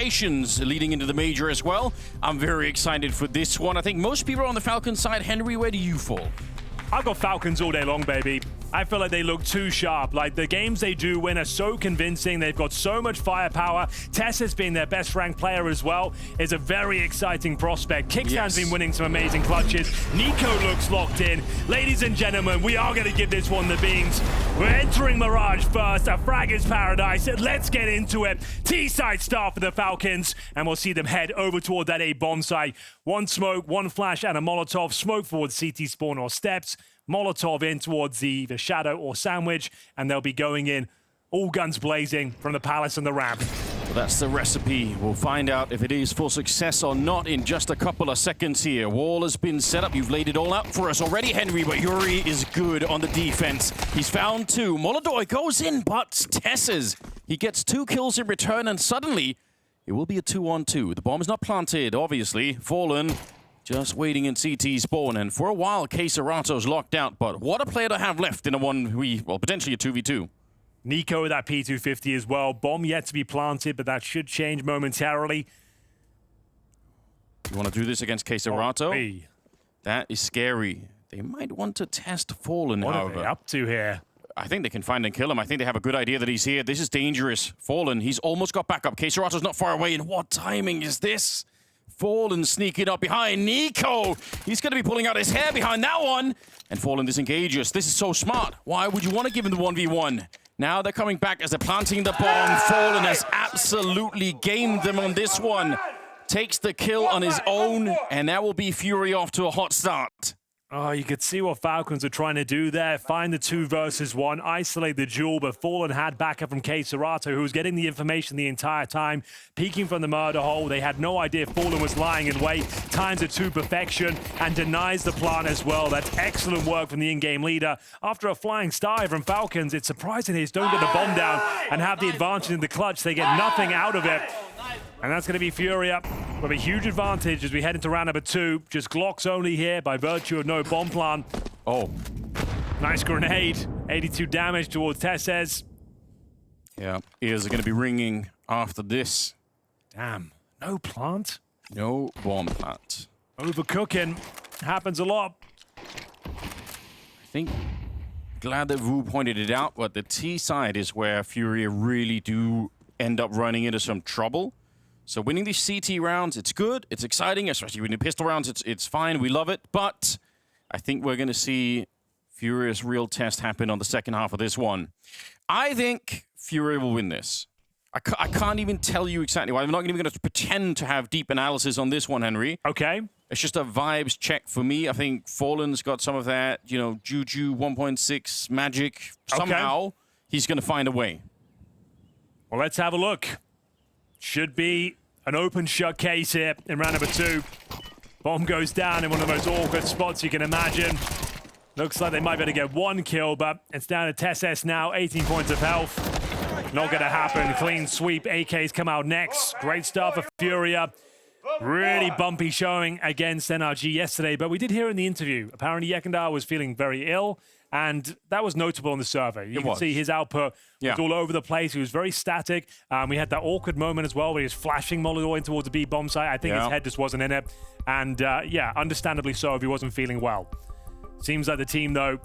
qualifications leading into the major as well. I'm very excited for this one. I think most people are on the Falcons side. Henry, where do you fall? I've got Falcons all day long, baby. I feel like they look too sharp. Like, the games they do win are so convincing. They've got so much firepower. Tessa's been their best ranked player as well. Is a very exciting prospect. Kickstan's been winning some amazing clutches. Nico looks locked in. Ladies and gentlemen, we are going to give this one the beans. We're entering Mirage first. A frag is paradise. Let's get into it. T-side start for the Falcons, and we'll see them head over toward that A bomb site. One smoke, one flash, and a Molotov. Smoke forward CT spawn or steps. Molotov in towards the shadow or sandwich, and they'll be going in all guns blazing from the palace and the ramp. Well, that's the recipe. We'll find out if it is for success or not in just a couple of seconds here. Wall has been set up. You've laid it all out for us already, Henry, but Yuri is good on the defense. He's found two. Molodoi goes in, but Tess's. He gets 2 kills in return, and suddenly it will be a 2-on-2. The bomb is not planted, obviously. Fallen. Just waiting in CT spawn, and for a while, Caserato's locked out, but what a player to have left in a 1v, well, potentially a 2v2. Nico with that P250 as well. Bomb yet to be planted, but that should change momentarily. You want to do this against Caserato? Oh, that is scary. They might want to test Fallen, what however. What are they up to here? I think they can find and kill him. I think they have a good idea that he's here. This is dangerous. Fallen, he's almost got backup. Caserato's not far away, and what timing is this? Fallen sneaking up behind Nico. He's going to be pulling out his hair behind that one. And Fallen disengages. This is so smart. Why would you want to give him the 1v1? Now they're coming back as they're planting the bomb. Fallen has absolutely gamed them on this one. Takes the kill on his own, and that will be FURIA off to a hot start. Oh, you could see what Falcons are trying to do there. Find the 2 versus 1, isolate the duel, but Fallen had backup from Caserato, who was getting the information the entire time, peeking from the murder hole. They had no idea Fallen was lying in wait, times it to perfection, and denies the plant as well. That's excellent work from the in-game leader. After a flying star from Falcons, it's surprising they just don't get the bomb down and have the advantage in the clutch. They get nothing out of it. And that's going to be FURIA with a huge advantage as we head into round number 2. Just Glocks only here by virtue of no bomb plant. Oh. Nice grenade. 82 damage towards Tesses. Yeah, ears are going to be ringing after this. Damn. No plant? No bomb plant. Overcooking. Happens a lot. I think, glad that Vu pointed it out, but the T side is where FURIA really do end up running into some trouble. So winning these CT rounds, it's good, it's exciting, especially winning pistol rounds, it's fine, we love it. But I think we're going to see FURIA's real test happen on the second half of this one. I think FURIA will win this. I can't even tell you exactly why. I'm not even going to pretend to have deep analysis on this one, Henry. Okay. It's just a vibes check for me. I think Fallen's got some of that, you know, Juju 1.6 magic. Somehow, he's going to find a way. Well, let's have a look. Should be an open shut case here in round number 2. Bomb goes down in one of the most awkward spots you can imagine. Looks like they might be able to get 1 kill, but it's down to Tesses now, 18 points of health. Not going to happen. Clean sweep. AKs come out next. Great start for FURIA. Really bumpy showing against NRG yesterday, but we did hear in the interview, apparently Yekindar was feeling very ill, and that was notable on the survey. You can see his output was all over the place. He was very static. We had that awkward moment as well where he was flashing Molotov in towards the B bomb site. I think his head just wasn't in it. And yeah, understandably so if he wasn't feeling well. Seems like the team, though,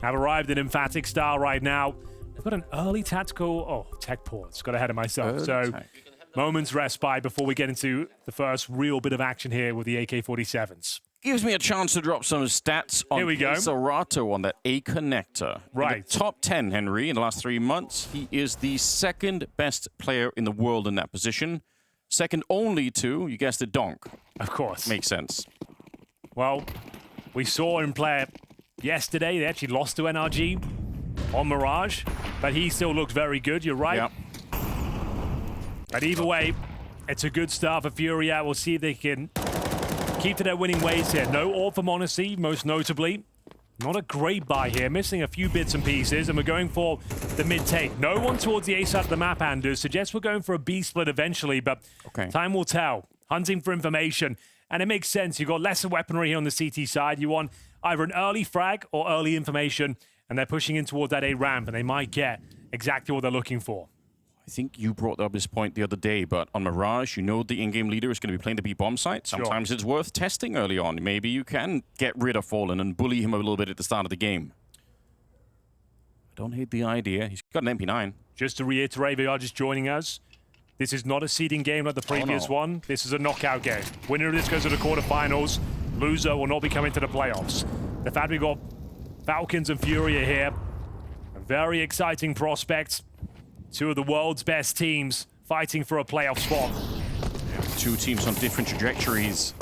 have arrived at emphatic style right now. They've got an early tactical... Oh, tech ports. Got ahead of myself. So moments respite before we get into the first real bit of action here with the AK-47s. Gives me a chance to drop some stats on Caserato on that A connector. Right. In the top 10, Henry, in the last 3 months. He is the 2nd best player in the world in that position. Second only to, you guessed it, Donk. Of course. Makes sense. Well, we saw him play yesterday. They actually lost to NRG on Mirage, but he still looked very good. You're right. Yep. But either way, it's a good start for FURIA. We'll see if they can keep to their winning ways here. No AWP for Monacy, most notably. Not a great buy here, missing a few bits and pieces, and we're going for the mid-take. No one towards the A side of the map, Anders. Suggests we're going for a B split eventually, but time will tell. Hunting for information, and it makes sense. You've got lesser weaponry here on the CT side. You want either an early frag or early information, and they're pushing in towards that A ramp, and they might get exactly what they're looking for. I I think you brought up this point the other day, but on Mirage, you know the in-game leader is going to be playing the B-bomb site. Sometimes it's worth testing early on. Maybe you can get rid of Fallen and bully him a little bit at the start of the game. I don't hate the idea. He's got an MP9. Just to reiterate, if you are just joining us, this is not a seeding game like the previous one. This is a knockout game. Winner of this goes to the quarterfinals. Loser will not be coming to the playoffs. The fact we've got Falcons and FURIA here, a very exciting prospect. Two of the world's best teams fighting for a playoff spot. Yeah, two teams on different trajectories.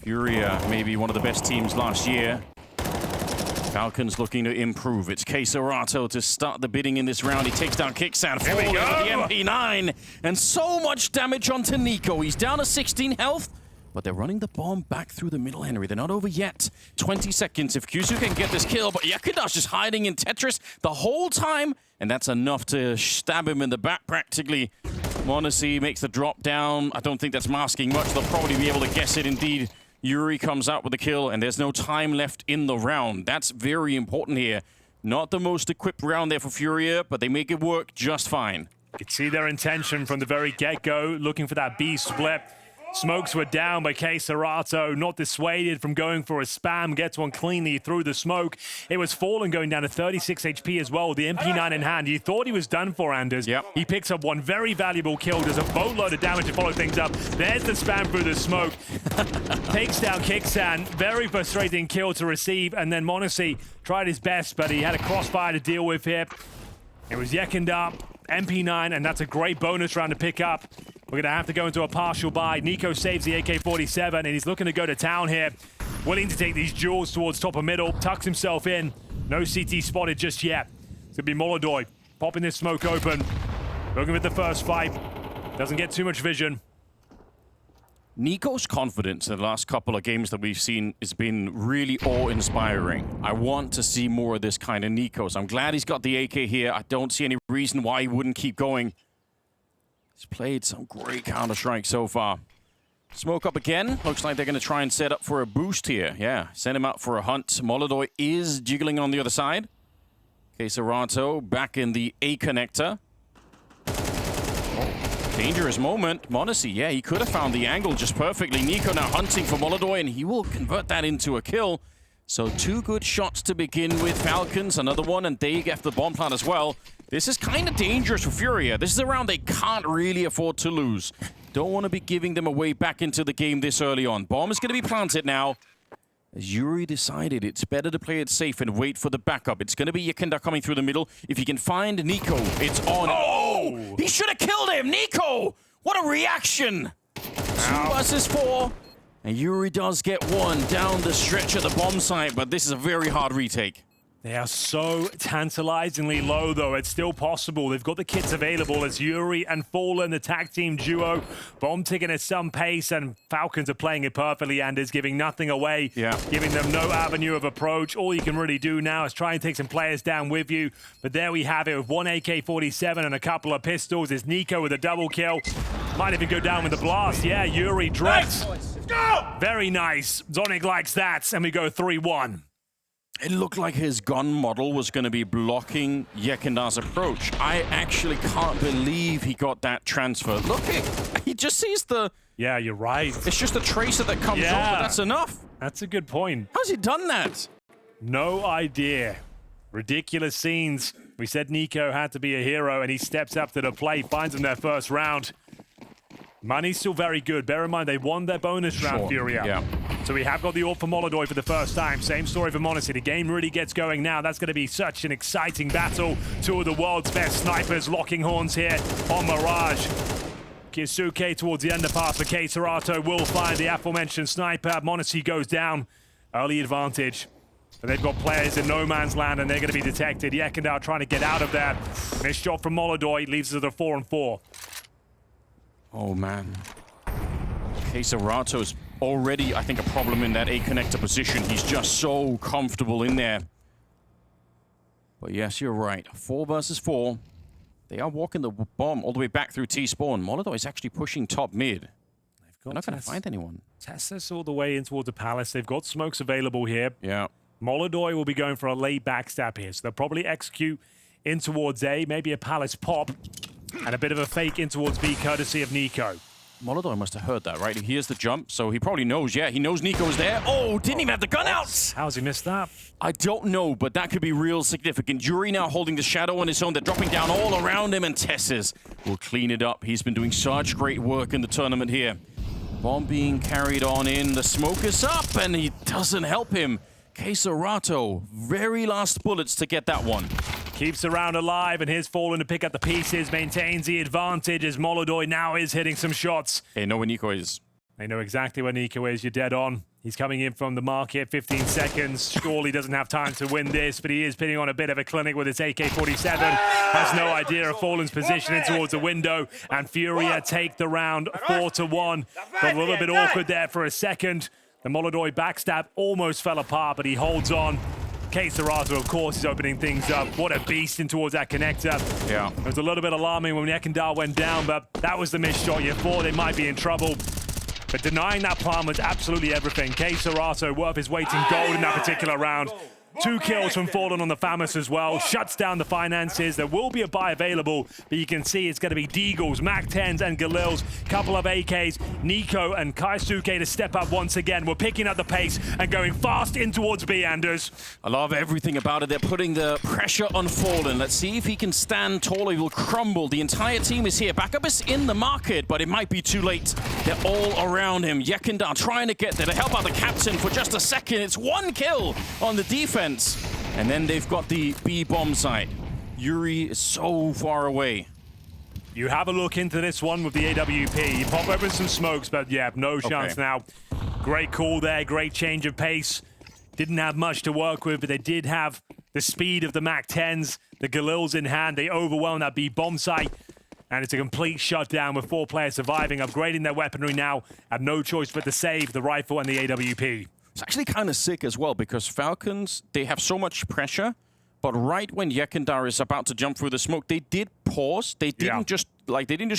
FURIA, maybe one of the best teams last year. Falcons looking to improve. It's Serato to start the bidding in this round. He takes down Kicksan, falling with the MP9. And so much damage onto Nico. He's down to 16 health. But they're running the bomb back through the middle, Henry. They're not over yet. 20 seconds if Kyuzu can get this kill, but Yakuda's just hiding in Tetris the whole time, and that's enough to stab him in the back practically. m0NESY makes the drop down. I don't think that's masking much. They'll probably be able to guess it indeed. Yuri comes out with the kill, and there's no time left in the round. That's very important here. Not the most equipped round there for FURIA, but they make it work just fine. You can see their intention from the very get-go, looking for that B split. Smokes were down, but Serato not dissuaded from going for a spam, gets one cleanly through the smoke. It was Fallen going down to 36 HP as well, with the MP9 in hand. You thought he was done for, Anders. Yep. He picks up one very valuable kill, does a boatload of damage to follow things up. There's the spam through the smoke. Takes down Kicksan, very frustrating kill to receive, and then m0NESY tried his best, but he had a crossfire to deal with here. It was Yekunda, MP9, and that's a great bonus round to pick up. We're going to have to go into a partial buy. Nico saves the AK-47, and he's looking to go to town here. Willing to take these duels towards top of middle. Tucks himself in. No CT spotted just yet. It's going to be Molodoy popping this smoke open. Looking at the first fight. Doesn't get too much vision. Nico's confidence in the last couple of games that we've seen has been really awe-inspiring. I want to see more of this kind of Nico's. I'm glad he's got the AK here. I don't see any reason why he wouldn't keep going. He's played some great Counter-Strike so far. Smoke up again. Looks like they're going to try and set up for a boost here. Yeah, send him out for a hunt. Molodoy is jiggling on the other side. Serato back in the A connector. Oh, dangerous moment. m0NESY, yeah, he could have found the angle just perfectly. Nico now hunting for Molodoy, and he will convert that into a kill. So two good shots to begin with. Falcons, another one, and they get the bomb plant as well. This is kind of dangerous for FURIA. This is a round they can't really afford to lose. Don't want to be giving them away back into the game this early on. Bomb is going to be planted now. As Yuri decided, it's better to play it safe and wait for the backup. It's going to be Yekunda coming through the middle. If he can find Nico, it's on. Oh! He should have killed him! Nico! What a reaction! 2 versus 4. And Yuri does get one down the stretch at the bomb site, but this is a very hard retake. They are so tantalizingly low, though. It's still possible. They've got the kits available as Yuri and Fallen, the tag team duo. Bomb ticking at some pace, and Falcons are playing it perfectly and is giving nothing away, giving them no avenue of approach. All you can really do now is try and take some players down with you. But there we have it with one AK-47 and a couple of pistols. It's Nico with a double kill. Might even go down with the blast. Yeah, Yuri drops. Let's go! Very nice. Zonic likes that, and we go 3-1. It looked like his gun model was going to be blocking Yekunda's approach. I actually can't believe he got that transfer. Look, he just sees the... Yeah, you're right. It's just a tracer that comes off, but that's enough. That's a good point. How's he done that? No idea. Ridiculous scenes. We said Nico had to be a hero, and he steps up to the plate, finds him their first round. Money's still very good. Bear in mind, they won their bonus round, FURIA. Yeah. So we have got the AWP for Molodoy for the first time. Same story for m0NESY. The game really gets going now. That's going to be such an exciting battle. Two of the world's best snipers locking horns here on Mirage. Kisuke towards the underpass for Serato will find the aforementioned sniper. m0NESY goes down. Early advantage. But they've got players in no man's land, and they're going to be detected. Yekunda trying to get out of there. Missed shot from Molodoy leaves us at a 4-4. Oh, man. Serato's already, I think, a problem in that A connector position. He's just so comfortable in there. But yes, you're right. 4 versus 4. They are walking the bomb all the way back through T-spawn. Molodoy is actually pushing top mid. They're not going to find anyone. Teslas all the way in towards the palace. They've got smokes available here. Yeah. Molodoy will be going for a late backstab here. So they'll probably execute in towards A, maybe a palace pop. And a bit of a fake in towards B, courtesy of Nico. Molodoi must have heard that, right? He hears the jump, so he probably knows. Yeah, he knows Nico's there. Oh, didn't even have the gun out. How's he missed that? I don't know, but that could be real significant. Yuri now holding the shadow on his own. They're dropping down all around him, and Tesses will clean it up. He's been doing such great work in the tournament here. Bomb being carried on in. The smoke is up, and he doesn't help him. Queserato, very last bullets to get that one. Keeps the round alive, and here's Fallen to pick up the pieces, maintains the advantage as Molodoi now is hitting some shots. They know where Nico is. They know exactly where Nico is, you're dead on. He's coming in from the market, 15 seconds. Surely doesn't have time to win this, but he is pitting on a bit of a clinic with his AK-47. Has no idea of Fallen's positioning towards the window, and Furia take the round 4-1. Got a little bit awkward there for a second. The Molodoi backstab almost fell apart, but he holds on. Queserato, of course, is opening things up. What a beast in towards that connector. Yeah. It was a little bit alarming when Yekindar went down, but that was the missed shot. You thought they might be in trouble. But denying that plan was absolutely everything. Queserato worth his weight in gold in that particular round. 2 kills from Fallen on the Famous as well. Shuts down the finances. There will be a buy available, but you can see it's going to be Deagles, Mac-10s, and Galils. Couple of AKs. Nico and Kaisuke to step up once again. We're picking up the pace and going fast in towards B, Anders. I love everything about it. They're putting the pressure on Fallen. Let's see if he can stand tall. He will crumble. The entire team is here. Backup is in the market, but it might be too late. They're all around him. Yekindar trying to get there to help out the captain for just a second. It's 1 kill on the defense. And then they've got the B bomb site. Yuri is so far away. You have a look into this one with the AWP. You pop open some smokes, but yeah, no chance now. Great call there, great change of pace. Didn't have much to work with, but they did have the speed of the Mac-10s, the Galils in hand. They overwhelmed that B bomb site, and it's a complete shutdown with 4 players surviving, upgrading their weaponry now. Have no choice but to save the rifle and the AWP. It's actually kind of sick as well, because Falcons, they have so much pressure, but right when Yekindar is about to jump through the smoke, they did pause. They didn't just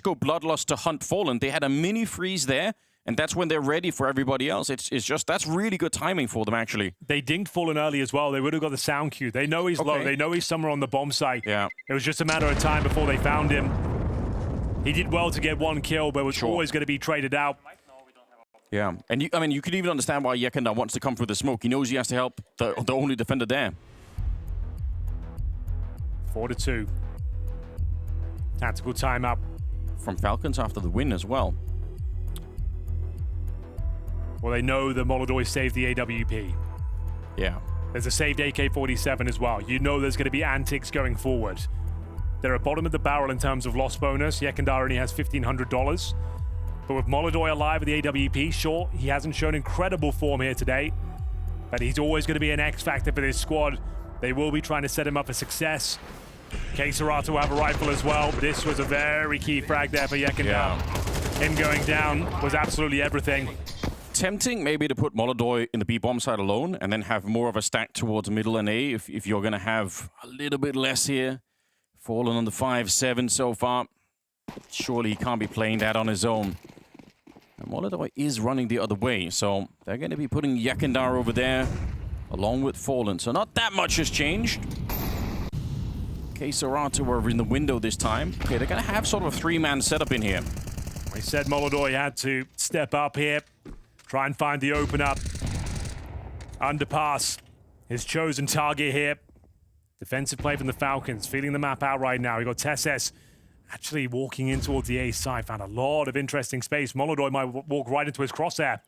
go bloodlust to hunt Fallen. They had a mini freeze there, and that's when they're ready for everybody else. It's just, that's really good timing for them, actually. They dinged Fallen early as well. They would have got the sound cue. They know he's low. They know he's somewhere on the bomb site. Yeah. It was just a matter of time before they found him. He did well to get 1 kill, but was always going to be traded out. Yeah, and you could even understand why Yekindar wants to come through the smoke. He knows he has to help the only defender there. 4-2. Tactical timeout from Falcons after the win as well. Well, they know the Molodoi saved the AWP. Yeah. There's a saved AK-47 as well. You know there's going to be antics going forward. They're at bottom of the barrel in terms of loss bonus. Yekindar only has $1,500. But with Molodoi alive with the AWP, sure, he hasn't shown incredible form here today, but he's always going to be an X factor for this squad. They will be trying to set him up for success. Queserato will have a rifle as well, but this was a very key frag there for Yekindar. Yeah. Him going down was absolutely everything. Tempting maybe to put Molodoi in the B bomb side alone and then have more of a stack towards middle and A if you're going to have a little bit less here. Fallen on the 5-7 so far. Surely he can't be playing that on his own. And Molodoi is running the other way, so they're going to be putting Yekindar over there along with Fallen. So not that much has changed. Queserato over in the window this time. Okay, they're going to have sort of a 3-man setup in here. We said Molodoi had to step up here, try and find the open up. Underpass, his chosen target here. Defensive play from the Falcons, feeling the map out right now. We got Tesses actually walking in towards the A side. Found a lot of interesting space. Molodoi might walk right into his crosshair.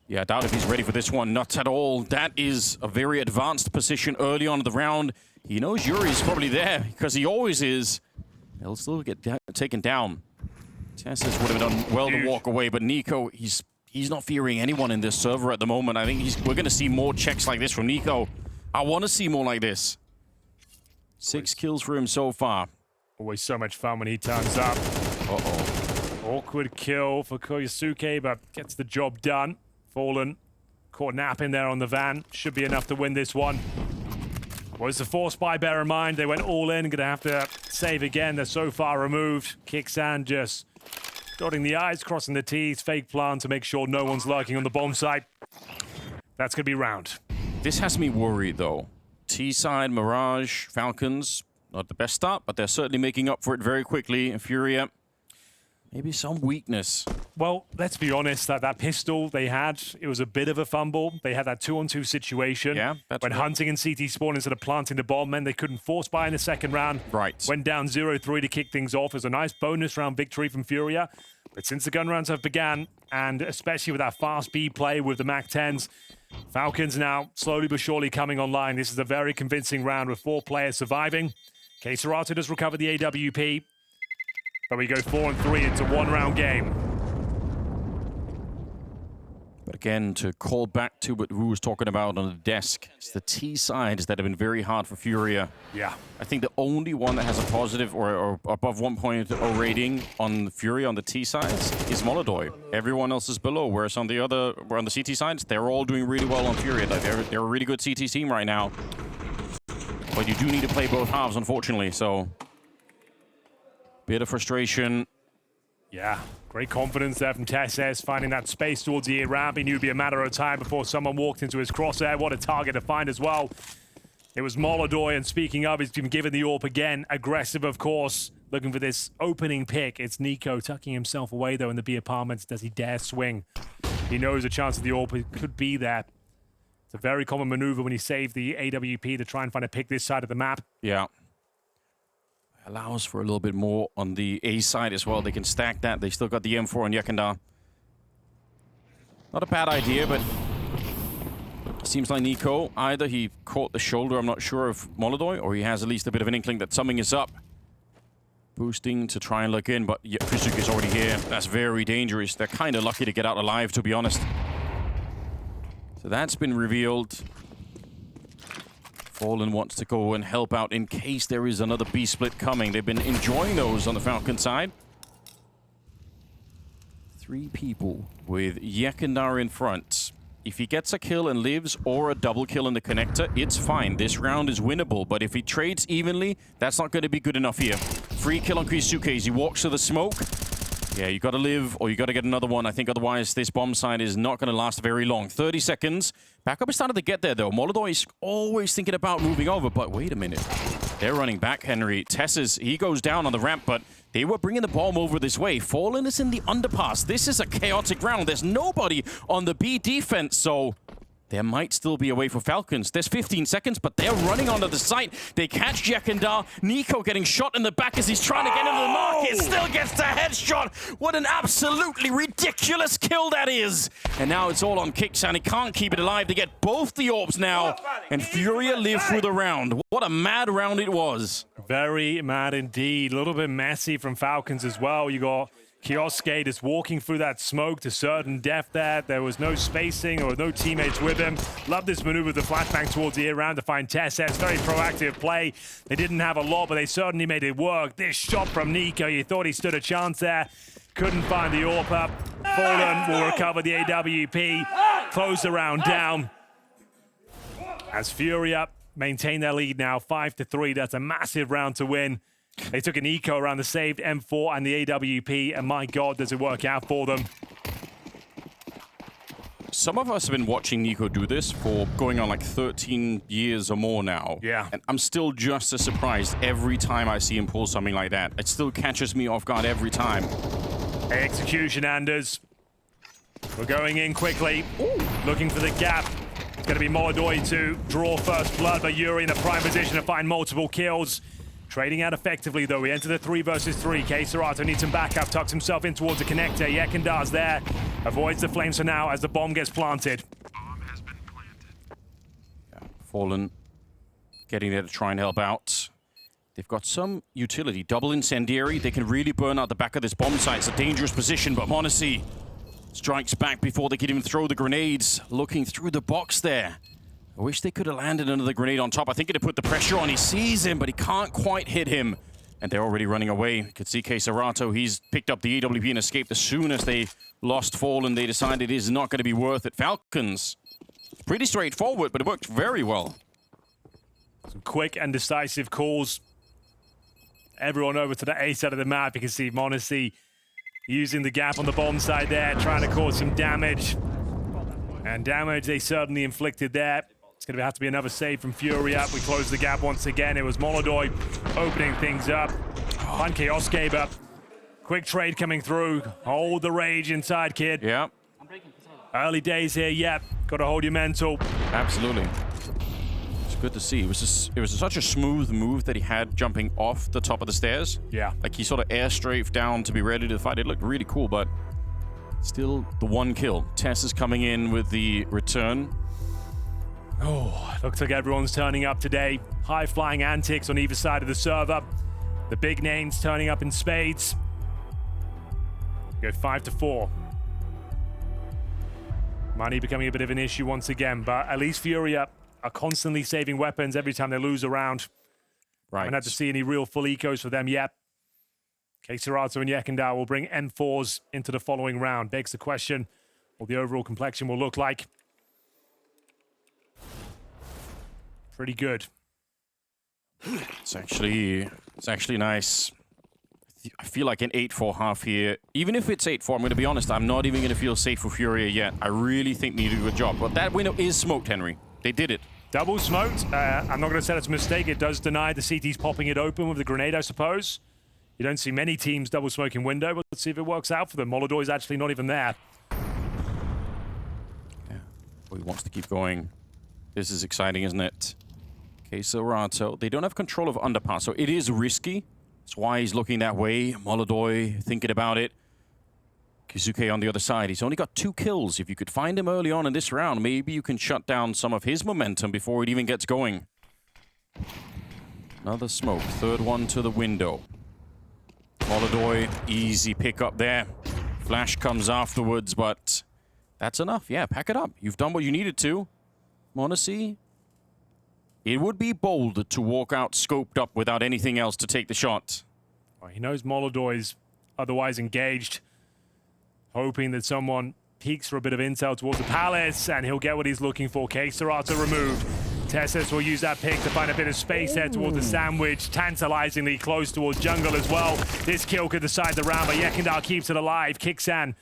Yeah, I doubt if he's ready for this one. Not at all. That is a very advanced position early on in the round. He knows Yuri's probably there, because he always is. He'll still get taken down. Tesses would have done well to walk away, but Nico, he's not fearing anyone in this server at the moment. I think we're going to see more checks like this from Nico. I want to see more like this. 6 kills for him so far. Always so much fun when he turns up. Uh-oh. Awkward kill for Koyasuke, but gets the job done. Fallen. Caught napping there on the van. Should be enough to win this one. Was the force buy, bear in mind. They went all in. Gonna have to save again. They're so far removed. Kixan just dotting the I's, crossing the T's. Fake plan to make sure no one's lurking on the bomb site. That's gonna be round. This has me worried, though. T-side, Mirage, Falcons. Not the best start, but they're certainly making up for it very quickly. And FURIA, maybe some weakness. Well, let's be honest, that pistol they had, it was a bit of a fumble. They had that 2-on-2 situation. Yeah, that's when right. hunting and CT spawn instead of planting the bomb, meant they couldn't force buy in the second round. Right. Went down 0-3 to kick things off. It was a nice bonus round victory from FURIA. But since the gun rounds have began, and especially with that fast B play with the MAC-10s, Falcons now slowly but surely coming online. This is a very convincing round with 4 players surviving. K-Serato does recover the AWP. But we go 4-3. It's a 1-round game. But again, to call back to what Wu was talking about on the desk, it's the T sides that have been very hard for FURIA. Yeah. I think the only one that has a positive or above 1.0 rating on FURIA on the T sides is Molodoi. Everyone else is below, whereas on the CT sides, they're all doing really well on FURIA. Like they're a really good CT team right now. But you do need to play both halves, unfortunately, so bit of frustration. Yeah, great confidence there from TSS, finding that space towards the ramp. He knew it'd be a matter of time before someone walked into his crosshair. What a target to find as well. It was Molodoi, and speaking of, he's been given the AWP again. Aggressive, of course, looking for this opening pick. It's Nico tucking himself away, though, in the B apartments. Does he dare swing? He knows a chance of the AWP could be there. It's a very common maneuver when you save the AWP to try and find a pick this side of the map. Yeah. Allows for a little bit more on the A side as well. They can stack that. They still got the M4 on Yakandar. Not a bad idea, but seems like Nico, either he caught the shoulder, I'm not sure, of Molodoi, or he has at least a bit of an inkling that something is up. Boosting to try and look in, but yeah, Kuzuka is already here. That's very dangerous. They're kind of lucky to get out alive, to be honest. So that's been revealed. Fallen wants to go and help out in case there is another B split coming. They've been enjoying those on the Falcon side. 3 people with Yakandar in front. If he gets a kill and lives or a double kill in the connector, it's fine. This round is winnable, but if he trades evenly, that's not going to be good enough here. Free kill on Krisuke as he walks to the smoke. Yeah, you got to live or you got to get another one. I think otherwise this bomb side is not going to last very long. 30 seconds. Backup is starting to get there, though. Molodoi is always thinking about moving over, but wait a minute. They're running back, Henry. Tess's, he goes down on the ramp, but they were bringing the bomb over this way. Fallen is in the underpass. This is a chaotic round. There's nobody on the B defense, so there might still be a way for Falcons. There's 15 seconds, but they're running onto the site. They catch Yakandar. Nico getting shot in the back as he's trying to get into the market. Still gets the headshot. What an absolutely ridiculous kill that is. And now it's all on Kixan. He can't keep it alive. They get both the AWPs now. And FURIA live through the round. What a mad round it was. Very mad indeed. A little bit messy from Falcons as well. You got Kioske just walking through that smoke to certain death there. There was no spacing or no teammates with him. Love this maneuver, the flashbang towards the air round to find TSS. Very proactive play. They didn't have a lot, but they certainly made it work. This shot from Nico, you thought he stood a chance there. Couldn't find the AWP up. Fallen will recover the AWP. Close the round down. As FURIA maintain their lead now, 5-3. That's a massive round to win. They took an eco around the saved M4 and the AWP, and my God, does it work out for them. Some of us have been watching Nico do this for going on like 13 years or more now. Yeah. And I'm still just as surprised every time I see him pull something like that. It still catches me off guard every time. Execution, Anders. We're going in quickly. Ooh. Looking for the gap. It's going to be Molodoi to draw first blood, but Yuri in a prime position to find multiple kills. Trading out effectively, though. We enter the 3 versus 3. K-Serato needs some backup, tucks himself in towards the connector. Yakandar's there. Avoids the flames for now as the bomb gets planted. Bomb has been planted. Yeah, Fallen getting there to try and help out. They've got some utility. Double incendiary. They can really burn out the back of this bomb site. It's a dangerous position, but Monacy strikes back before they can even throw the grenades. Looking through the box there. I wish they could have landed another grenade on top. I think it'd put the pressure on. He sees him, but he can't quite hit him. And they're already running away. You can see K-Serato. He's picked up the EWP and escaped as soon as they lost Fallen. They decided it is not going to be worth it. Falcons, pretty straightforward, but it worked very well. Some quick and decisive calls. Everyone over to the A side of the map. You can see Monacy using the gap on the bomb side there, trying to cause some damage. And damage they certainly inflicted there. It's going to have to be another save from FURIA. We close the gap once again. It was Molodoi opening things up. Fun Chaos gave up. Quick trade coming through. Hold the rage inside, kid. Yeah. Early days here, yep. Got to hold your mental. Absolutely. It's good to see. It was such a smooth move that he had jumping off the top of the stairs. Yeah. Like he sort of air strafed down to be ready to fight. It looked really cool, but still the one kill. Tess is coming in with the return. Oh, looks like everyone's turning up today. High-flying antics on either side of the server. The big names turning up in spades. Go 5-4. Money becoming a bit of an issue once again, but at least FURIA are constantly saving weapons every time they lose a round. Right. I haven't had to see any real full ecos for them yet. Keserato and Yekindao will bring M4s into the following round. Begs the question what the overall complexion will look like. Pretty good. It's actually nice. I feel like an 8-4 half here. Even if it's 8-4, I'm going to be honest, I'm not even going to feel safe for FURIA yet. I really think they did a good job. But that window is smoked, Henry. They did it. Double smoked. I'm not going to say it's a mistake. It does deny the CT's popping it open with the grenade, I suppose. You don't see many teams double smoking window, but let's see if it works out for them. Molodoi is actually not even there. Yeah. Well, he wants to keep going. This is exciting, isn't it? Keserato. They don't have control of underpass, so it is risky. That's why he's looking that way. Molodoi thinking about it. Kizuke on the other side. He's only got 2 kills. If you could find him early on in this round, maybe you can shut down some of his momentum before it even gets going. Another smoke. Third one to the window. Molodoi, easy pick up there. Flash comes afterwards, but that's enough. Yeah, pack it up. You've done what you needed to. Monacy. It would be bold to walk out scoped up without anything else to take the shot. Well, he knows Molodoi's otherwise engaged, hoping that someone peeks for a bit of intel towards the palace, and he'll get what he's looking for. Keserato removed. Tessus will use that pick to find a bit of space there towards the sandwich. Tantalizingly close towards jungle as well. This kill could decide the round, but Yekindao keeps it alive. Kixan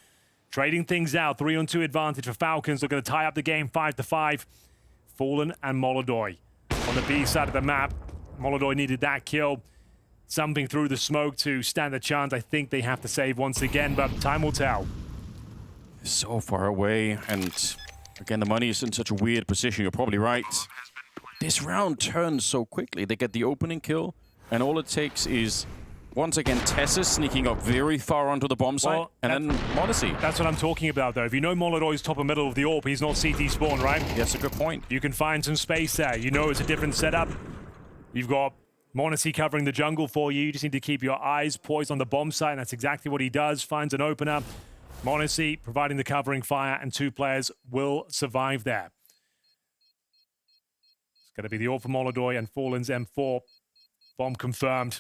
trading things out. 3-on-2 advantage for Falcons. They're going to tie up the game 5-5. Fallen and Molodoi. On the B side of the map, Molodoi needed that kill. Something through the smoke to stand a chance. I think they have to save once again, but time will tell. So far away, and again, the money is in such a weird position. You're probably right. This round turns so quickly. They get the opening kill, and all it takes is, once again, Tessa sneaking up very far onto the bomb site, and then Monacy. That's what I'm talking about, though. If you know Molodoi's top and middle of the AWP, he's not CT spawn, right? That's a good point. You can find some space there. You know it's a different setup. You've got Monacy covering the jungle for you. You just need to keep your eyes poised on the bomb site, and that's exactly what he does. Finds an opener. Monacy providing the covering fire, and 2 players will survive there. It's going to be the AWP for Molodoi and Fallen's M4. Bomb confirmed.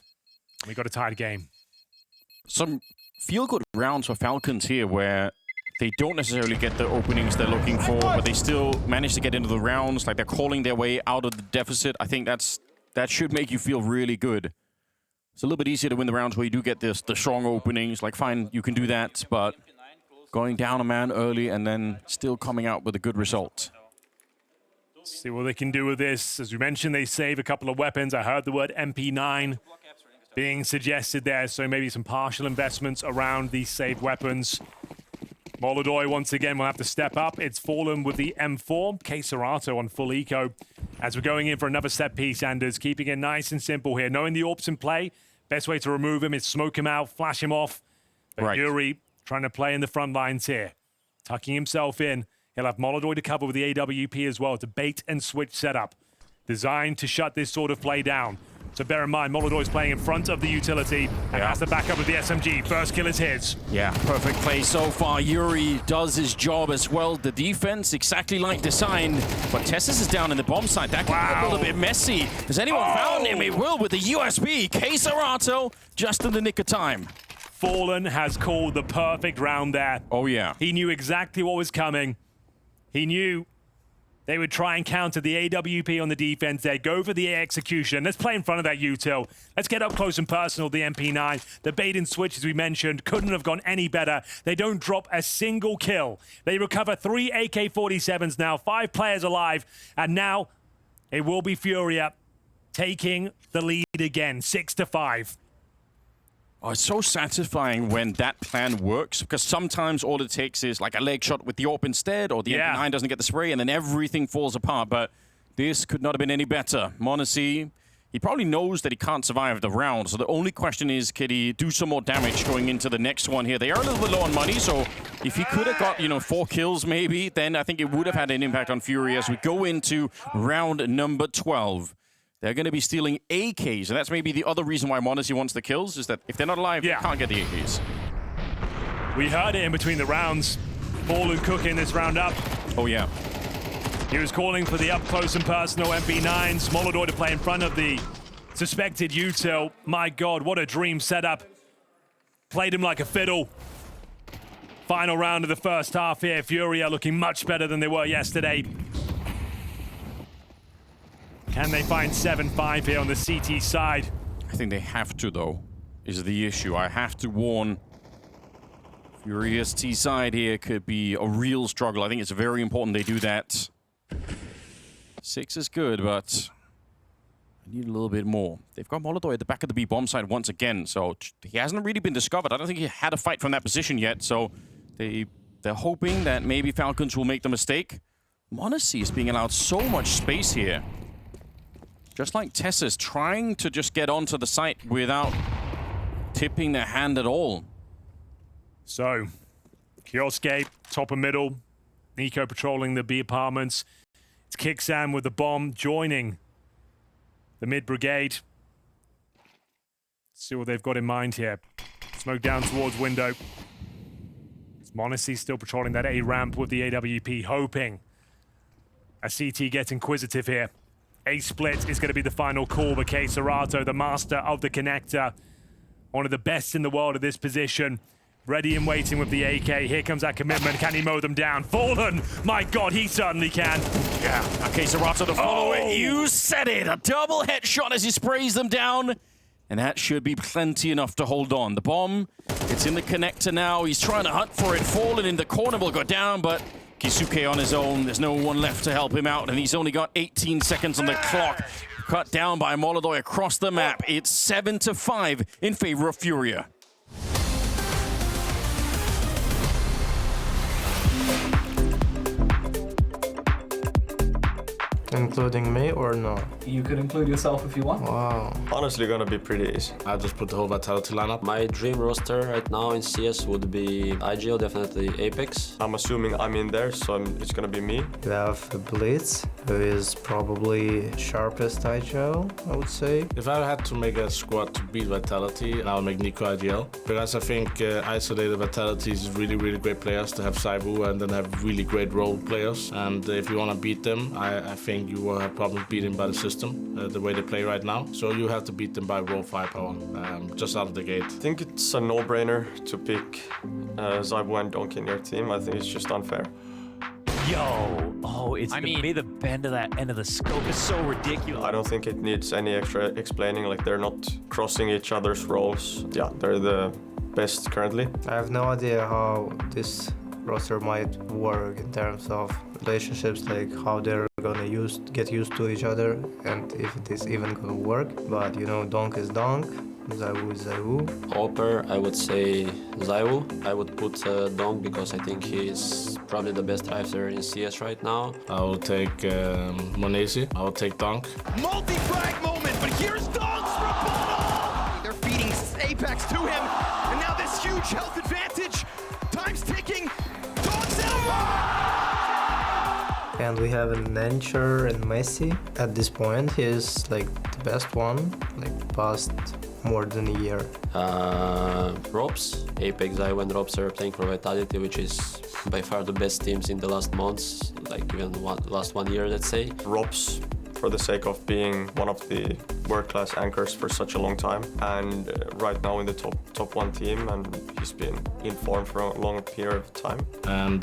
We got a tied game. Some feel-good rounds for Falcons here where they don't necessarily get the openings they're looking for, but they still manage to get into the rounds. Like, they're calling their way out of the deficit. I think that should make you feel really good. It's a little bit easier to win the rounds where you do get the strong openings. Like, fine, you can do that, but going down a man early and then still coming out with a good result. See what they can do with this. As we mentioned, they save a couple of weapons. I heard the word MP9 being suggested there, so maybe some partial investments around these saved weapons. Molodoi, once again, will have to step up. It's Fallen with the M4. Keserato on full eco. As we're going in for another set piece, Anders, keeping it nice and simple here. Knowing the AWP's in play, best way to remove him is smoke him out, flash him off. But right. Yuri trying to play in the front lines here. Tucking himself in. He'll have Molodoi to cover with the AWP as well. It's a bait and switch setup designed to shut this sort of play down. So bear in mind, Molodoi's playing in front of the utility and has to back up with the SMG. First kill is his. Yeah, perfect play so far. Yuri does his job as well. The defense, exactly like designed. But Tessus is down in the bomb site. That can be a little bit messy. Has anyone found him? It will with the USB. Keserato just in the nick of time. Fallen has called the perfect round there. Oh, yeah. He knew exactly what was coming. He knew They would try and counter the AWP on the defense. They'd go for the execution. Let's play in front of that util. Let's get up close and personal, the MP9. The bait and switch, as we mentioned, couldn't have gone any better. They don't drop a single kill. They recover 3 AK-47s now, 5 players alive. And now it will be FURIA taking the lead again, 6-5. Oh, it's so satisfying when that plan works, because sometimes all it takes is like a leg shot with the AWP instead, or the MP9 doesn't get the spray, and then everything falls apart. But this could not have been any better. m0NESY, he probably knows that he can't survive the round, so the only question is, can he do some more damage going into the next one here? They are a little bit low on money, so if he could have got, 4 kills maybe, then I think it would have had an impact on FURIA as we go into round number 12. They're going to be stealing AKs, and that's maybe the other reason why m0NESY wants the kills, is that if they're not alive, they can't get the AKs. We heard it in between the rounds. Fallen cooking this round up. Oh, yeah. He was calling for the up-close and personal MP9. Smolodor to play in front of the suspected util. My God, what a dream setup. Played him like a fiddle. Final round of the first half here. FURIA looking much better than they were yesterday. Can they find 7-5 here on the CT side? I think they have to, though, is the issue. I have to warn. FURIA's T side here could be a real struggle. I think it's very important they do that. 6 is good, but I need a little bit more. They've got Molotov at the back of the B bomb side once again, so he hasn't really been discovered. I don't think he had a fight from that position yet, so they're hoping that maybe Falcons will make the mistake. m0NESY is being allowed so much space here. Just like Tessa's trying to just get onto the site without tipping their hand at all. So, Kioske, top and middle. Nico patrolling the B apartments. It's Kicksam with the bomb joining the mid brigade. Let's see what they've got in mind here. Smoke down towards window. m0NESY still patrolling that A ramp with the AWP, hoping a CT gets inquisitive here. A split is going to be the final call, but Serato, the master of the connector, one of the best in the world at this position, ready and waiting with the AK. Here comes that commitment. Can he mow them down? Fallen! My God, he certainly can. Yeah, Serato to follow it. You said it! A double headshot as he sprays them down. And that should be plenty enough to hold on. The bomb, it's in the connector now. He's trying to hunt for it. Fallen in the corner will go down, but Kisuke on his own. There's no one left to help him out, and he's only got 18 seconds on the clock. Cut down by Molodor across the map. It's 7-5 in favor of FURIA. Including me or no? You could include yourself if you want. Wow. Honestly, gonna be pretty easy. I just put the whole Vitality lineup. My dream roster right now in CS would be IGL, definitely Apex. I'm assuming I'm in there, so it's gonna be me. We have Blitz, who is probably sharpest IGL, I would say. If I had to make a squad to beat Vitality, I would make Nico IGL. Because I think isolated Vitality is really, really great players to have Saibu and then have really great role players. And if you want to beat them, I think you will have problems beating by the system, the way they play right now. So you have to beat them by raw firepower, just out of the gate. I think it's a no-brainer to pick Zaibu and Donkey in your team. I think it's just unfair. Yo, it's be the bend of that end of the scope is so ridiculous. I don't think it needs any extra explaining. Like, they're not crossing each other's roles. Yeah, they're the best currently. I have no idea how this roster might work in terms of relationships, like how they're gonna get used to each other and if it is even gonna work. But you know, Donk is Donk, Zaiwu is Zaiwu. Hopper, I would say Zaiwu. I would put Dom because I think he's probably the best driver in CS right now. I will take m0NESY. I will take Donk. Multi-frag moment, but here's Donk's rebuttal! They're feeding Apex to him, and now this huge health advantage. Time's ticking. Donk's out! And we have Nencher and Messi. At this point, he is like the best one, like past more than a year. Robs, Apex, Zaiwu and Robs are playing for Vitality, which is by far the best teams in the last months, like even last 1 year, let's say. Robs for the sake of being one of the world-class anchors for such a long time, and right now in the top one team, and he's been in form for a long period of time. And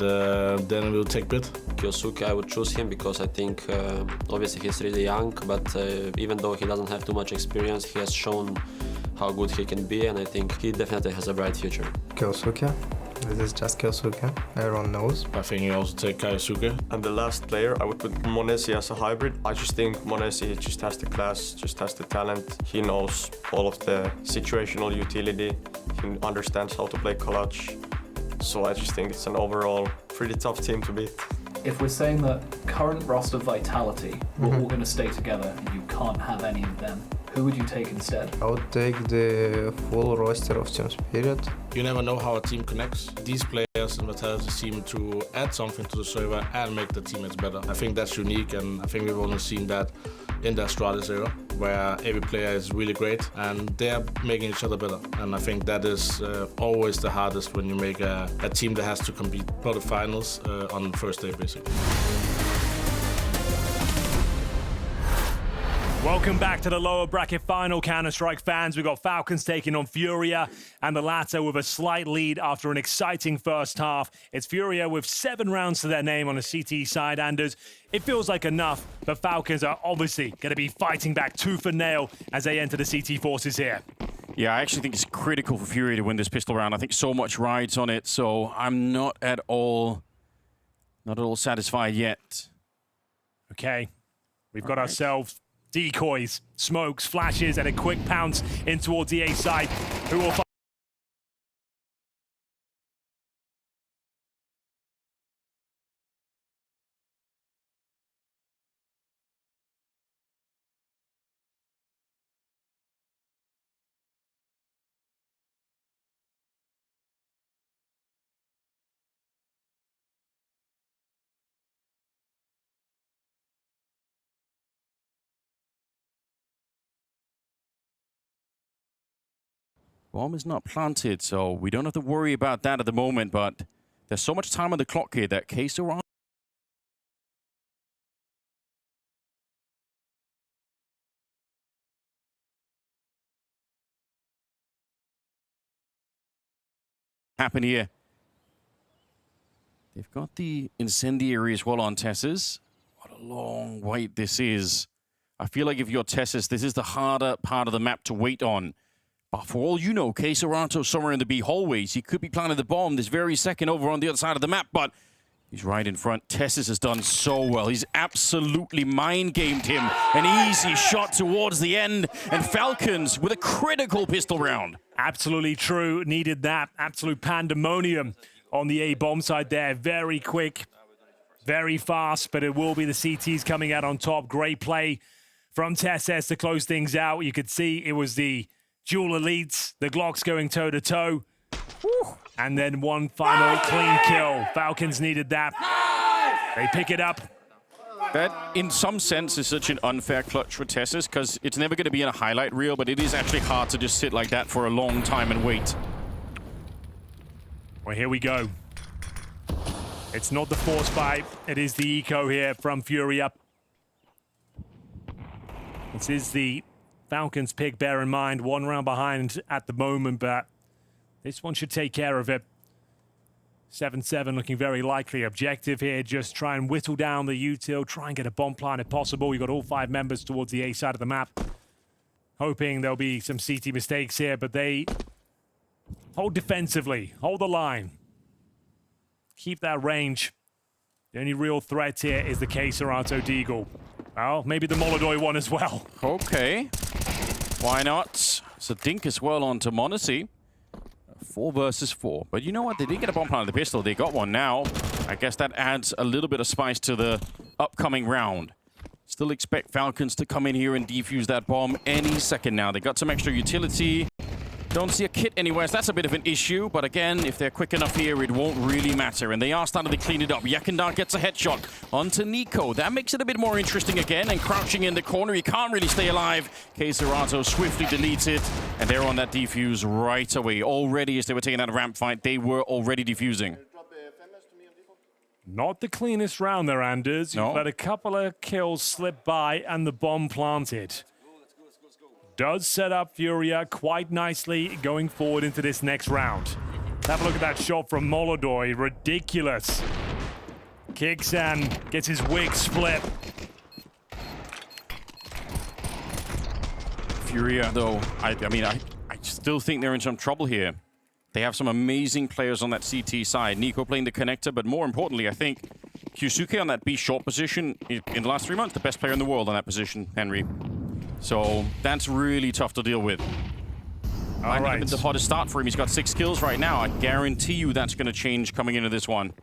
then we'll take bid. Kyosuke, I would choose him because I think obviously he's really young, but even though he doesn't have too much experience, he has shown how good he can be, and I think he definitely has a bright future. Kyosuke. This is just Kyosuke. Everyone knows. I think you also take Kaisuke. And the last player, I would put Monesi as a hybrid. I just think Monesi just has the class, just has the talent. He knows all of the situational utility. He understands how to play clutch. So I just think it's an overall pretty tough team to beat. If we're saying that current roster vitality, we're all going to stay together and you can't have any of them, who would you take instead? I would take the full roster of Team Spirit. You never know how a team connects. These players and Vitality seem to add something to the server and make the teammates better. I think that's unique, and I think we've only seen that in the Astralis era, where every player is really great and they're making each other better. And I think that is always the hardest when you make a team that has to compete for the finals on the first day, basically. Welcome back to the lower bracket final, Counter-Strike fans. We've got Falcons taking on FURIA, and the latter with a slight lead after an exciting first half. It's FURIA with 7 rounds to their name on the CT side, Anders. It feels like enough, but Falcons are obviously going to be fighting back tooth and nail as they enter the CT forces here. Yeah, I actually think it's critical for FURIA to win this pistol round. I think so much rides on it, so I'm not at all satisfied yet. Okay, we've got ourselves decoys, smokes, flashes, and a quick pounce in towards the A side. Who will find? Bomb is not planted, so we don't have to worry about that at the moment, but there's so much time on the clock here that K-Star happen here. They've got the incendiary as well on Tessus. What a long wait this is. I feel like if you're Tessus, this is the harder part of the map to wait on. But for all you know, K-Saranto's somewhere in the B hallways. He could be planting the bomb this very second over on the other side of the map, but he's right in front. Tessus has done so well. He's absolutely mind-gamed him. An easy shot towards the end, and Falcons with a critical pistol round. Absolutely true. Needed that. Absolute pandemonium on the A bomb side there. Very quick, very fast, but it will be the CTs coming out on top. Great play from Tessus to close things out. You could see it was the dual elites, the Glocks going toe-to-toe. And then one final clean kill. Falcons needed that. They pick it up. That, in some sense, is such an unfair clutch for Tessus, because it's never going to be in a highlight reel, but it is actually hard to just sit like that for a long time and wait. Well, here we go. It's not the force fight. It is the eco here from FURIA. This is the Falcons pick, bear in mind, 1 round behind at the moment, but this one should take care of it. 7-7 looking very likely. Objective here, just try and whittle down the util, try and get a bomb plant if possible. You've got all 5 members towards the A side of the map. Hoping there'll be some CT mistakes here, but they hold defensively, hold the line. Keep that range. The only real threat here is the K-Sarato Deagle. Well, maybe the Molodoy one as well. Okay. Why not? So Dink as well onto Monesi. 4 versus 4. But you know what? They did get a bomb plant on the pistol. They got one now. I guess that adds a little bit of spice to the upcoming round. Still expect Falcons to come in here and defuse that bomb any second now. They got some extra utility. Don't see a kit anywhere, so that's a bit of an issue. But again, if they're quick enough here, it won't really matter. And they are starting to clean it up. Yakindar gets a headshot onto Nico. That makes it a bit more interesting again. And crouching in the corner, he can't really stay alive. K-Sarato swiftly deletes it. And they're on that defuse right away. Already, as they were taking that ramp fight, they were already defusing. Not the cleanest round there, Anders. No. You've let a couple of kills slip by and the bomb planted. Does set up FURIA quite nicely going forward into this next round. Have a look at that shot from Molodoi. Ridiculous. Kixan gets his wig split. FURIA, though, I mean, I still think they're in some trouble here. They have some amazing players on that CT side. Nico playing the connector, but more importantly, I think Kyusuke on that B short position in the last 3 months, the best player in the world on that position, Henry. So that's really tough to deal with. All right. It's the hottest start for him. He's got 6 kills right now. I guarantee you that's going to change coming into this one.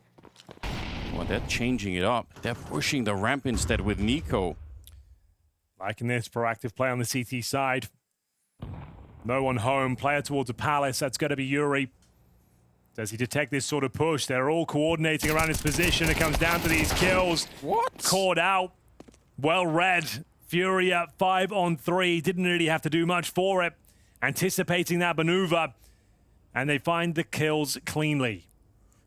Well, they're changing it up. They're pushing the ramp instead with Nico. Liking this proactive play on the CT side. No one home. Player towards the Palace. That's going to be Yuri. Does he detect this sort of push? They're all coordinating around his position. It comes down to these kills. What? Caught out. Well read. FURIA 5-on-3. Didn't really have to do much for it. Anticipating that maneuver. And they find the kills cleanly.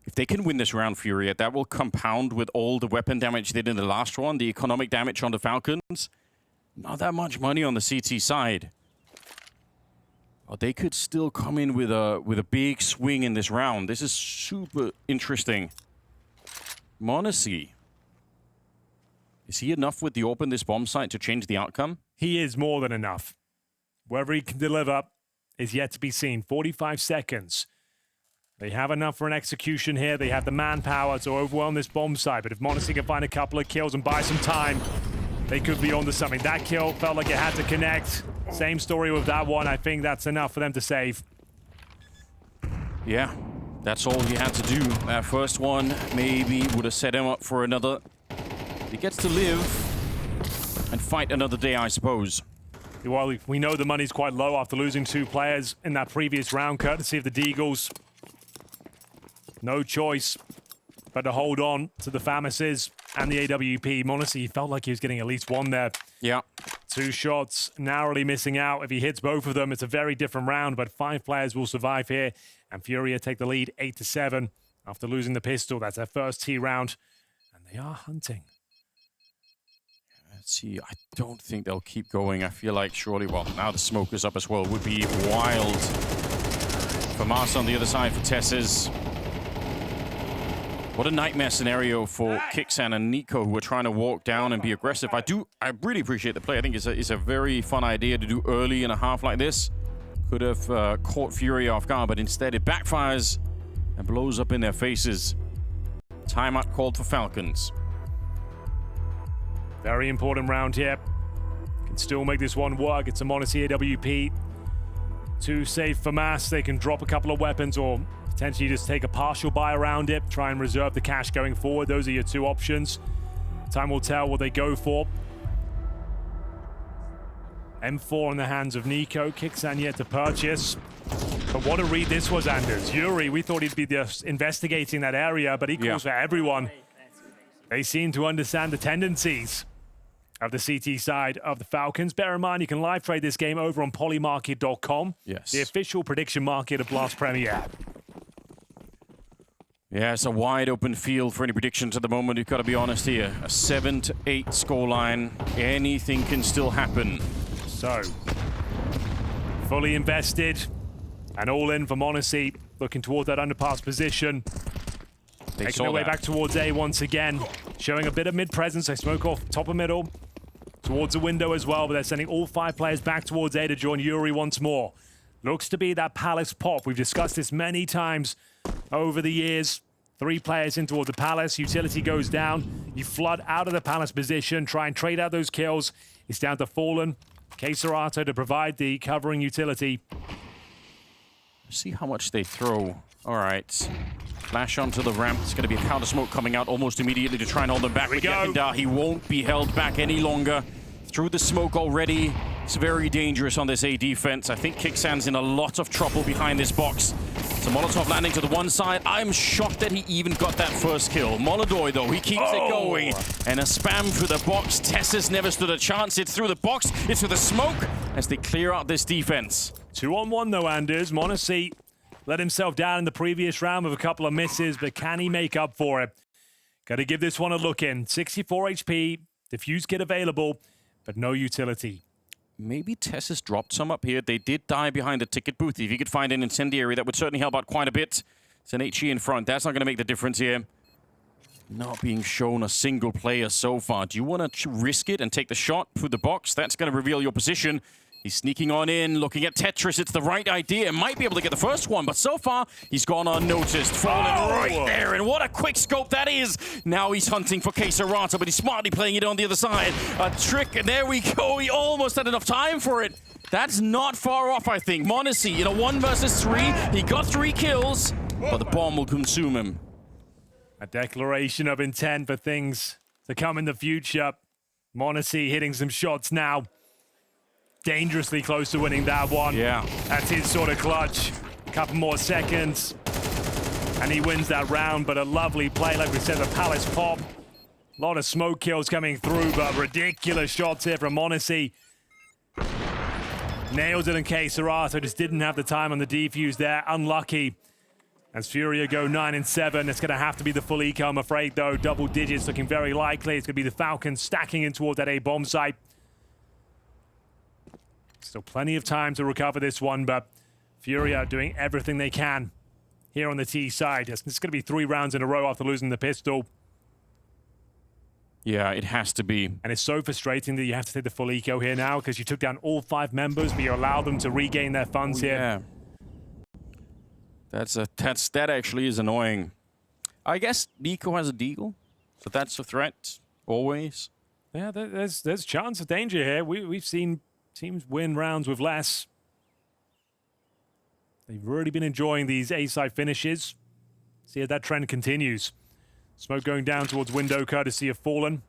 If they can win this round, FURIA, that will compound with all the weapon damage they did in the last one, the economic damage on the Falcons. Not that much money on the CT side. Oh, they could still come in with a big swing in this round. This is super interesting. m0NESY. Is he enough with the open this bomb site to change the outcome? He is more than enough. Whether he can deliver is yet to be seen. 45 seconds. They have enough for an execution here. They have the manpower to overwhelm this bomb site. But if m0NESY can find a couple of kills and buy some time, they could be onto something. That kill felt like it had to connect. Same story with that one. I think that's enough for them to save. Yeah, that's all he had to do. That first one maybe would have set him up for another. He gets to live and fight another day, I suppose. Well, we know the money's quite low after losing 2 players in that previous round, courtesy of the Deagles. No choice but to hold on to the Famises and the AWP. m0NESY felt like he was getting at least one there. Yeah. 2 shots, narrowly missing out. If he hits both of them, it's a very different round, but 5 players will survive here. And FURIA take the lead 8-7 after losing the pistol. That's their first T round. And they are hunting. Let's see, I don't think they'll keep going. I feel like surely, well, now the smoke is up as well. It would be wild for Mars on the other side for Tesses. What a nightmare scenario for Kixan and Nico, who are trying to walk down and be aggressive. I really appreciate the play. I think it's a very fun idea to do early in a half like this. Could have caught FURIA off guard, but instead it backfires and blows up in their faces. Timeout called for Falcons. Very important round here. Can still make this one work. It's a m0NESY AWP. 2 safe for Mass. They can drop a couple of weapons or potentially just take a partial buy around it. Try and reserve the cash going forward. Those are your 2 options. Time will tell what they go for. M4 in the hands of Nico. Kixan yet to purchase. But what a read this was, Anders. Yuri, we thought he'd be just investigating that area, but he calls for everyone. They seem to understand the tendencies of the CT side of the Falcons. Bear in mind, you can live trade this game over on polymarket.com. Yes. The official prediction market of BLAST Premier. Yeah, it's a wide open field for any predictions at the moment. You've got to be honest here. A 7-8 scoreline. Anything can still happen. So, fully invested and all in for m0NESY. Looking toward that underpass position. Making their way back towards A once again. Showing a bit of mid-presence. They smoke off top of middle. Towards the window as well, but they're sending all 5 players back towards A to join Yuri once more. Looks to be that Palace pop. We've discussed this many times over the years. 3 players in towards the Palace. Utility goes down. You flood out of the Palace position. Try and trade out those kills. It's down to Fallen. Keserato to provide the covering utility. See how much they throw. All right. Flash onto the ramp. It's going to be a counter smoke coming out almost immediately to try and hold them back. He won't be held back any longer. Through the smoke already. It's very dangerous on this A defense. I think Kixan's in a lot of trouble behind this box. So Molotov landing to the one side. I'm shocked that he even got that first kill. Molodoi, though, he keeps it going. And a spam through the box. Tesses never stood a chance. It's through the box. It's through the smoke as they clear out this defense. 2-on-1 though, Anders. m0NESY let himself down in the previous round with a couple of misses, but can he make up for it? Got to give this one a look in. 64 HP, defuse kit available, but no utility. Maybe Tess has dropped some up here. They did die behind the ticket booth. If you could find an incendiary, that would certainly help out quite a bit. It's an HE in front. That's not going to make the difference here. Not being shown a single player so far. Do you want to risk it and take the shot through the box? That's going to reveal your position. He's sneaking on in, looking at Tetris. It's the right idea. Might be able to get the first one, but so far, he's gone unnoticed. Fallen right there, and what a quick scope that is. Now he's hunting for K-Serata, but he's smartly playing it on the other side. A trick, and there we go. He almost had enough time for it. That's not far off, I think. m0NESY, in a 1 versus 3, he got 3 kills, but the bomb will consume him. A declaration of intent for things to come in the future. m0NESY hitting some shots now. Dangerously close to winning that one. Yeah. That's his sort of clutch. A couple more seconds, and he wins that round, but a lovely play. Like we said, the Palace pop. A lot of smoke kills coming through, but ridiculous shots here from m0NESY. Nails it in K-Serata, just didn't have the time on the defuse there. Unlucky. As FURIA go 9-7, it's going to have to be the full eco, I'm afraid, though. Double digits looking very likely. It's going to be the Falcons stacking in towards that A-bomb site. Still plenty of time to recover this one, but FURIA doing everything they can here on the T side. It's going to be 3 rounds in a row after losing the pistol. Yeah, it has to be. And it's so frustrating that you have to take the full eco here now because you took down all 5 members, but you allowed them to regain their funds here. That actually is annoying. I guess Nico has a deagle, so that's a threat always. Yeah, there's chance of danger here. We've seen teams win rounds with less. They've really been enjoying these A-side finishes. See if that trend continues. Smoke going down towards window, courtesy of Fallen. In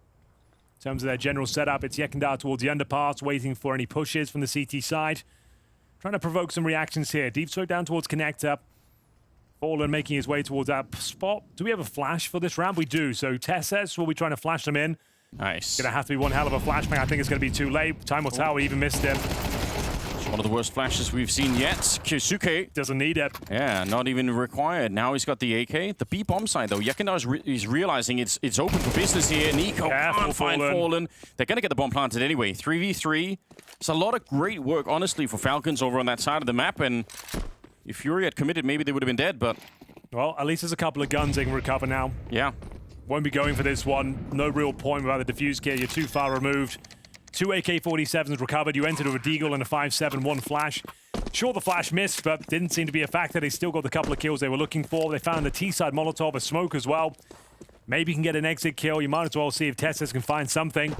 terms of their general setup, it's Yekindar towards the underpass, waiting for any pushes from the CT side. Trying to provoke some reactions here. Deep smoke down towards connector. Fallen making his way towards that spot. Do we have a flash for this round? We do. So Tesses will be trying to flash them in. Nice. Gonna have to be one hell of a flashbang. I think it's gonna be too late. Time will tell. We even missed him. It's one of the worst flashes we've seen yet. Kyosuke doesn't need it. Yeah, not even required. Now he's got the AK. The B bomb side though. Yekindar is realizing it's open for business here. Nico can't find Fallen. They're gonna get the bomb planted anyway. 3v3. It's a lot of great work, honestly, for Falcons over on that side of the map. And if FURIA had committed, maybe they would have been dead. But well, at least there's a couple of guns they can recover now. Yeah. Won't be going for this one. No real point without the defuse kit. You're too far removed. 2 AK-47s recovered. You entered with a deagle and a 5.7, 1 flash. Sure, the flash missed, but didn't seem to be a factor. They still got the couple of kills they were looking for. They found the T-side Molotov, a smoke as well. Maybe you can get an exit kill. You might as well see if Tessis can find something.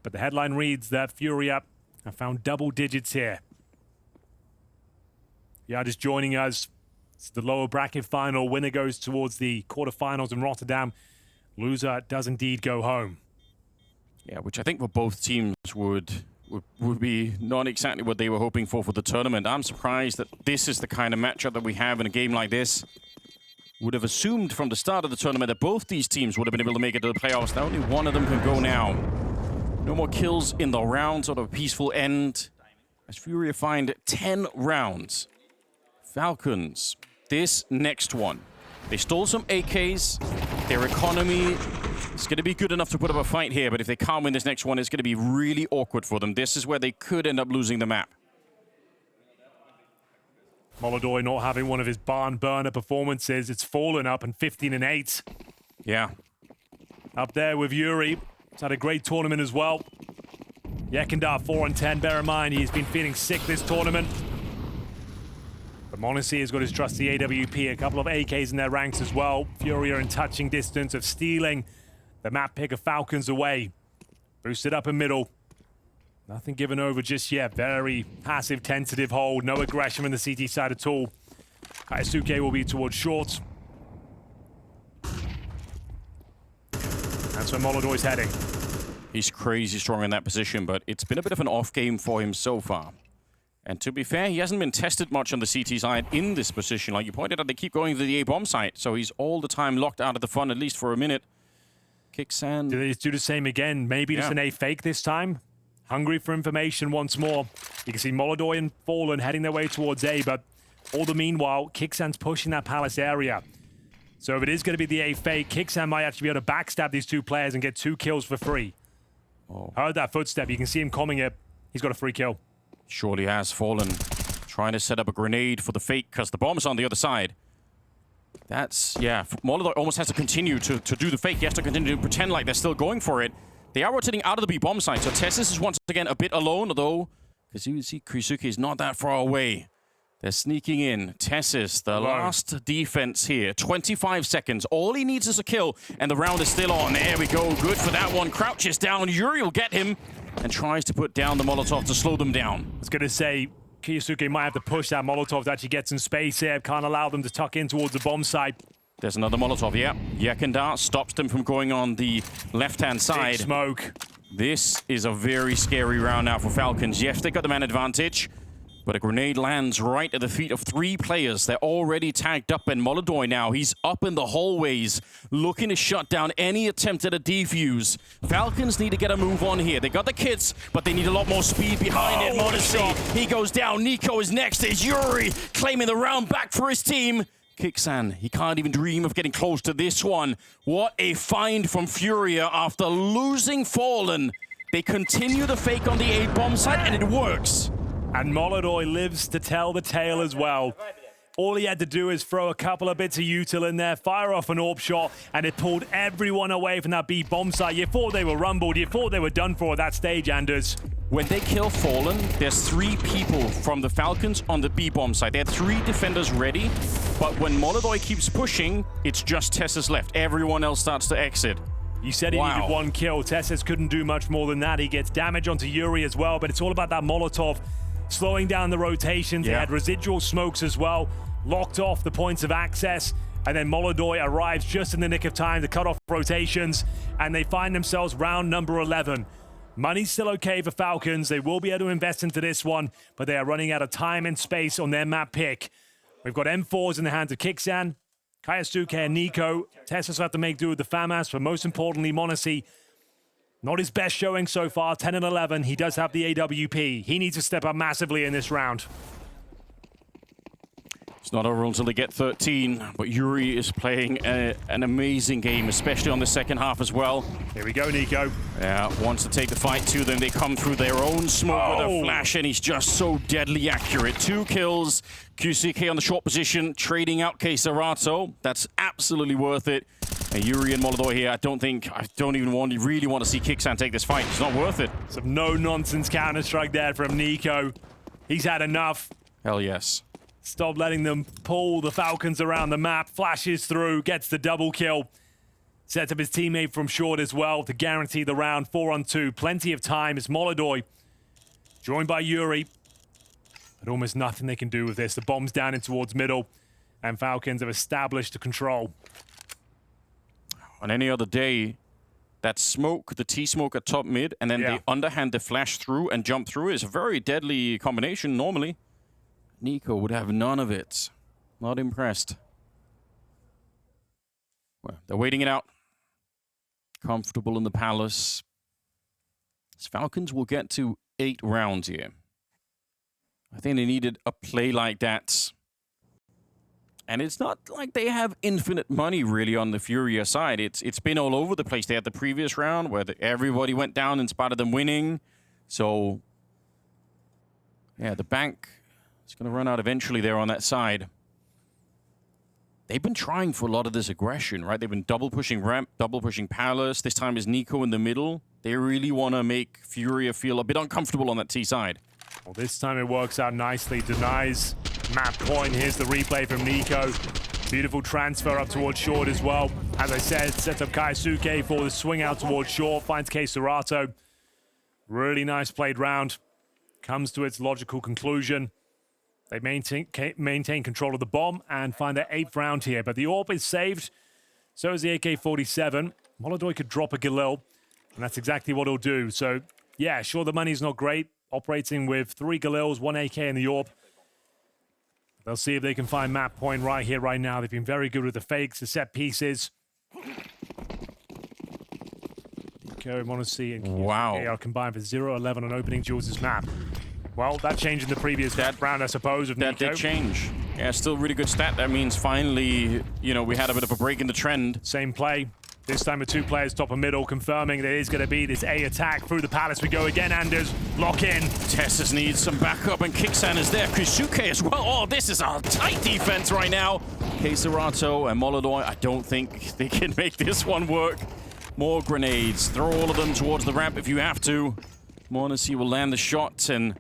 But the headline reads that FURIA have found double digits here. Yeah, just joining us. It's the lower bracket final. Winner goes towards the quarterfinals in Rotterdam. Loser does indeed go home. Yeah, which I think for both teams would be not exactly what they were hoping for the tournament. I'm surprised that this is the kind of matchup that we have in a game like this. Would have assumed from the start of the tournament that both these teams would have been able to make it to the playoffs. Now only one of them can go now. No more kills in the round, sort of a peaceful end. As FURIA find 10 rounds. Falcons, this next one. They stole some AKs. Their economy is going to be good enough to put up a fight here, but if they can't win this next one, it's going to be really awkward for them. This is where they could end up losing the map. Molodoy not having one of his barn burner performances. It's Fallen up and 15-8. Yeah. Up there with Yuri. He's had a great tournament as well. Yekindar 4-10. Bear in mind, he's been feeling sick this tournament. But m0NESY has got his trusty AWP, a couple of AKs in their ranks as well. FURIA in touching distance of stealing the map pick of Falcons away. Boosted up in middle. Nothing given over just yet. Very passive, tentative hold. No aggression from the CT side at all. Kaisuke will be towards short. That's where Molodoy's heading. He's crazy strong in that position, but it's been a bit of an off game for him so far. And to be fair, he hasn't been tested much on the CT side in this position. Like you pointed out, they keep going to the A-bomb site, so he's all the time locked out of the fun, at least for a minute. Kixan. Do they do the same again? Maybe just an A fake this time? Hungry for information once more. You can see Molodoy and Fallen heading their way towards A, but all the meanwhile, Kixan's pushing that Palace area. So if it is going to be the A fake, Kixan might actually be able to backstab these two players and get 2 kills for free. Oh. Heard that footstep. You can see him coming it. He's got a free kill. Surely has fallen. Trying to set up a grenade for the fake because the bomb's on the other side. That's, yeah, Molotov almost has to continue to do the fake. He has to continue to pretend like they're still going for it. They are rotating out of the B bomb side, so Tessis is once again a bit alone, although, because you see Kurisuke is not that far away. They're sneaking in. Tessis, the last defense here. 25 seconds. All he needs is a kill, and the round is still on. There we go. Good for that one. Crouches down. Yuri will get him and tries to put down the Molotov to slow them down. I was going to say, Kurisuke might have to push that Molotov to actually get some space here. Can't allow them to tuck in towards the bomb site. There's another Molotov, yeah. Yekindar stops them from going on the left-hand side. Big smoke. This is a very scary round now for Falcons. Yes, they got the man advantage, but a grenade lands right at the feet of 3 players. They're already tagged up, and Molodoi now, he's up in the hallways, looking to shut down any attempt at a defuse. Falcons need to get a move on here. They got the kits, but they need a lot more speed behind it. Modesty, he goes down. Nico is next. There's Yuri claiming the round back for his team. Kixan, he can't even dream of getting close to this one. What a find from FURIA after losing Fallen. They continue the fake on the A bomb site, and it works. And Molodoi lives to tell the tale as well. All he had to do is throw a couple of bits of util in there, fire off an AWP shot, and it pulled everyone away from that B bomb site. You thought they were rumbled. You thought they were done for at that stage, Anders. When they kill Fallen, there's 3 people from the Falcons on the B bomb site. They had 3 defenders ready, but when Molodoi keeps pushing, it's just Tessis left. Everyone else starts to exit. You said he needed 1 kill. Tessis couldn't do much more than that. He gets damage onto Yuri as well, but it's all about that Molotov slowing down the rotations. They had residual smokes as well, locked off the points of access, and then Molodoi arrives just in the nick of time to cut off rotations, and they find themselves round number 11. Money's still okay for Falcons. They will be able to invest into this one, but they are running out of time and space on their map pick. We've got M4s in the hands of Kixan, Kaisuke and Nico. Tessis will have to make do with the FAMAS, but most importantly, Monesi, not his best showing so far, 10 and 11. He does have the AWP. He needs to step up massively in this round. It's not over until they get 13, but Yuri is playing an amazing game, especially on the second half as well. Here we go, Nico. Yeah, wants to take the fight to them. They come through their own smoke with a flash, and he's just so deadly accurate. 2 kills. QCK on the short position, trading out Quesarato. That's absolutely worth it. And Yuri and Molodoi here, I don't even really want to see Kixan take this fight. It's not worth it. Some no-nonsense Counter-Strike there from Nico. He's had enough. Hell yes. Stop letting them pull the Falcons around the map. Flashes through, gets the double kill. Sets up his teammate from short as well to guarantee the round. 4-on-2. Plenty of time. It's Molodoi joined by Yuri. But almost nothing they can do with this. The bomb's down in towards middle, and Falcons have established the control. On any other day, that smoke, the T-smoke at top mid, and then they underhand the flash through and jump through is a very deadly combination normally. Nico would have none of it. Not impressed. Well, they're waiting it out. Comfortable in the palace. These Falcons will get to 8 rounds here. I think they needed a play like that. And it's not like they have infinite money really on the FURIA side. It's been all over the place. They had the previous round where everybody went down in spite of them winning. So, yeah, the bank is going to run out eventually there on that side. They've been trying for a lot of this aggression, right? They've been double pushing ramp, double pushing palace. This time is Nico in the middle. They really want to make FURIA feel a bit uncomfortable on that T side. Well, this time it works out nicely. Denies map point. Here's the replay from Nico. Beautiful transfer up towards short as well. As I said, sets up Kaisuke for the swing out towards short. Finds Quesarato. Really nice played round. Comes to its logical conclusion. They maintain control of the bomb and find their 8th round here. But the AWP is saved. So is the AK-47. Molodoi could drop a Galil, and that's exactly what he'll do. So, yeah, sure, the money's not great. Operating with 3 Galils, 1 AK in the AWP. They'll see if they can find map point right here, right now. They've been very good with the fakes, the set pieces. Okay, we want to see. Wow. They are combined for 0-11 on opening Jules' map. Well, that changed in the previous round, I suppose, of Nico. That did change. Yeah, still really good stat. That means finally, you know, we had a bit of a break in the trend. Same play. This time with 2 players top and middle, confirming that it is going to be this A attack. Through the palace we go again, Anders. Lock in. Tessus needs some backup, and Kixan is there. Kusuke as well. Oh, this is a tight defense right now. Keiserato and Molodoi, I don't think they can make this one work. More grenades. Throw all of them towards the ramp if you have to. m0NESY will land the shot, and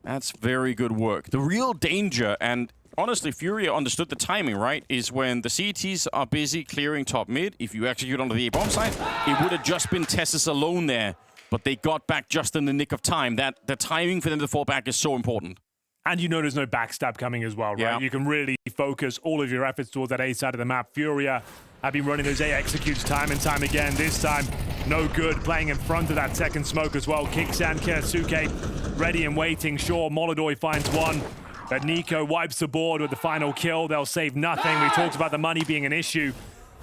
that's very good work. The real danger, and honestly, FURIA understood the timing, right? Is when the CTs are busy clearing top mid. If you execute onto the A bomb site, it would have just been Tessus alone there. But they got back just in the nick of time. The timing for them to fall back is so important. And you know there's no backstab coming as well, right? Yeah. You can really focus all of your efforts towards that A side of the map. FURIA have been running those A executes time and time again. This time, no good. Playing in front of that second smoke as well. Kixan, Keisuke ready and waiting. Sure, Molodoi finds one. But Nico wipes the board with the final kill. They'll save nothing. We talked about the money being an issue.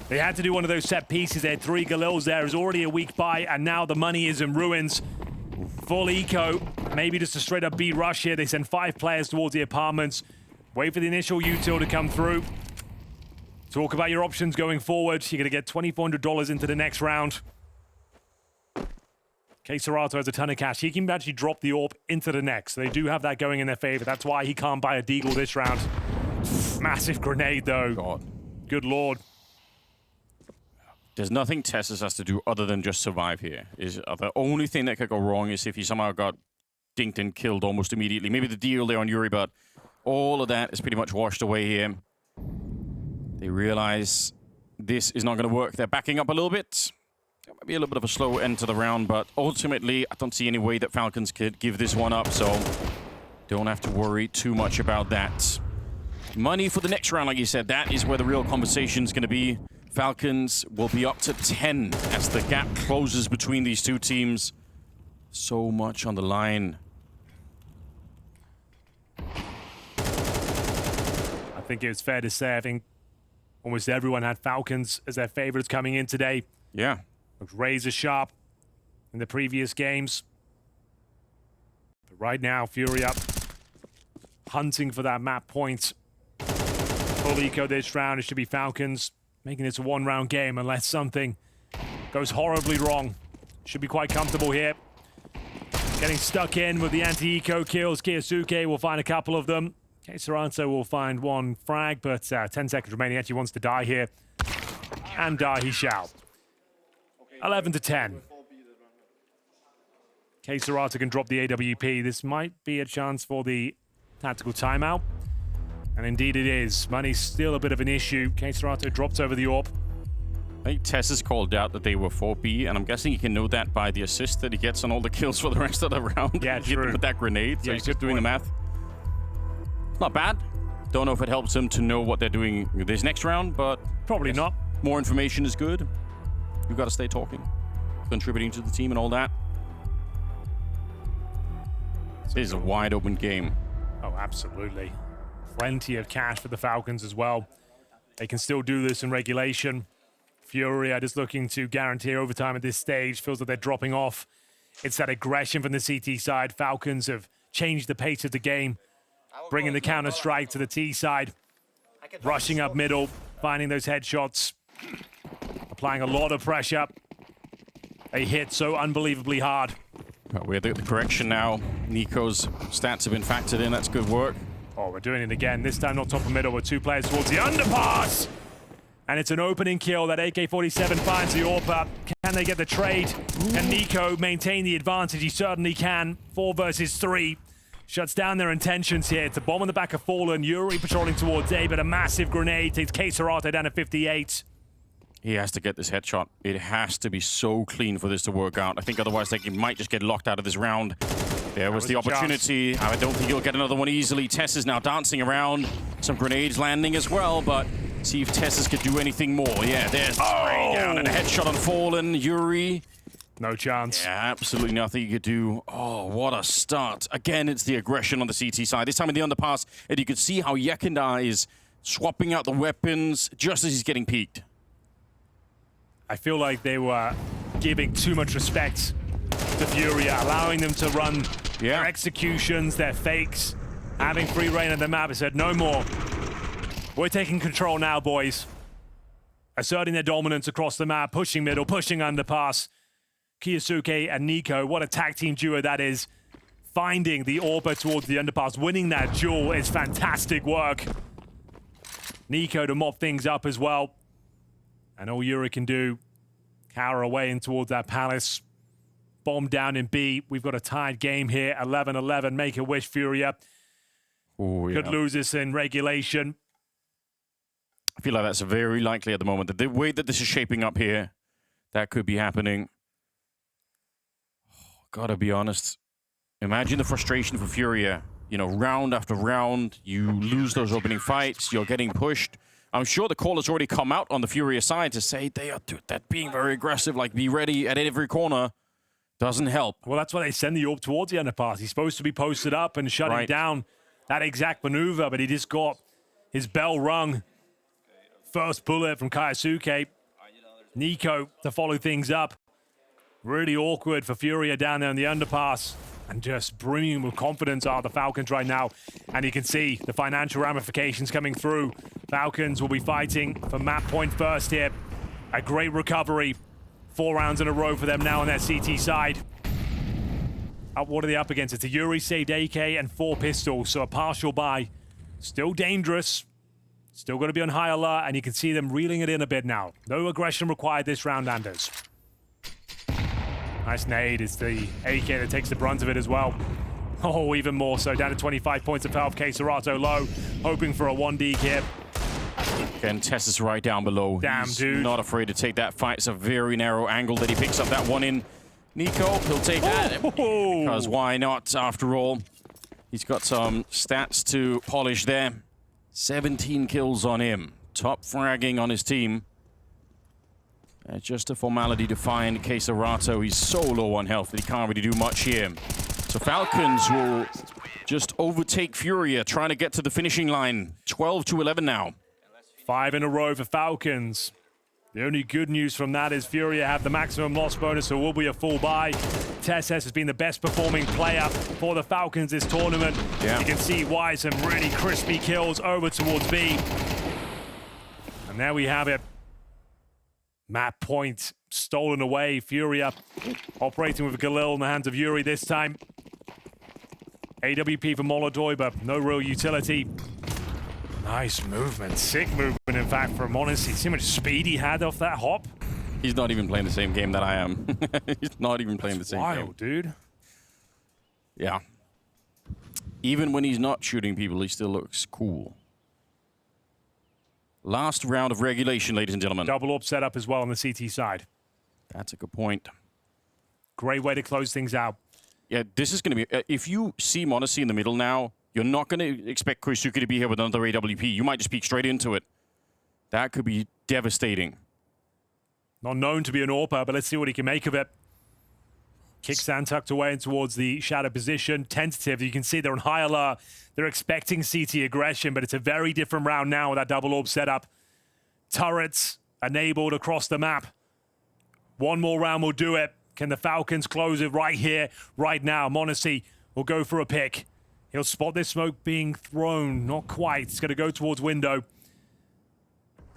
They had to do one of those set pieces. They had 3 Galils there. It was already a weak buy, and now the money is in ruins. Full eco. Maybe just a straight-up B rush here. They send 5 players towards the apartments. Wait for the initial util to come through. Talk about your options going forward. You're going to get $2,400 into the next round. Keiserato has a ton of cash. He can actually drop the AWP into the next. So they do have that going in their favor. That's why he can't buy a deagle this round. Massive grenade, though. God. Good lord. There's nothing Tessus has to do other than just survive here. The only thing that could go wrong is if he somehow got dinked and killed almost immediately. Maybe the deal there on Yuri, but all of that is pretty much washed away here. They realize this is not going to work. They're backing up a little bit. It might be a little bit of a slow end to the round, but ultimately, I don't see any way that Falcons could give this one up, so don't have to worry too much about that. Money for the next round, like you said, that is where the real conversation is going to be. Falcons will be up to 10 as the gap closes between these two teams. So much on the line. I think it's fair to say, I think almost everyone had Falcons as their favorites coming in today. Yeah. Looked razor sharp in the previous games. But right now, FURIA hunting for that map point. Full eco this round. It should be Falcons making this a 1-round game unless something goes horribly wrong. Should be quite comfortable here. Getting stuck in with the anti-eco kills. Keisuke will find a couple of them. Keiserato will find 1 frag, but 10 seconds remaining. He actually wants to die here. And die he shall. 11 to 10. Keiserato can drop the AWP. This might be a chance for the tactical timeout. And indeed it is. Money's still a bit of an issue. Keiserato drops over the AWP. I think Tess has called out that they were 4B, and I'm guessing he can know that by the assist that he gets on all the kills for the rest of the round. Yeah, true. With that grenade, so Yeah, he's just doing the math. Not bad. Don't know if it helps him to know what they're doing this next round, but... Probably not. More information is good. You've got to stay talking. Contributing to the team and all that. This is a wide open game. Oh, absolutely. Plenty of cash for the Falcons as well. They can still do this in regulation. FURIA just looking to guarantee overtime at this stage. Feels like they're dropping off. It's that aggression from the CT side. Falcons have changed the pace of the game, bringing the counter-strike to the T side. Rushing up middle, finding those headshots. Applying a lot of pressure. They hit so unbelievably hard. We're the correction now. Nico's stats have been factored in. That's good work. Oh, we're doing it again. This time not top of middle with 2 players towards the underpass. And it's an opening kill. That AK-47 finds the AWP. Can they get the trade? Can Nico maintain the advantage? He certainly can. 4 versus 3. Shuts down their intentions here. It's a bomb on the back of Fallen. Yuri patrolling towards A, but a massive grenade takes Keiserato down to 58. He has to get this headshot. It has to be so clean for this to work out. I think otherwise they might just get locked out of this round. There was the opportunity. I don't think he'll get another one easily. Tess is now dancing around. Some grenades landing as well, but see if Tessus could do anything more. Yeah, there's the spray down and a headshot on Fallen. Yuri. No chance. Yeah, absolutely nothing you could do. Oh, what a start. Again, it's the aggression on the CT side. This time in the underpass, and you can see how Yekunda is swapping out the weapons just as he's getting peeked. I feel like they were giving too much respect to FURIA, allowing them to run their executions, their fakes. having free reign of the map, has said, no more. We're taking control now, boys. Asserting their dominance across the map, pushing middle, pushing underpass. Kiyosuke and Nico, what a tag team duo that is. Finding the AWPer towards the underpass, winning that duel is fantastic work. Nico to mop things up as well. And all Yuri can do, cower away in towards that palace. Bomb down in B. We've got a tied game here, 11-11. Make a wish, FURIA. Ooh, yeah. Could lose this in regulation. I feel like that's very likely at the moment. That the way that this is shaping up here, that could be happening. Gotta be honest. Imagine the frustration for FURIA. You know, round after round, you lose those opening fights, you're getting pushed. I'm sure the call has already come out on the FURIA side to say they are being very aggressive, like be ready at every corner. Doesn't help. Well, that's why they send the AWP towards the underpass. He's supposed to be posted up and shutting down that exact maneuver, but he just got his bell rung. First bullet from Kiyosuke. Nico to follow things up. Really awkward for FURIA down there in the underpass. And just brimming with confidence are the Falcons right now. And you can see the financial ramifications coming through. Falcons will be fighting for map point first here. A great recovery. 4 rounds in a row for them now on their CT side. What are they up against? It's a Yuri saved AK and 4 pistols, so a partial buy. Still dangerous. Still going to be on high alert, and you can see them reeling it in a bit now. No aggression required this round, Anders. Nice nade. It's the AK that takes the brunt of it as well. Oh, even more so. Down to 25 points of health. Serato low, hoping for a 1D here. Again, Tess is right down below. Damn, He's dude. not afraid to take that fight. It's a very narrow angle that he picks up that one in. Nico, he'll take that. Because why not, after all? He's got some stats to polish there. 17 kills on him. Top fragging on his team. Just a formality to find Serato. He's so low on health that he can't really do much here. So Falcons will just overtake FURIA, trying to get to the finishing line. 12-11 now. 5 in a row for Falcons. The only good news from that is FURIA have the maximum loss bonus, so it will be a full buy. Tesses has been the best performing player for the Falcons this tournament. Yeah. You can see why some really crispy kills over towards B. And there we have it. Map point stolen away. FURIA operating with Galil in the hands of Yuri this time. AWP for Molodoi, but no real utility. Nice movement, sick movement in fact from Monacy. See how much speed he had off that hop? He's not even playing the same game that I am. He's not even playing the same game. Wild, dude. Yeah. Even when he's not shooting people, he still looks cool. Last round of regulation, ladies and gentlemen. Double up setup as well on the CT side. That's a good point. Great way to close things out. Yeah, this is going to be... if you see Monacy in the middle now, you're not going to expect Koisuke to be here with another AWP. You might just peek straight into it. That could be devastating. Not known to be an AWPer, but let's see what he can make of it. Kickstand tucked away in towards the shadow position. Tentative. You can see they're on high alert. They're expecting CT aggression, but it's a very different round now with that double orb setup. Turrets enabled across the map. One more round will do it. Can the Falcons close it right here, right now? Monacy will go for a pick. He'll spot this smoke being thrown. Not quite. It's going to go towards window.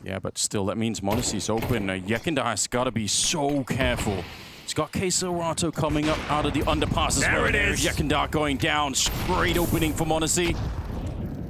Yeah, but still, that means Monacy's open. Yekindar's got to be so careful. He's got Serato coming up out of the underpass as well. There it is. Yekindar going down. Great opening for Monacy.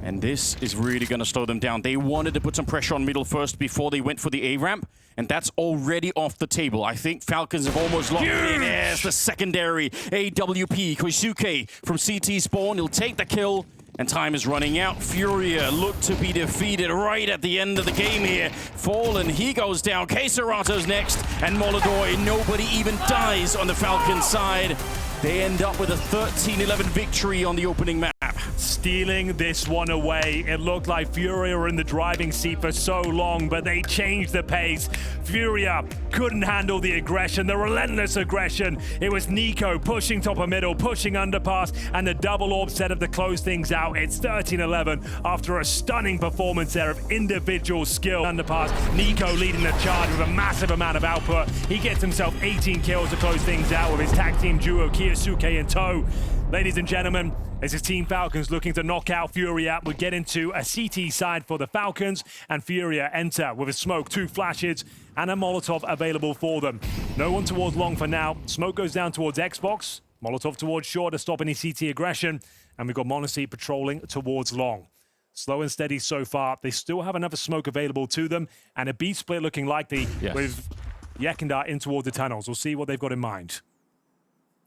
And this is really going to slow them down. They wanted to put some pressure on middle first before they went for the A-ramp. And that's already off the table. I think Falcons have almost locked it in. There's the secondary AWP. Koisuke from CT spawn. He'll take the kill. And time is running out. FURIA look to be defeated right at the end of the game here. Fallen, he goes down. Serato's next. And Molodoi, nobody even dies on the Falcons side. They end up with a 13-11 victory on the opening map. Stealing this one away. It looked like FURIA were in the driving seat for so long, but they changed the pace. FURIA couldn't handle the aggression, the relentless aggression. It was Nico pushing top of middle, pushing underpass, and the double orb setup to close things out. It's 13-11 after a stunning performance there of individual skill. Underpass, Nico leading the charge with a massive amount of output. He gets himself 18 kills to close things out with his tag team duo, Kiyosuke in tow. Ladies and gentlemen, this is Team Falcons looking to knock out FURIA. We get into a CT side for the Falcons, and FURIA enter with a smoke, 2 flashes, and a Molotov available for them. No one towards long for now. Smoke goes down towards Xbox. Molotov towards short to stop any CT aggression. And we've got m0NESY patrolling towards long. Slow and steady so far. They still have another smoke available to them, and a B split looking likely with Yekindar in towards the tunnels. We'll see what they've got in mind.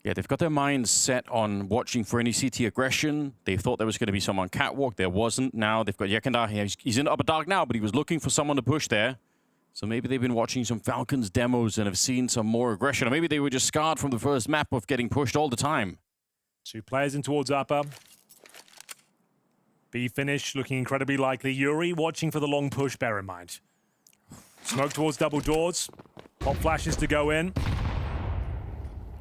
Yeah, they've got their minds set on watching for any CT aggression. They thought there was going to be someone catwalk. There wasn't. Now they've got Yekindar here. He's in upper dark now, but he was looking for someone to push there. So maybe they've been watching some Falcons demos and have seen some more aggression. Or maybe they were just scarred from the first map of getting pushed all the time. 2 players in towards upper. B finish looking incredibly likely. Yuri watching for the long push, bear in mind. Smoke towards double doors. Pop flashes to go in.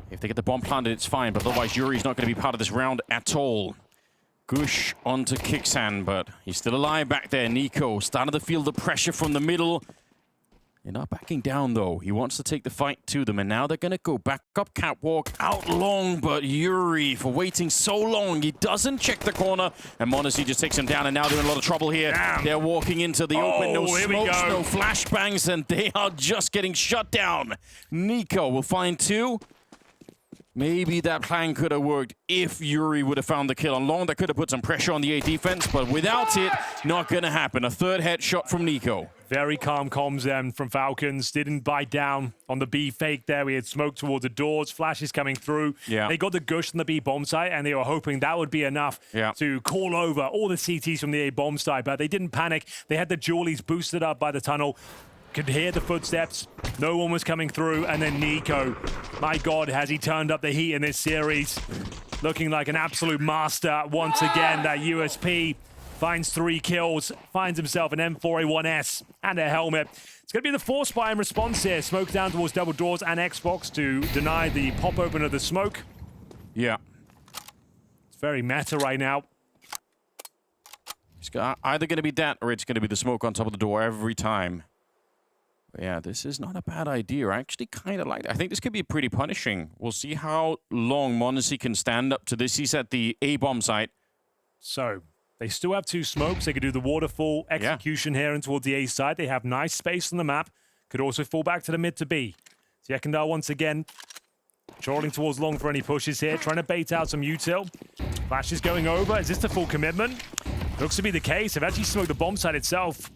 If they get the bomb planted, it's fine, but otherwise Yuri's not going to be part of this round at all. Gush onto Kixan, but he's still alive back there. Nico starting to feel the pressure from the middle. They're not backing down, though. He wants to take the fight to them, and now they're going to go back up catwalk, out long, but Yuri, for waiting so long, he doesn't check the corner, and m0NESY just takes him down, and now they're in a lot of trouble here. Damn. They're walking into the open, no smokes, no flashbangs, and they are just getting shut down. Nico will find 2. Maybe that plan could have worked if Yuri would have found the kill on long. That could have put some pressure on the A defense, but without it, not going to happen. A 3rd headshot from Nico. Very calm comms then from Falcons. Didn't bite down on the B fake there. We had smoke towards the doors, flashes coming through. Yeah. They got the Gush on the B bomb site, and they were hoping that would be enough to call over all the CTs from the A bomb site, but they didn't panic. They had the Jawlies boosted up by the tunnel. Could hear the footsteps. No one was coming through. And then Nico, my God, has he turned up the heat in this series. Looking like an absolute master once again. That USP finds 3 kills, finds himself an M4A1S and a helmet. It's going to be the force buy in response here. Smoke down towards double doors and Xbox to deny the pop open of the smoke. Yeah. It's very meta right now. It's either going to be that or it's going to be the smoke on top of the door every time. Yeah, this is not a bad idea. I actually kind of like it. I think this could be pretty punishing. We'll see how long m0NESY can stand up to this. He's at the A-bomb site. So, they still have 2 smokes. They could do the waterfall execution here and towards the A side. They have nice space on the map. Could also fall back to the mid to B. Yekindar once again, trolling towards long for any pushes here. Trying to bait out some util. Flash is going over. Is this the full commitment? Looks to be the case. They've actually smoked the bomb site itself.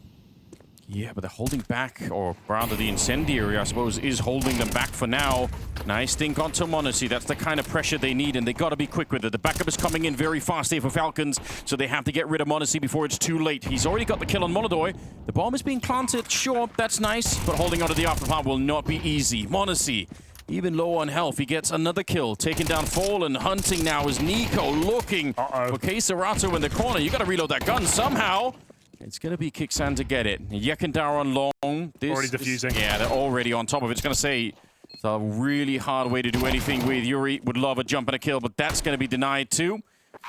Yeah, but they're holding back, or rather the incendiary, I suppose, is holding them back for now. Nice think onto m0NESY. That's the kind of pressure they need, and they got to be quick with it. The backup is coming in very fast here for Falcons, so they have to get rid of m0NESY before it's too late. He's already got the kill on Molodoi. The bomb is being planted. Sure, that's nice, but holding onto the afterplant will not be easy. m0NESY, even low on health, he gets another kill. Taking down Fallen. Hunting now is Nico looking for Keisarato in the corner. You got to reload that gun somehow. It's going to be Kixan to get it. Yekindar on long. Already defusing. Yeah, they're already on top of it. It's going to say it's a really hard way to do anything with. Yuri would love a jump and a kill, but that's going to be denied too.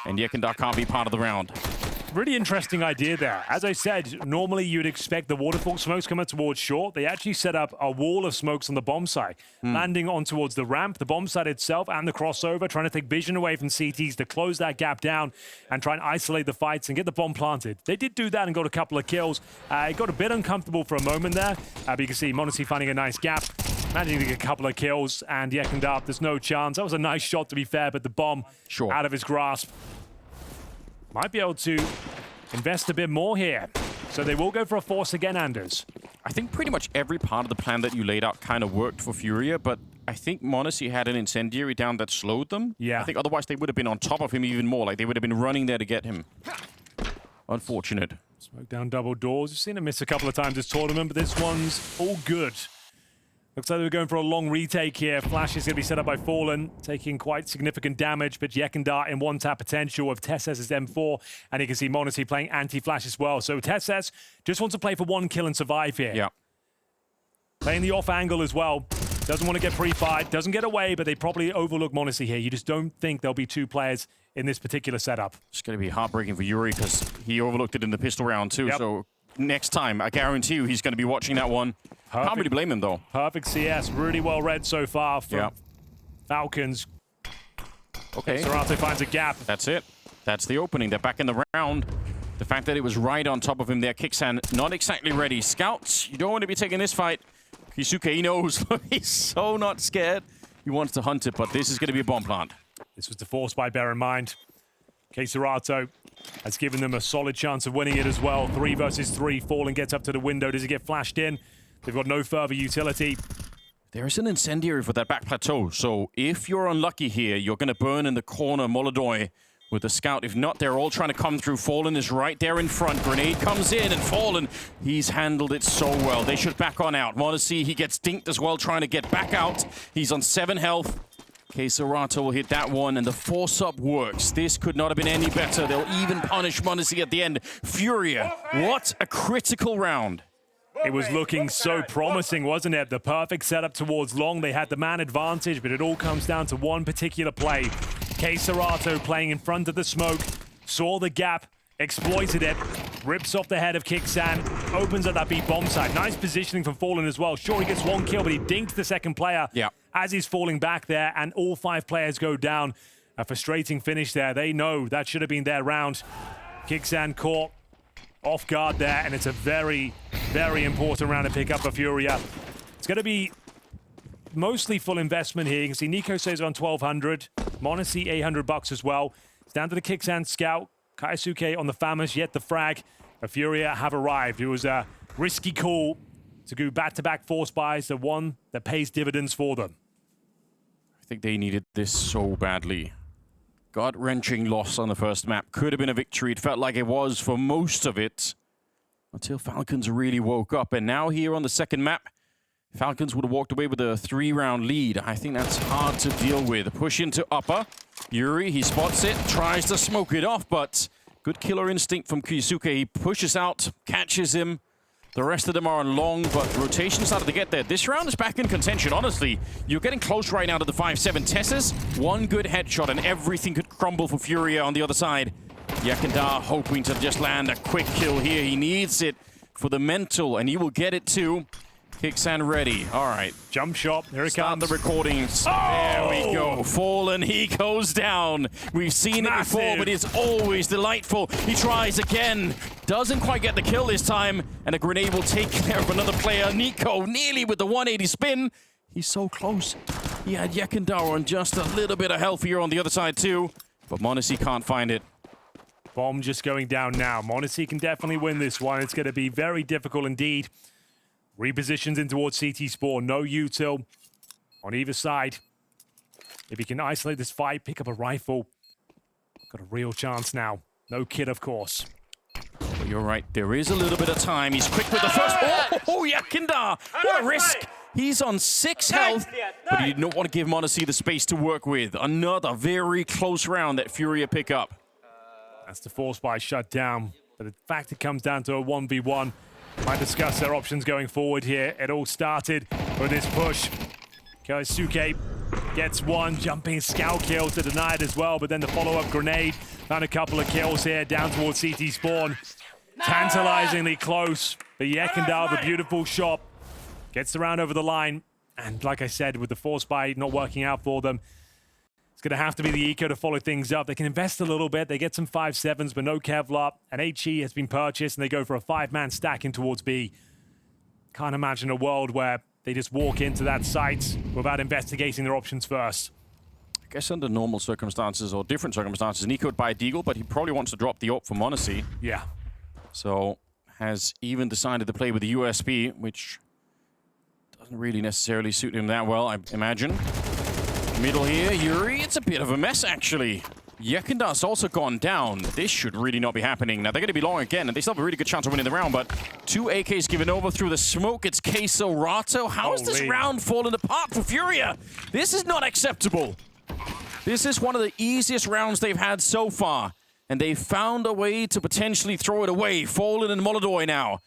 And Yekindar can't be part of the round. Really interesting idea there. As I said, normally you'd expect the waterfall smokes coming towards short. They actually set up a wall of smokes on the bomb site, landing on towards the ramp, the bomb site itself, and the crossover, trying to take vision away from CTs to close that gap down and try and isolate the fights and get the bomb planted. They did do that and got a couple of kills. It got a bit uncomfortable for a moment there, but you can see m0NESY finding a nice gap, managing to get a couple of kills, and Yekindar, there's no chance. That was a nice shot, to be fair, but the bomb out of his grasp. Might be able to invest a bit more here. So they will go for a force again, Anders. I think pretty much every part of the plan that you laid out kind of worked for FURIA, but I think m0NESY had an incendiary down that slowed them. Yeah. I think otherwise they would have been on top of him even more. Like, they would have been running there to get him. Unfortunate. Smoke down double doors. We've seen him miss a couple of times this tournament, but this one's all good. Looks like they were going for a long retake here. Flash is going to be set up by Fallen, taking quite significant damage, but Yekindar in one-tap potential of TeSeS's M4, and you can see m0NESY playing anti-flash as well. So TeSeS just wants to play for 1 kill and survive here. Yeah. Playing the off angle as well. Doesn't want to get pre-fired, doesn't get away, but they probably overlook m0NESY here. You just don't think there'll be 2 players in this particular setup. It's going to be heartbreaking for Yuri because he overlooked it in the pistol round too. Yep. So next time, I guarantee you he's going to be watching that one. Perfect. Can't really blame him though. Perfect CS, really well read so far from Falcons. Okay. Serato finds a gap. That's it. That's the opening. They're back in the round. The fact that it was right on top of him there, Kixan not exactly ready. Scouts, you don't want to be taking this fight. Kisuke, he knows. He's so not scared. He wants to hunt it, but this is going to be a bomb plant. This was the force by, bear in mind. Serato has given them a solid chance of winning it as well. 3 versus 3. Fallen gets up to the window. Does he get flashed in? They've got no further utility. There is an incendiary for that back plateau, so if you're unlucky here, you're going to burn in the corner Molodoi with the scout. If not, they're all trying to come through. Fallen is right there in front. Grenade comes in, and Fallen, he's handled it so well. They should back on out. Monacy, he gets dinked as well, trying to get back out. He's on 7 health. Serato will hit that one, and the force-up works. This could not have been any better. They'll even punish Monacy at the end. FURIA, what a critical round. It was looking so promising, wasn't it? The perfect setup towards long. They had the man advantage, but it all comes down to one particular play. Serato playing in front of the smoke, saw the gap, exploited it, rips off the head of Kixan, opens up that B bomb side. Nice positioning from Fallen as well. Sure, he gets 1 kill, but he dinked the second player as he's falling back there, and all 5 players go down. A frustrating finish there. They know that should have been their round. Kixan caught off guard there, and it's a very, very important round to pick up for FURIA. It's going to be mostly full investment here. You can see Nico says on 1,200. Monacy, $800 as well. It's down to the Kixan scout. Kaisuke on the Famous, yet the frag. FURIA have arrived. It was a risky call to go back-to-back force buys, the one that pays dividends for them. I think they needed this so badly. Gut-wrenching loss on the first map. Could have been a victory. It felt like it was for most of it. Until Falcons really woke up. And now here on the second map, Falcons would have walked away with a 3-round lead. I think that's hard to deal with. Push into upper. Yuri, he spots it, tries to smoke it off, but good killer instinct from Kisuke. He pushes out, catches him. The rest of them are on long, but rotation started to get there. This round is back in contention, honestly. You're getting close right now to the 5-7 Tesses. One good headshot and everything could crumble for FURIA on the other side. Yakandar hoping to just land a quick kill here. He needs it for the mental, and he will get it too. Kixan ready. All right. Jump shot. Here it Start comes. the recordings. Oh! There we go. Fallen. He goes down. We've seen it before, but it's always delightful. He tries again. Doesn't quite get the kill this time. And a grenade will take care of another player. Nico nearly with the 180 spin. He's so close. He had Yakandar on just a little bit of health here on the other side too. But Monacy can't find it. Bomb just going down now. Monacy can definitely win this one. It's going to be very difficult indeed. Repositions in towards CT Spawn. No util on either side. If he can isolate this fight, pick up a rifle. Got a real chance now. No kid, of course. But you're right. There is a little bit of time. He's quick with the first. Oh, Yakandar. What a risk. He's on 6 health, but he did not want to give Monacy the space to work with. Another very close round that FURIA pick up. That's the force buy shut down. But the fact it comes down to a 1v1. Might discuss their options going forward here. It all started with this push. Kaisuke gets one, jumping scout kill to deny it as well, but then the follow-up grenade. Found a couple of kills here down towards CT Spawn. Tantalizingly close, but Yakandar, the beautiful shot, gets the round over the line. And like I said, with the force buy not working out for them, it's going to have to be the eco to follow things up. They can invest a little bit. They get some 5-7s, but no Kevlar. An HE has been purchased, and they go for a 5-man stack in towards B. Can't imagine a world where they just walk into that site without investigating their options first. I guess under normal circumstances or different circumstances, Nico would buy Deagle, but he probably wants to drop the AWP for Monacy. Yeah. So has even decided to play with the USP, which doesn't really necessarily suit him that well, I imagine. Middle here, Yuri, it's a bit of a mess, actually. Yakandar's also gone down. This should really not be happening. Now, they're going to be long again, and they still have a really good chance of winning the round, but 2 AKs given over through the smoke. It's Serato. How is this round falling apart for FURIA? This is not acceptable. This is one of the easiest rounds they've had so far, and they found a way to potentially throw it away. Fallen and Molodoi now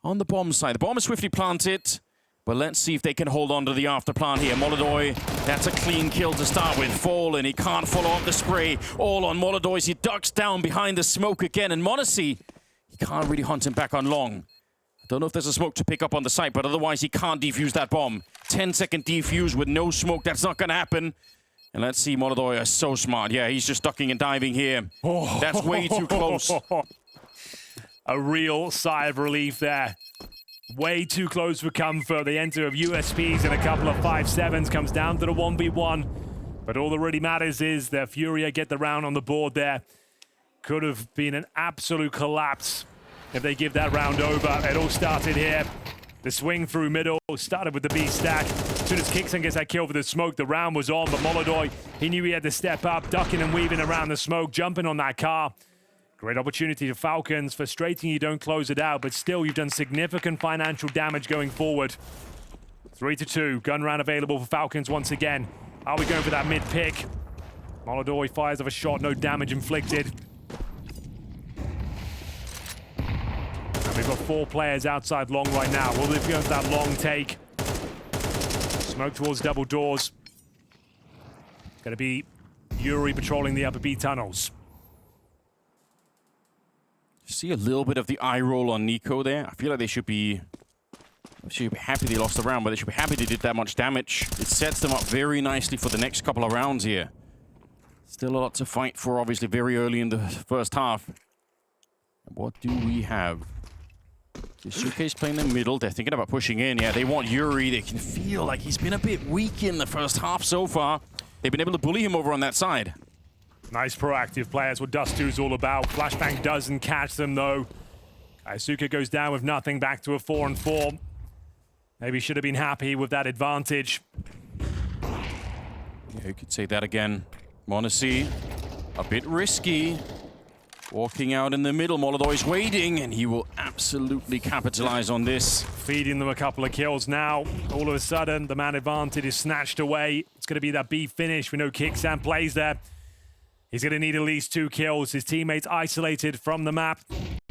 on the bomb side. The bomb is swiftly planted. But let's see if they can hold on to the after plant here. Molodoi, that's a clean kill to start with. Fallen, he can't follow up the spray. All on Molodoi, he ducks down behind the smoke again. And Monacy, he can't really hunt him back on long. I don't know if there's a smoke to pick up on the site, but otherwise he can't defuse that bomb. 10-second defuse with no smoke, that's not going to happen. And let's see, Molodoi is so smart. Yeah, he's just ducking and diving here. Oh. That's way too close. A real sigh of relief there. Way too close for comfort. They enter of USPs and a couple of 5-7s. Comes down to the 1v1. But all that really matters is that FURIA get the round on the board there. Could have been an absolute collapse if they give that round over. It all started here. The swing through middle started with the B stack. As soon as Kixon gets that kill for the smoke, the round was on. But Molodoi, he knew he had to step up, ducking and weaving around the smoke, jumping on that car. Great opportunity to Falcons. Frustrating you don't close it out, but still you've done significant financial damage going forward. 3-2, gun round available for Falcons once again. Are we going for that mid pick? Molodoi fires off a shot, no damage inflicted. And we've got 4 players outside long right now. Will they go for that long take? Smoke towards double doors. It's going to be Yuri patrolling the upper B tunnels. See a little bit of the eye roll on Nico there. I feel like they should be happy they lost the round, but they should be happy they did that much damage. It sets them up very nicely for the next couple of rounds here. Still a lot to fight for, obviously, very early in the first half. What do we have? Suke's playing in the middle. They're thinking about pushing in. Yeah, they want Yuri. They can feel like he's been a bit weak in the first half so far. They've been able to bully him over on that side. Nice proactive play. That's what Dust2's all about. Flashbang doesn't catch them, though. Kaisuke goes down with nothing, back to a 4-4. Maybe should have been happy with that advantage. Yeah, you could say that again. m0NESY, a bit risky. Walking out in the middle, Molodoi's waiting, and he will absolutely capitalize on this. Feeding them a couple of kills now. All of a sudden, the man advantage is snatched away. It's going to be that B finish. We know Kicksan plays there. He's going to need at least 2 kills. His teammates isolated from the map,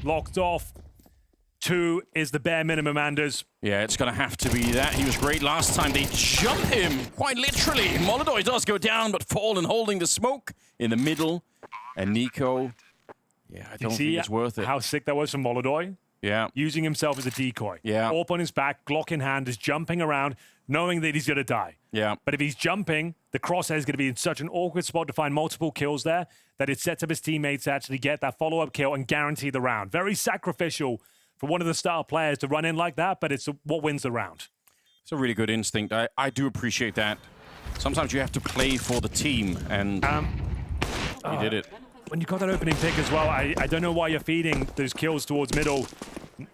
locked off. 2 is the bare minimum, Anders. Yeah, it's going to have to be that. He was great last time. They jump him, quite literally. Molodoi does go down, but Fallen holding the smoke in the middle. And Nico, yeah, I don't think it's worth it. How sick that was from Molodoi? Yeah. Using himself as a decoy. Yeah. Up on his back, Glock in hand, is jumping around, knowing that he's going to die. Yeah. But if he's jumping, the crosshair is going to be in such an awkward spot to find multiple kills there that it sets up his teammates to actually get that follow-up kill and guarantee the round. Very sacrificial for one of the star players to run in like that, but it's what wins the round. It's a really good instinct. I do appreciate that. Sometimes you have to play for the team, and he did it. When you got that opening pick as well, I don't know why you're feeding those kills towards middle.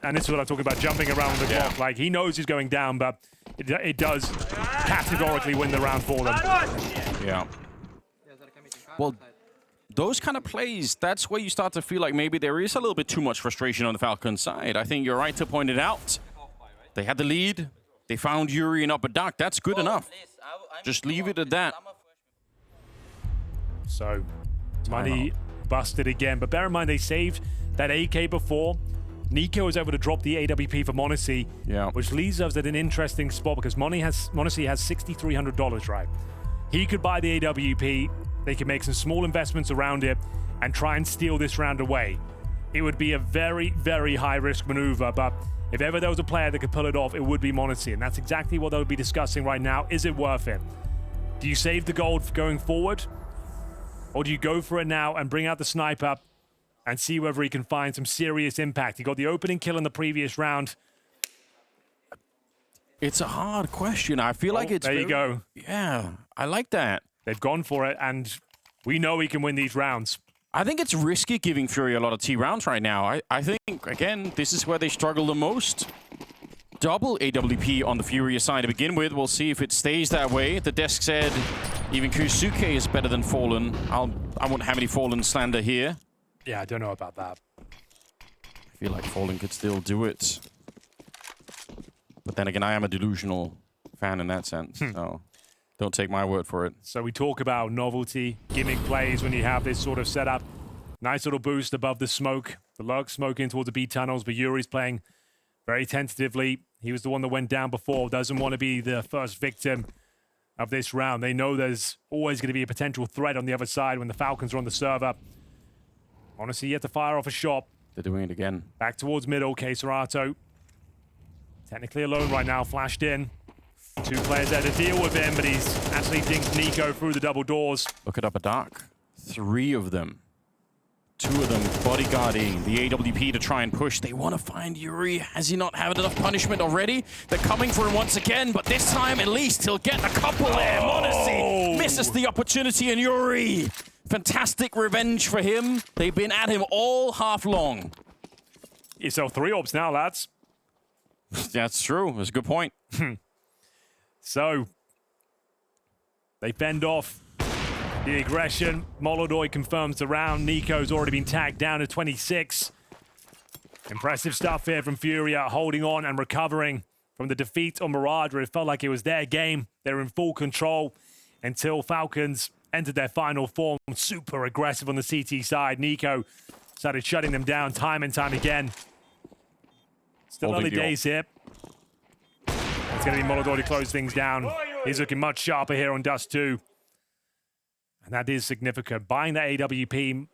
And this is what I'm talking about, jumping around the clock. Like, he knows he's going down, but it does categorically win the round for them. Yeah. Well, those kind of plays, that's where you start to feel like maybe there is a little bit too much frustration on the Falcons side. I think you're right to point it out. They had the lead. They found Yuri in upper duck. That's good enough. Just leave it at that. So, money busted again. But bear in mind, they saved that AK before. Nico was able to drop the AWP for m0NESY, which leaves us at an interesting spot because m0NESY has $6,300, right? He could buy the AWP. They could make some small investments around it and try and steal this round away. It would be a very, very high-risk maneuver, but if ever there was a player that could pull it off, it would be m0NESY, and that's exactly what they'll be discussing right now. Is it worth it? Do you save the gold for going forward? Or do you go for it now and bring out the sniper and see whether he can find some serious impact? He got the opening kill in the previous round. It's a hard question. I feel like it's... There you go. Yeah, I like that. They've gone for it, and we know he can win these rounds. I think it's risky giving FURIA a lot of T rounds right now. I think, again, this is where they struggle the most. Double AWP on the FURIA side to begin with. We'll see if it stays that way. The desk said even Kusuke is better than Fallen. I won't have any Fallen slander here. Yeah, I don't know about that. I feel like Fallen could still do it. But then again, I am a delusional fan in that sense, so don't take my word for it. So we talk about novelty, gimmick plays when you have this sort of setup. Nice little boost above the smoke. The Lurk smoking towards the B tunnels, but Yuri's playing very tentatively. He was the one that went down before. Doesn't want to be the first victim of this round. They know there's always going to be a potential threat on the other side when the Falcons are on the server. Honestly, you have to fire off a shot. They're doing it again. Back towards middle, Keserato. Technically alone right now, flashed in. 2 players there to deal with him, but he's actually dinked Nico through the double doors. Look at Upper Dark. 3 of them. 2 of them bodyguarding the AWP to try and push. They want to find Yuri. Has he not had enough punishment already? They're coming for him once again, but this time at least he'll get a couple there. m0NESY misses the opportunity, and Yuri. Fantastic revenge for him. They've been at him all half long. Yourself 3 orbs now, lads. That's true. That's a good point. So, they fend off the aggression. Molodoi confirms the round. Nico's already been tagged down to 26. Impressive stuff here from FURIA, holding on and recovering from the defeat on Mirage, where it felt like it was their game. They were in full control until Falcons entered their final form. Super aggressive on the CT side. Nico started shutting them down time and time again. Still early days here. It's going to be Molodoi to close things down. He's looking much sharper here on Dust 2. And that is significant. Buying that AWP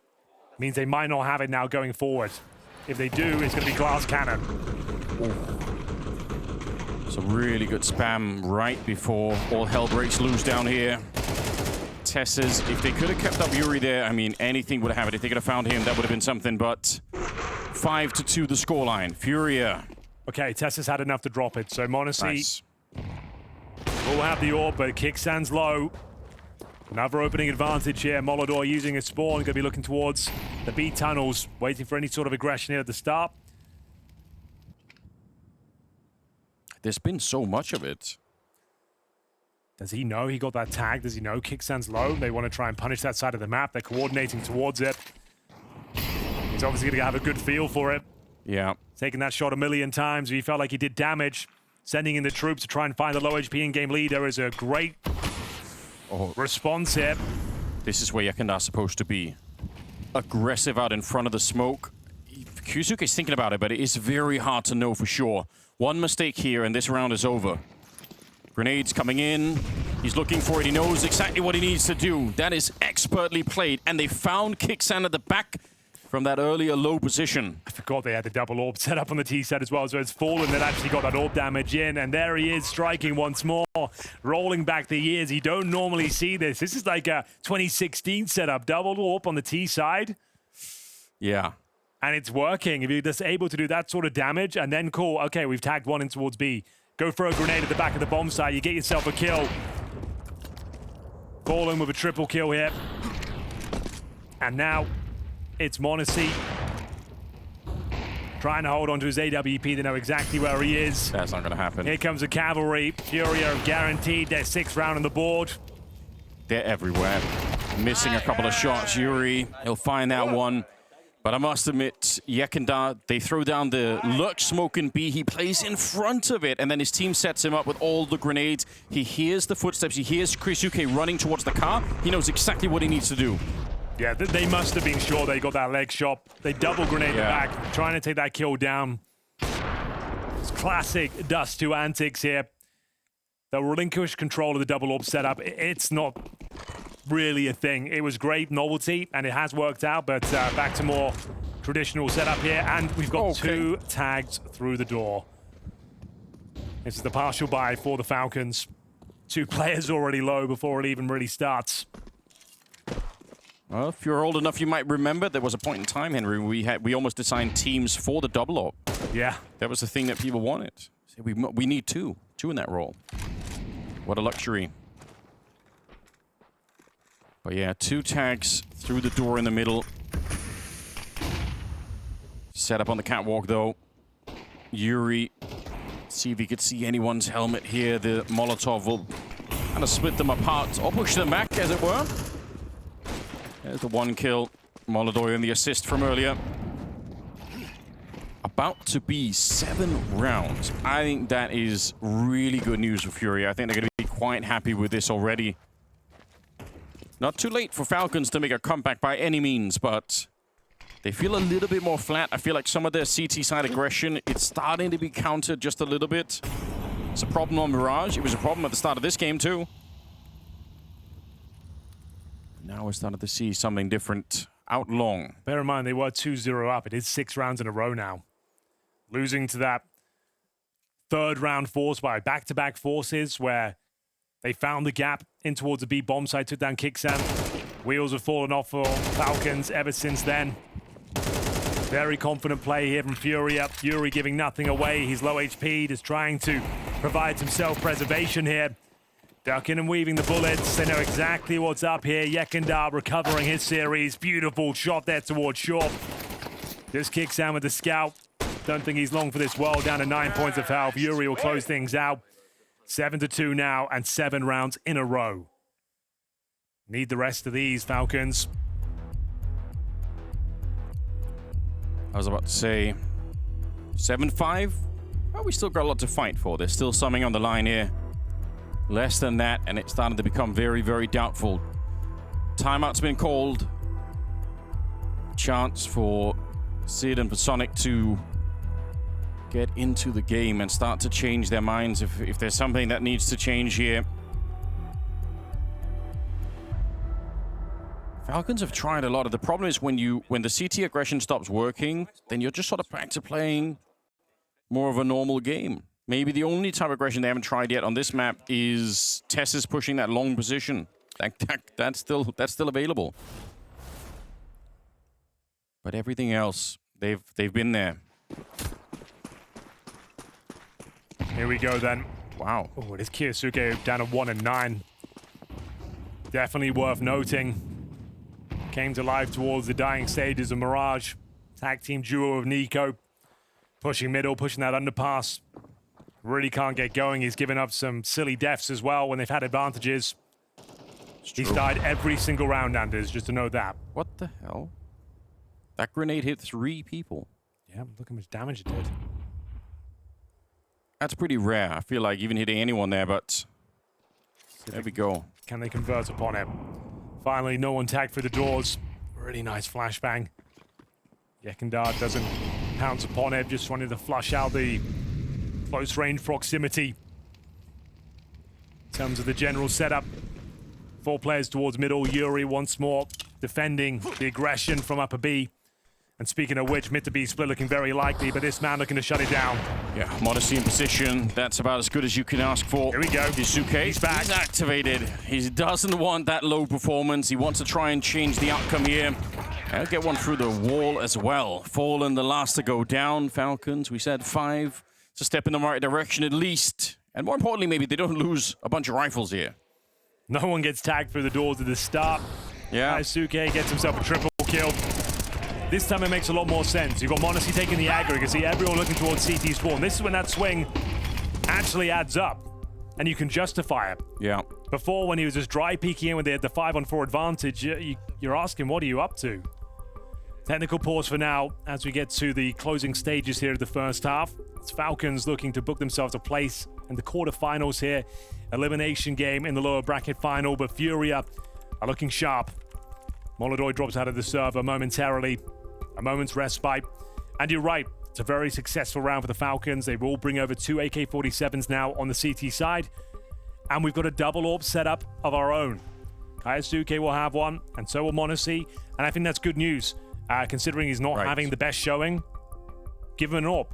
means they might not have it now going forward. If they do, it's going to be glass cannon. It's a really good spam right before all hell breaks loose down here. Tess's, if they could have kept up Yuri there, I mean, anything would have happened. If they could have found him, that would have been something, but 5-2 the scoreline. FURIA. Okay, Tess's had enough to drop it, so m0NESY Nice. will have the orb, but kick stands low. Another opening advantage here. Molodoi using his spawn, going to be looking towards the B tunnels, waiting for any sort of aggression here at the start. There's been so much of it. Does he know he got that tag? Does he know kick stands low? They want to try and punish that side of the map. They're coordinating towards it. He's obviously going to have a good feel for it. Yeah. Taking that shot a million times. He felt like he did damage. Sending in the troops to try and find the low HP in-game leader is a great response here. This is where Yekenda's supposed to be. Aggressive out in front of the smoke. Kyusuke's thinking about it, but it is very hard to know for sure. One mistake here and this round is over. Grenades coming in. He's looking for it. He knows exactly what he needs to do. That is expertly played. And they found Kicksan at the back from that earlier low position. I forgot they had the double orb set up on the T set as well, so it's Fallen that actually got that orb damage in, and there he is striking once more, rolling back the years. You don't normally see this. This is like a 2016 setup, double orb on the T side. Yeah. And it's working. If you're just able to do that sort of damage, and then cool, okay, we've tagged one in towards B. Go throw a grenade at the back of the bomb site, you get yourself a kill. Fallen with a triple kill here. And now it's m0NESY trying to hold on to his AWP. They know exactly where he is. That's not going to happen. Here comes the cavalry. FURIA have guaranteed their 6th round on the board. They're everywhere. Missing a couple of shots. Yuri, he'll find that one. But I must admit, Yekenda, they throw down the lurk smoke in B. He plays in front of it, and then his team sets him up with all the grenades. He hears the footsteps. He hears Kyusuke running towards the car. He knows exactly what he needs to do. Yeah, they must have been sure they got that leg shot. They double grenade the back, trying to take that kill down. It's classic Dust 2 antics here. They'll relinquish control of the double orb setup. It's not really a thing. It was great novelty, and it has worked out, but back to more traditional setup here, and we've got 2 tags through the door. This is the partial buy for the Falcons. 2 players already low before it even really starts. Well, if you're old enough, you might remember there was a point in time, Henry, we almost assigned teams for the double orb. Yeah. That was the thing that people wanted. So we need 2 in that role. What a luxury. But yeah, 2 tags through the door in the middle. Set up on the catwalk, though. Yuri, see if he could see anyone's helmet here. The Molotov will kind of split them apart, or push them back, as it were. There's the 1 kill. Molodoi and the assist from earlier. About to be 7 rounds. I think that is really good news for FURIA. I think they're going to be quite happy with this already. Not too late for Falcons to make a comeback by any means, but they feel a little bit more flat. I feel like some of their CT side aggression, it's starting to be countered just a little bit. It's a problem on Mirage. It was a problem at the start of this game too. Now we're starting to see something different out long. Bear in mind, they were 2-0 up. It is 6 rounds in a row now. Losing to that third round forced by back-to-back forces where they found the gap in towards the B bomb site, took down Kicksam. Wheels have fallen off for Falcons ever since then. Very confident play here from FURIA. Fury giving nothing away. He's low HP, just trying to provide some self-preservation here. Ducking and weaving the bullets. They know exactly what's up here. Yekindar recovering his series. Beautiful shot there towards short. Just kicks down with the scout. Don't think he's long for this world. Down to 9 points of foul. Fury will close things out. 7-2 now, and 7 rounds in a row. Need the rest of these, Falcons. I was about to say 7-5. Well, we still got a lot to fight for. There's still something on the line here. Less than that, and it's starting to become very, very doubtful. Timeout's been called. Chance for Sid and for Sonic to get into the game and start to change their minds if there's something that needs to change here. Falcons have tried a lot of. The problem is when the CT aggression stops working, then you're just sort of back to playing more of a normal game. Maybe the only type of aggression they haven't tried yet on this map is Tess pushing that long position. That's still available. But everything else, they've been there. Here we go then. Wow. Oh, it is Kiyosuke down to 1 and 9. Definitely worth noting. Came to life towards the dying stages of Mirage. Tag team duo of Nico. Pushing middle, pushing that underpass. Really can't get going. He's given up some silly deaths as well when they've had advantages. He's died every single round, Anders, just to know that. What the hell? That grenade hit 3 people. Yeah, look how much damage it did. That's pretty rare. I feel like even hitting anyone there, but there we go. Can they convert upon it? Finally, no one tagged through the doors. Really nice flashbang. Yekindar doesn't pounce upon it, just wanted to flush out the close range proximity. In terms of the general setup, 4 players towards middle. Yuri once more defending the aggression from upper B. And speaking of which, mid to B split looking very likely, but this man looking to shut it down. Yeah, Modesty in position. That's about as good as you can ask for. Here we go. Yusuke, He's back. He's activated. He doesn't want that low performance. He wants to try and change the outcome here. I'll get one through the wall as well. Fallen, the last to go down. Falcons, we said 5. It's a step in the right direction at least. And more importantly, maybe they don't lose a bunch of rifles here. No one gets tagged through the doors at the start. Yeah. Yusuke gets himself a triple kill. This time it makes a lot more sense. You've got Modesty taking the aggro. You can see everyone looking towards CT spawn. This is when that swing actually adds up, and you can justify it. Yeah. Before, when he was just dry peeking in when they had the 5-on-4 advantage, you're asking, what are you up to? Technical pause for now as we get to the closing stages here of the first half. It's Falcons looking to book themselves a place in the quarterfinals here. Elimination game in the lower bracket final, but FURIA are looking sharp. Molodoy drops out of the server momentarily. A moment's respite. And you're right, it's a very successful round for the Falcons. They will bring over 2 AK-47s now on the CT side. And we've got a double AWP setup of our own. Kaisuke will have one, and so will Monacy. And I think that's good news, considering he's not having the best showing. Give him an AWP.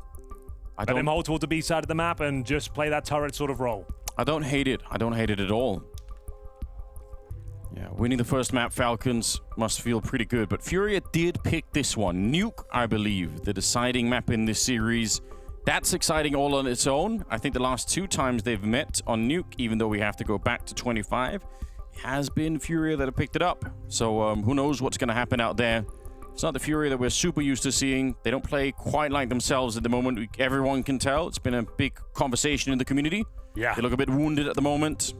Let him hold towards the B side of the map and just play that turret sort of role. I don't hate it. I don't hate it at all. Yeah, winning the first map, Falcons must feel pretty good. But FURIA did pick this one. Nuke, I believe, the deciding map in this series. That's exciting all on its own. I think the last 2 times they've met on Nuke, even though we have to go back to 25, has been FURIA that have picked it up. So who knows what's going to happen out there. It's not the FURIA that we're super used to seeing. They don't play quite like themselves at the moment. Everyone can tell. It's been a big conversation in the community. Yeah. They look a bit wounded at the moment.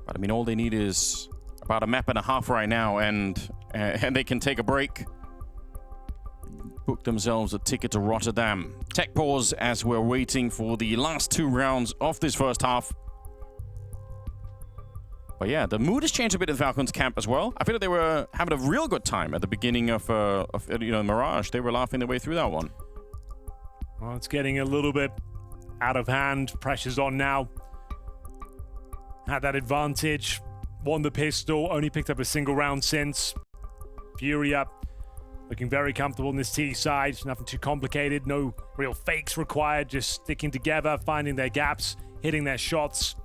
But I mean, all they need is about a map and a half right now, and they can take a break. Book themselves a ticket to Rotterdam. Tech pause as we're waiting for the last 2 rounds of this first half. But yeah, the mood has changed a bit in the Falcons camp as well. I feel like they were having a real good time at the beginning of Mirage. They were laughing their way through that one. Well, it's getting a little bit out of hand. Pressure's on now. Had that advantage. Won the pistol. Only picked up a single round since. FURIA Looking very comfortable in this T side. Nothing too complicated. No real fakes required. Just sticking together, finding their gaps, hitting their shots.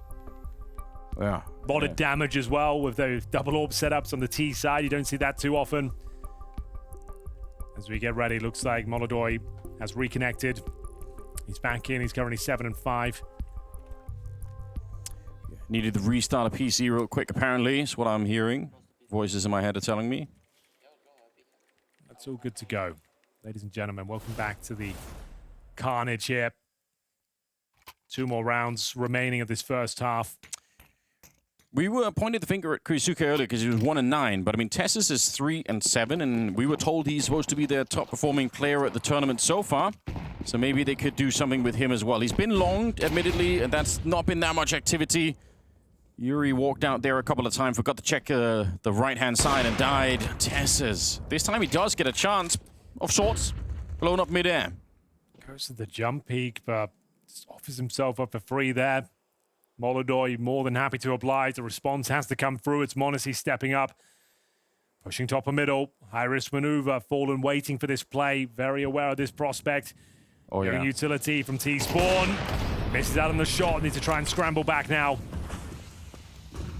Yeah. A lot of damage as well with those double orb setups on the T side. You don't see that too often. As we get ready, looks like Molodoi has reconnected. He's back in. He's currently 7 and 5. Needed to restart a PC real quick, apparently, is what I'm hearing. Voices in my head are telling me. That's all good to go. Ladies and gentlemen, welcome back to the carnage here. 2 more rounds remaining of this first half. We were pointing the finger at Kurisuke earlier because he was 1 and 9, but I mean, Tessus is 3 and 7, and we were told he's supposed to be their top performing player at the tournament so far. So maybe they could do something with him as well. He's been long, admittedly, and that's not been that much activity. Yuri walked out there a couple of times, forgot to check the right-hand side and died. Tessus. This time he does get a chance of sorts, blown up mid-air. Goes to the jump peak, but offers himself up for free there. Molodoi more than happy to oblige. The response has to come through. It's m0NESY stepping up. Pushing top of middle. High-risk maneuver. Fallen waiting for this play. Very aware of this prospect. Oh, yeah. Getting utility from T-Spawn. Misses out on the shot. Needs to try and scramble back now.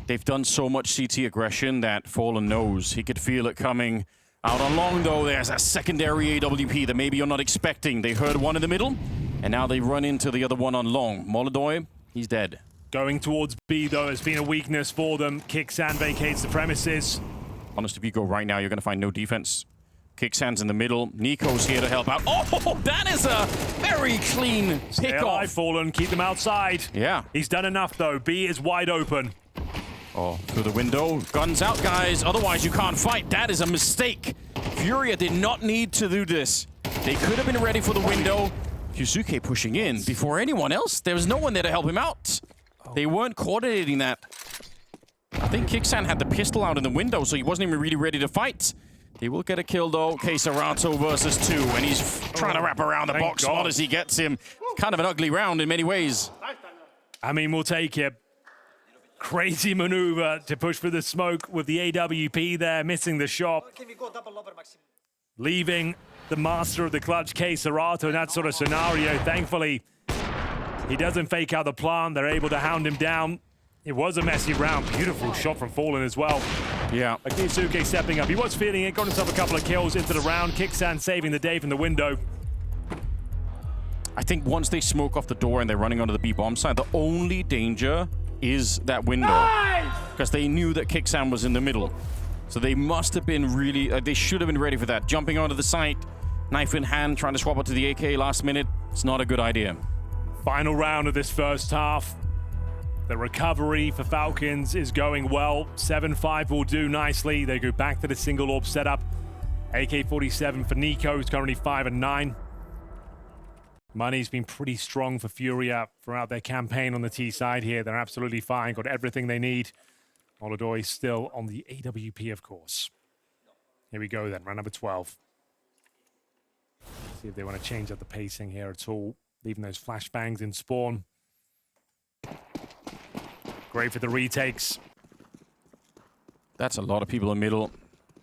They've done so much CT aggression that Fallen knows. He could feel it coming. Out on long, though, there's a secondary AWP that maybe you're not expecting. They heard one in the middle, and now they run into the other one on long. Molodoi, he's dead. Going towards B, though, has been a weakness for them. Kixan vacates the premises. Honest, if you go right now, you're going to find no defense. Kixan's in the middle. Nico's here to help out. Oh, that is a very clean pick-off. Fallen, keep them outside. Yeah. He's done enough, though. B is wide open. Oh, through the window. Guns out, guys. Otherwise, you can't fight. That is a mistake. FURIA did not need to do this. They could have been ready for the window. Yusuke pushing in before anyone else. There was no one there to help him out. They weren't coordinating that. I think Kixan had the pistol out in the window, so he wasn't even really ready to fight. They will get a kill, though. Quesarato versus 2, and he's trying to wrap around the box as he gets him. Kind of an ugly round in many ways. I mean, we'll take it. Crazy maneuver to push through the smoke with the AWP there, missing the shot. Leaving the master of the clutch, Quesarato, in that sort of scenario. Thankfully, he doesn't fake out the plant. They're able to hound him down. It was a messy round. Beautiful shot from Fallen as well. Yeah. Akisuke stepping up. He was feeling it, got himself a couple of kills into the round. Kixan saving the day from the window. I think once they smoke off the door and they're running onto the B bomb side, the only danger is that window. Because they knew that Kixan was in the middle. So they must have been really, they should have been ready for that. Jumping onto the site, knife in hand, trying to swap out to the AK last minute. It's not a good idea. Final round of this first half. The recovery for Falcons is going well. 7-5 will do nicely. They go back to the single orb setup. AK-47 for Nico, who's currently 5 and 9. Money's been pretty strong for FURIA throughout their campaign on the T side here. They're absolutely fine, got everything they need. Molodoi still on the AWP, of course. Here we go then, round number 12. See if they want to change up the pacing here at all. Leaving those flashbangs in spawn. Great for the retakes. That's a lot of people in the middle.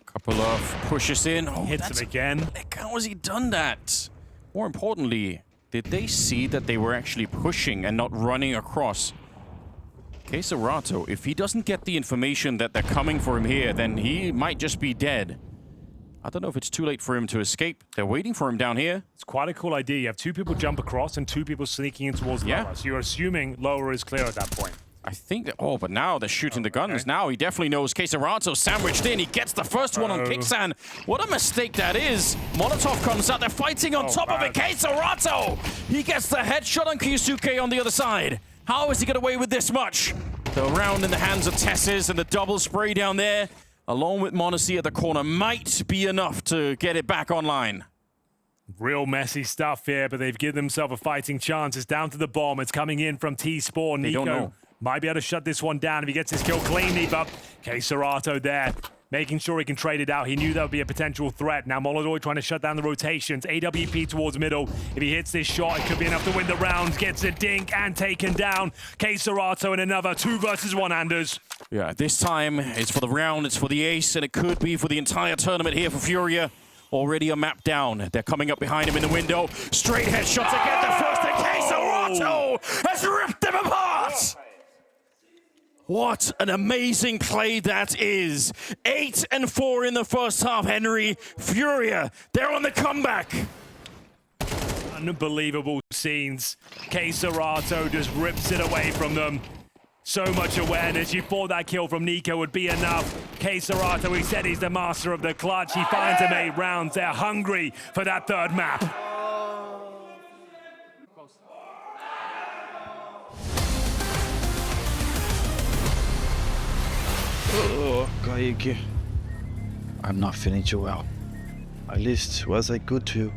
Couple of pushes in. Oh, hits him again. How has he done that? More importantly, did they see that they were actually pushing and not running across? Quesarato, if he doesn't get the information that they're coming for him here, then he might just be dead. I don't know if it's too late for him to escape. They're waiting for him down here. It's quite a cool idea. You have 2 people jump across and 2 people sneaking in towards lower. So you're assuming lower is clear at that point. I think that, but now they're shooting the guns. Okay. Now he definitely knows Quesarato sandwiched in. He gets the first one on Kixan. What a mistake that is. Molotov comes out. They're fighting on top of it. Quesarato! He gets the headshot on Kyusuke on the other side. How is he get away with this much? The round in the hands of Tessus and the double spray down there, along with m0NESY at the corner, might be enough to get it back online. Real messy stuff here, but they've given themselves a fighting chance. It's down to the bomb. It's coming in from T-Spawn. Nico might be able to shut this one down if he gets his kill cleanly, but Quesarato there, making sure he can trade it out. He knew that would be a potential threat. Now Molodoi trying to shut down the rotations. AWP towards middle. If he hits this shot, it could be enough to win the round. Gets a dink and taken down. Quesarato in another 2 versus 1, Anders. Yeah, this time it's for the round, it's for the ace, and it could be for the entire tournament here for FURIA. Already a map down. They're coming up behind him in the window. Straight headshots again. The first in case Otto has ripped them apart. What an amazing play that is. 8 and 4 in the first half, Henry. FURIA, they're on the comeback. Unbelievable scenes. Serato just rips it away from them. So much awareness. You thought that kill from Nico would be enough. Serato, he said he's the master of the clutch. He finds him 8 rounds. They're hungry for that third map. Oh, Kaique. I'm not feeling too well. At least, was I good to you?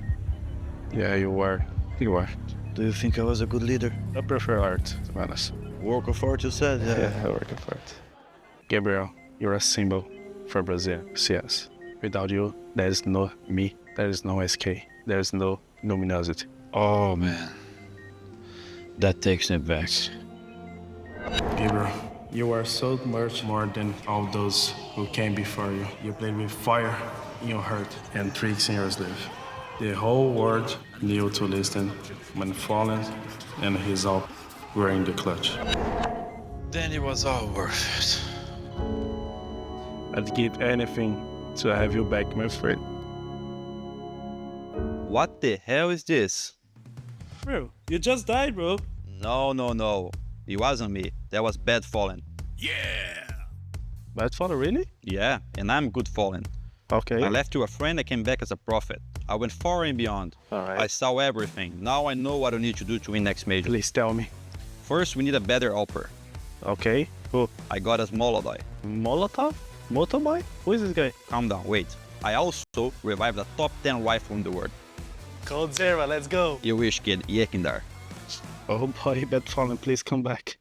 Yeah, you were. You were. Do you think I was a good leader? I prefer art, to be honest. Work of art, you said? Yeah, I work of art. Gabriel, you're a symbol for Brazil, CS. Without you, there is no me, there is no SK, there is no luminosity. Oh, man. That takes me back. Gabriel, you are so much more than all those who came before you. You played with fire in your heart and tricks in your sleeve. The whole world knew to listen when Fallen and his all were in the clutch. Then it was all worth it. I'd give anything to have you back, my friend. What the hell is this? Bro, you just died, bro. No. It wasn't me. That was Bad Fallen. Bad Fallen, really? Yeah, and I'm Good Fallen. Okay. I left you a friend, I came back as a prophet. I went far and beyond. Alright. I saw everything. Now I know what I need to do to win next major. Please tell me. First, we need a better helper. Okay. Who? I got a Molotov. Molotov? Motoboy? Who is this guy? Calm down, wait. I also revived a top 10 rifle in the world. Cold Zero, let's go. You wish, kid. Yekindar. Oh boy, Bad Fallen, please come back.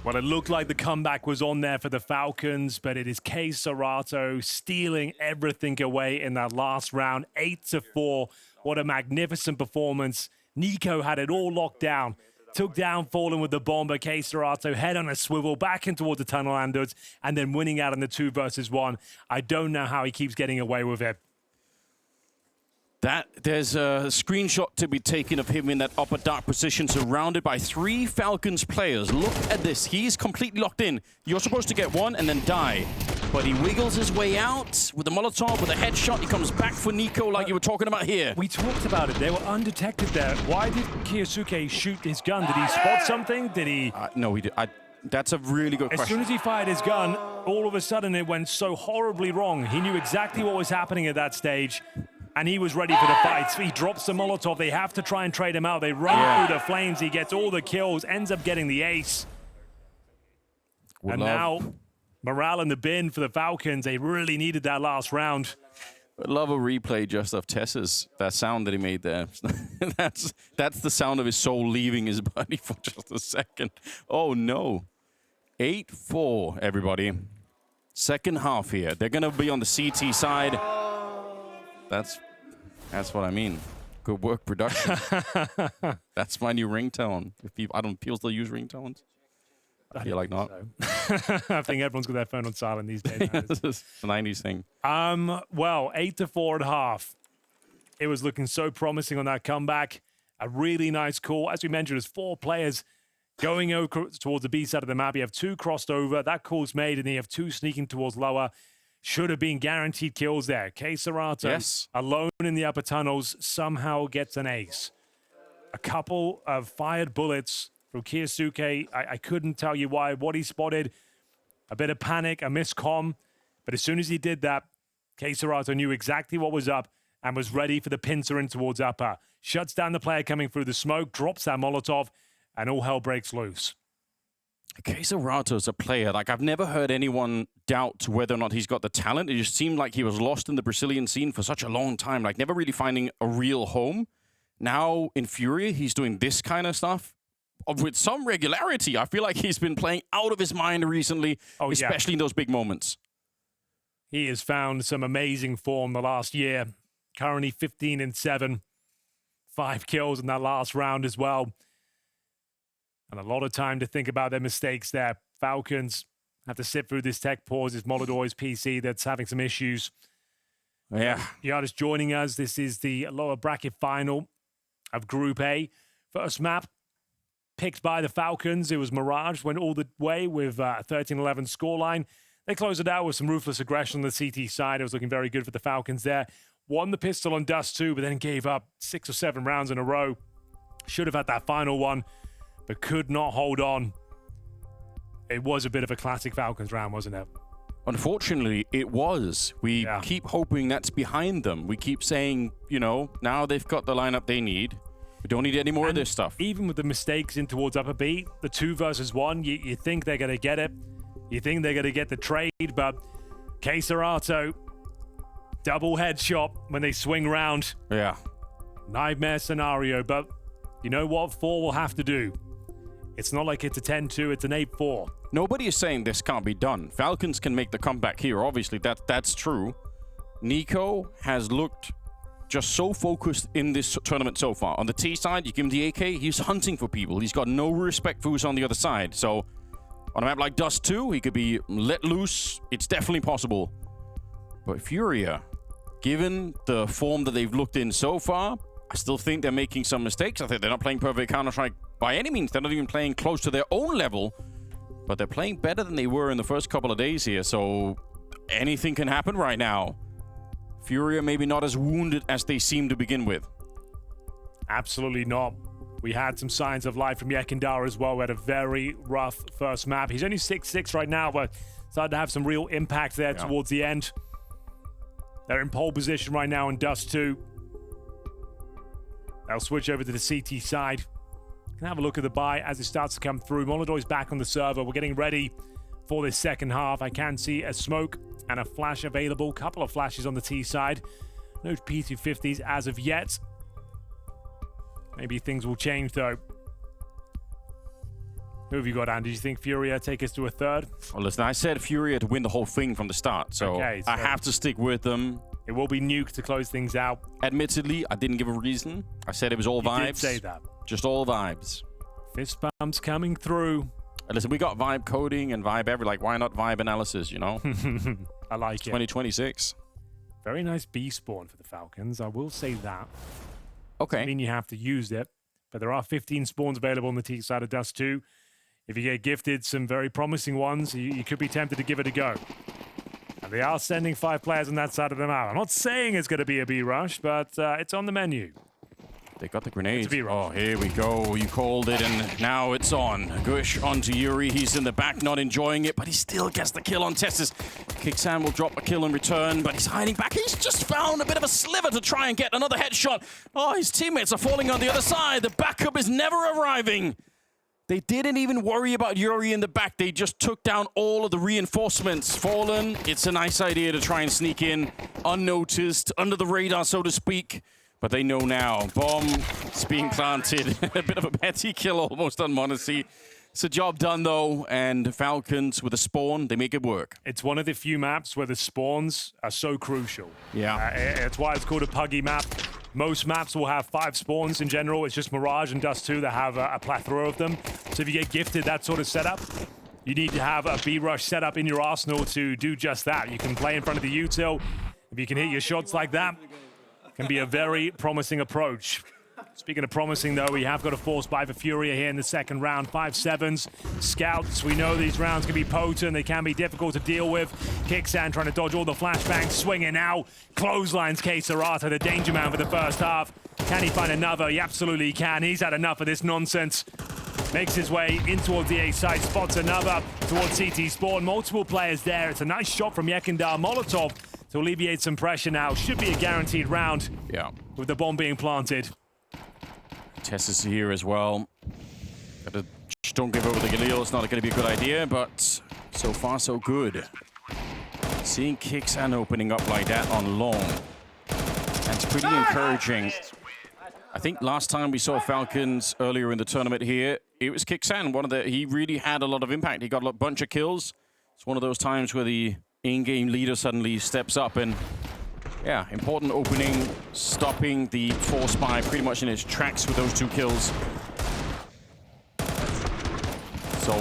Well, it looked like the comeback was on there for the Falcons, but it is Serato stealing everything away in that last round. 8-4. What a magnificent performance. Nico had it all locked down. Took down Fallen with the bomber. Serato head on a swivel back in towards the tunnel landers and then winning out in the 2 versus 1. I don't know how he keeps getting away with it. There's a screenshot to be taken of him in that upper dark position, surrounded by 3 Falcons players. Look at this. He's completely locked in. You're supposed to get one and then die. But he wiggles his way out with a Molotov, with a headshot. He comes back for Nico like you were talking about here. We talked about it. They were undetected there. Why did Kiyosuke shoot his gun? Did he spot something? Did he? No, he did. That's a really good question. As soon as he fired his gun, all of a sudden it went so horribly wrong. He knew exactly what was happening at that stage. And he was ready for the fight. He drops the Molotov. They have to try and trade him out. They run through the flames. He gets all the kills, ends up getting the ace. Now, morale in the bin for the Falcons. They really needed that last round. I love a replay just of Tess's, that sound that he made there. that's the sound of his soul leaving his body for just a second. Oh no. 8-4, everybody. Second half here. They're gonna be on the CT side. That's what I mean. Good work, production. That's my new ringtone. If people still use ringtones? I feel like not. So. I think everyone's got their phone on silent these days. This is the 90s thing. Well, 8-4 at half. It was looking so promising on that comeback. A really nice call. As we mentioned, there's 4 players going over towards the B side of the map. You have 2 crossed over. That call's made, and then you have 2 sneaking towards lower. Should have been guaranteed kills there. K-Serato, yes, alone in the upper tunnels, somehow gets an ace. A couple of fired bullets from Kiyasuke. I couldn't tell you why. What he spotted, a bit of panic, a miscomm. But as soon as he did that, K-Serato knew exactly what was up and was ready for the pincer in towards upper. Shuts down the player coming through the smoke, drops that Molotov, and all hell breaks loose. K-Serato's a player, like I've never heard anyone doubt whether or not he's got the talent. It just seemed like he was lost in the Brazilian scene for such a long time, like never really finding a real home. Now in FURIA, he's doing this kind of stuff with some regularity. I feel like he's been playing out of his mind recently, especially in those big moments. He has found some amazing form the last year. Currently 15-7, 5 kills in that last round as well. And a lot of time to think about their mistakes there. Falcons have to sit through this tech pause. It's Molodor's PC that's having some issues. Yeah. Giada's joining us. This is the lower bracket final of Group A. First map picked by the Falcons. It was Mirage, went all the way with a 13-11 scoreline. They closed it out with some ruthless aggression on the CT side. It was looking very good for the Falcons there. Won the pistol on Dust 2, but then gave up 6 or 7 rounds in a row. Should have had that final one, but could not hold on. It was a bit of a classic Falcons round, wasn't it? Unfortunately, it was. We keep hoping that's behind them. We keep saying, you know, now they've got the lineup they need. We don't need any more of this stuff. Even with the mistakes in towards upper B, the 2 versus 1, you think they're going to get it. You think they're going to get the trade, but K-Serato, double headshot when they swing round. Yeah. Nightmare scenario, but you know what 4 will have to do? It's not like it's a 10-2, it's an 8-4. Nobody is saying this can't be done. Falcons can make the comeback here, obviously, that's true. Nico has looked just so focused in this tournament so far. On the T side, you give him the AK, he's hunting for people. He's got no respect for who's on the other side. So on a map like Dust 2, he could be let loose. It's definitely possible. But FURIA, given the form that they've looked in so far, I still think they're making some mistakes. I think they're not playing perfect Counter-Strike by any means. They're not even playing close to their own level. But they're playing better than they were in the first couple of days here. So anything can happen right now. FURIA maybe not as wounded as they seem to begin with. Absolutely not. We had some signs of life from Yekindar as well. We had a very rough first map. He's only 6-6 right now, but started to have some real impact there towards the end. They're in pole position right now in Dust 2. They'll switch over to the CT side. Can have a look at the buy as it starts to come through. Molodor's back on the server. We're getting ready for this second half. I can see a smoke and a flash available. Couple of flashes on the T side. No P250s as of yet. Maybe things will change though. Who have you got, Andy? Do you think FURIA take us to a third? Well, listen, I said FURIA to win the whole thing from the start, so I have to stick with them. It will be Nuke to close things out. Admittedly, I didn't give a reason. I said it was all vibes. You did say that. Just all vibes. Fist bumps coming through. And listen, we got vibe coding and vibe like, why not vibe analysis, you know? I like it. 2026. Very nice B spawn for the Falcons. I will say that. Okay. Doesn't mean you have to use it, but there are 15 spawns available on the T side of Dust 2. If you get gifted some very promising ones, you could be tempted to give it a go. And they are sending 5 players on that side of the map. I'm not saying it's going to be a B rush, but it's on the menu. They got the grenades. Oh, here we go. You called it, and now it's on. Gush onto Yuri. He's in the back, not enjoying it, but he still gets the kill on Tessus. Kicksan will drop a kill in return, but he's hiding back. He's just found a bit of a sliver to try and get another headshot. Oh, his teammates are falling on the other side. The backup is never arriving. They didn't even worry about Yuri in the back. They just took down all of the reinforcements. Fallen, it's a nice idea to try and sneak in unnoticed, under the radar, so to speak. But they know now. Bomb is being planted. A bit of a petty kill almost on m0NESY. It's a job done, though, and Falcons with a spawn, they make it work. It's one of the few maps where the spawns are so crucial. Yeah. It's why it's called a puggy map. Most maps will have 5 spawns in general. It's just Mirage and Dust 2 that have a plethora of them. So if you get gifted that sort of setup, you need to have a B-rush setup in your arsenal to do just that. You can play in front of the util. If you can hit your shots like that, it can be a very promising approach. Speaking of promising, though, we have got a force buy for FURIA here in the second round. 5-7s. Scouts, we know these rounds can be potent. They can be difficult to deal with. Kixan trying to dodge all the flashbangs. Swinging now. Clotheslines K-Sarata, the danger man for the first half. Can he find another? He absolutely can. He's had enough of this nonsense. Makes his way in towards the A side. Spots another towards CT spawn. Multiple players there. It's a nice shot from Yekindar. Molotov to alleviate some pressure now. Should be a guaranteed round. Yeah. With the bomb being planted. Tess is here as well. Don't give over the Galil. It's not going to be a good idea, but so far so good. Seeing Kixan opening up like that on long, that's pretty encouraging. I think last time we saw Falcons earlier in the tournament here, it was Kixan. He really had a lot of impact. He got a bunch of kills. It's one of those times where the in-game leader suddenly steps up and yeah, important opening, stopping the force buy pretty much in its tracks with those 2 kills. So,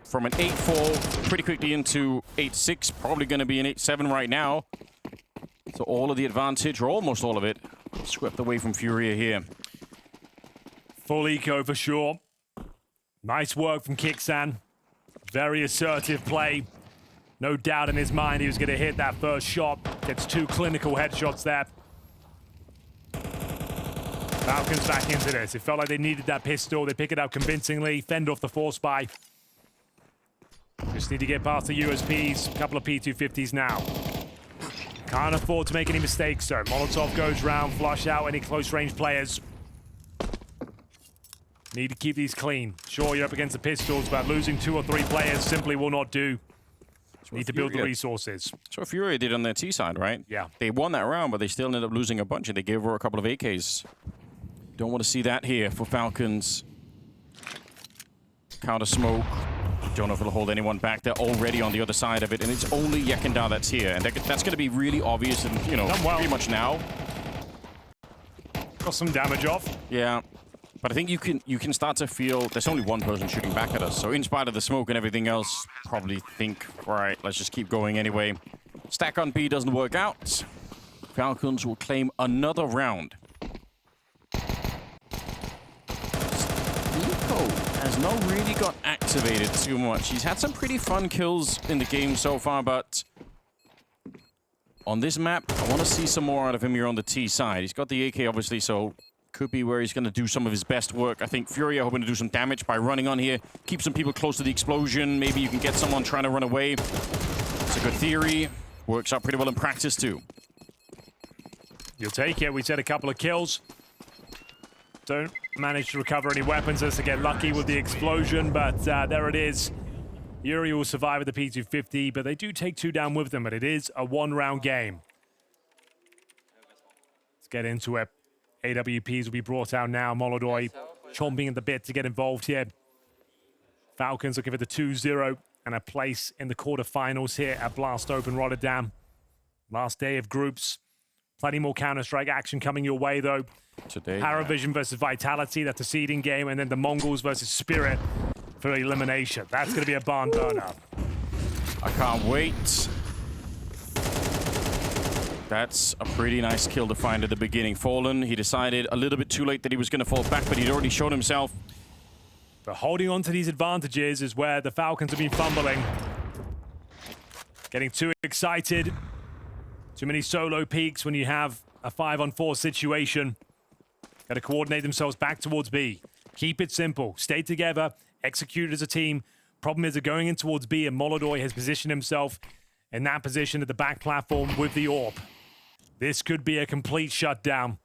from an 8-4, pretty quickly into 8-6, probably going to be an 8-7 right now. So all of the advantage, or almost all of it, swept away from FURIA here. Full eco for sure. Nice work from Kixan. Very assertive play. No doubt in his mind he was going to hit that first shot. Gets 2 clinical headshots there. Falcons back into this. It felt like they needed that pistol. They pick it up convincingly. Fend off the force buy. Just need to get past the USPs. A couple of P250s now. Can't afford to make any mistakes, though. Molotov goes round. Flush out any close-range players. Need to keep these clean. Sure, you're up against the pistols, but losing 2 or 3 players simply will not do. Need to build the resources. That's what FURIA did on their T side, right? Yeah. They won that round, but they still ended up losing a bunch, and they gave her a couple of AKs. Don't want to see that here for Falcons. Counter smoke. Don't know if it'll hold anyone back. They're already on the other side of it, and it's only Yekindar that's here. And that's going to be really obvious, and pretty much now. Got some damage off. Yeah. But I think you can start to feel there's only one person shooting back at us. So in spite of the smoke and everything else, probably think, all right, let's just keep going anyway. Stack on B doesn't work out. Falcons will claim another round. Nico has not really got activated too much. He's had some pretty fun kills in the game so far, but on this map, I want to see some more out of him here on the T side. He's got the AK, obviously, so could be where he's going to do some of his best work. I think FURIA hoping to do some damage by running on here. Keep some people close to the explosion. Maybe you can get someone trying to run away. It's a good theory. Works out pretty well in practice, too. You'll take it. We said a couple of kills. Don't manage to recover any weapons as to get lucky with the explosion, but there it is. Yuri will survive with the P250, but they do take 2 down with them, but it is a 1-round game. Let's get into it. AWPs will be brought out now. Molodoi chomping at the bit to get involved here. Falcons looking for the 2-0 and a place in the quarterfinals here at BLAST Open Rotterdam. Last day of groups. Plenty more Counter-Strike action coming your way, though. Today, Paravision versus Vitality, that's a seeding game, and then the Mongols versus Spirit for elimination. That's going to be a barn burner. I can't wait. That's a pretty nice kill to find at the beginning. Fallen, he decided a little bit too late that he was going to fall back, but he'd already shown himself. But holding on to these advantages is where the Falcons have been fumbling. Getting too excited. Too many solo peaks when you have a 5-on-4 situation. Got to coordinate themselves back towards B. Keep it simple. Stay together. Execute as a team. Problem is they're going in towards B, and Molodoi has positioned himself in that position at the back platform with the AWP. This could be a complete shutdown.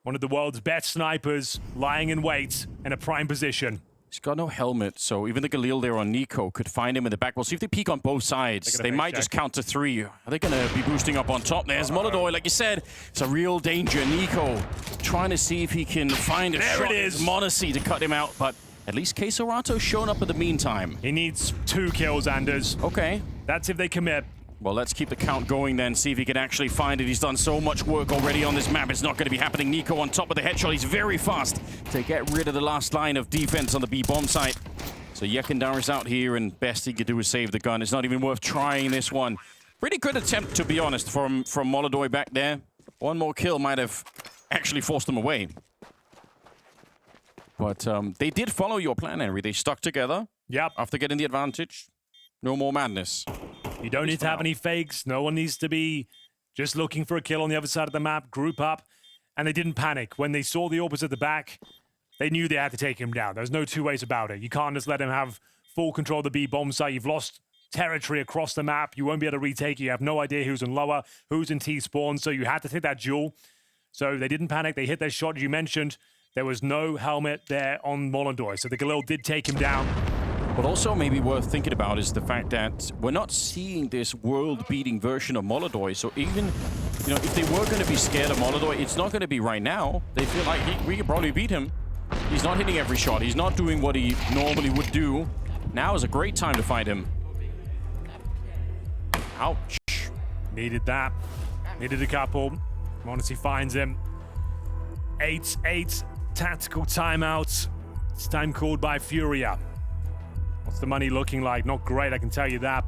One of the world's best snipers lying in wait in a prime position. He's got no helmet, so even the Galil there on Nico could find him in the back. We'll see if they peek on both sides. They might just counter 3. Are they going to be boosting up on top? There's Molodoi, like you said. It's a real danger. Nico trying to see if he can find a shot. There it is. m0NESY to cut him out, but at least Quesorato's shown up in the meantime. He needs 2 kills, Anders. Okay. That's if they commit. Well, let's keep the count going then, see if he can actually find it. He's done so much work already on this map. It's not going to be happening. Nico on top of the headshot. He's very fast to get rid of the last line of defense on the B-bomb site. So Yekindar is out here, and best he could do is save the gun. It's not even worth trying this one. Pretty good attempt, to be honest, from Molodoi back there. One more kill might have actually forced them away. But they did follow your plan, Henry. They stuck together. Yep. After getting the advantage. No more madness. You don't need to have any fakes. No one needs to be just looking for a kill on the other side of the map. Group up. And they didn't panic. When they saw the AWPers at the back, they knew they had to take him down. There's no two ways about it. You can't just let him have full control of the B-bomb site. You've lost territory across the map. You won't be able to retake it. You have no idea who's in lower, who's in T-spawn. So you had to take that duel. So they didn't panic. They hit their shot, as you mentioned. There was no helmet there on Molodoi. So the Galil did take him down. What also maybe worth thinking about is the fact that we're not seeing this world-beating version of Molodoi. So even, you know, if they were going to be scared of Molodoi, it's not going to be right now. They feel like we could probably beat him. He's not hitting every shot. He's not doing what he normally would do. Now is a great time to fight him. Ouch. Needed that. Needed a couple. m0NESY finds him. 8-8 tactical timeouts. It's time called by FURIA. What's the money looking like? Not great, I can tell you that.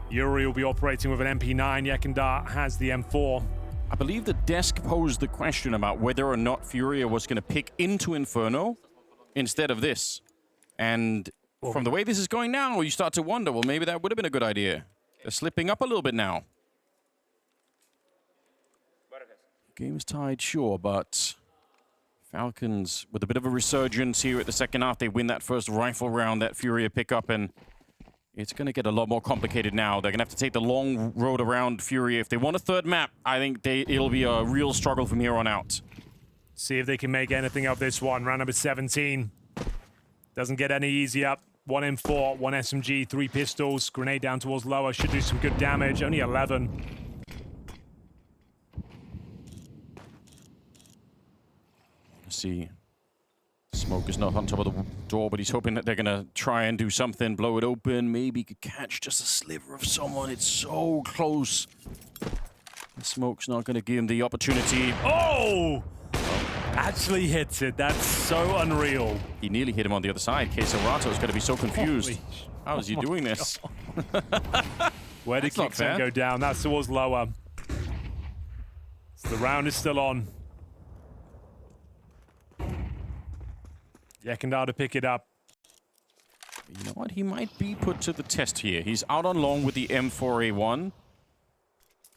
Yuri will be operating with an MP9. Yekindar has the M4. I believe the desk posed the question about whether or not FURIA was going to pick into Inferno instead of this. And from the way this is going now, you start to wonder, well, maybe that would have been a good idea. They're slipping up a little bit now. Game is tied, sure, but Falcons with a bit of a resurgence here at the second half. They win that first rifle round that FURIA pick up, and it's going to get a lot more complicated now. They're going to have to take the long road around FURIA. If they want a third map, I think it'll be a real struggle from here on out. See if they can make anything of this one. Round number 17. Doesn't get any easier. 1 M4, 1 SMG, 3 pistols. Grenade down towards lower. Should do some good damage. Only 11. See, Smoke is not on top of the door, but he's hoping that they're going to try and do something, blow it open. Maybe he could catch just a sliver of someone. It's so close. The Smoke's not going to give him the opportunity. Oh! Actually hits it. That's so unreal. He nearly hit him on the other side. Quesorato is going to be so confused. How is he doing this? Where did Kicksan go down? That's towards lower. So the round is still on. Yekindar to pick it up. You know what? He might be put to the test here. He's out on long with the M4A1.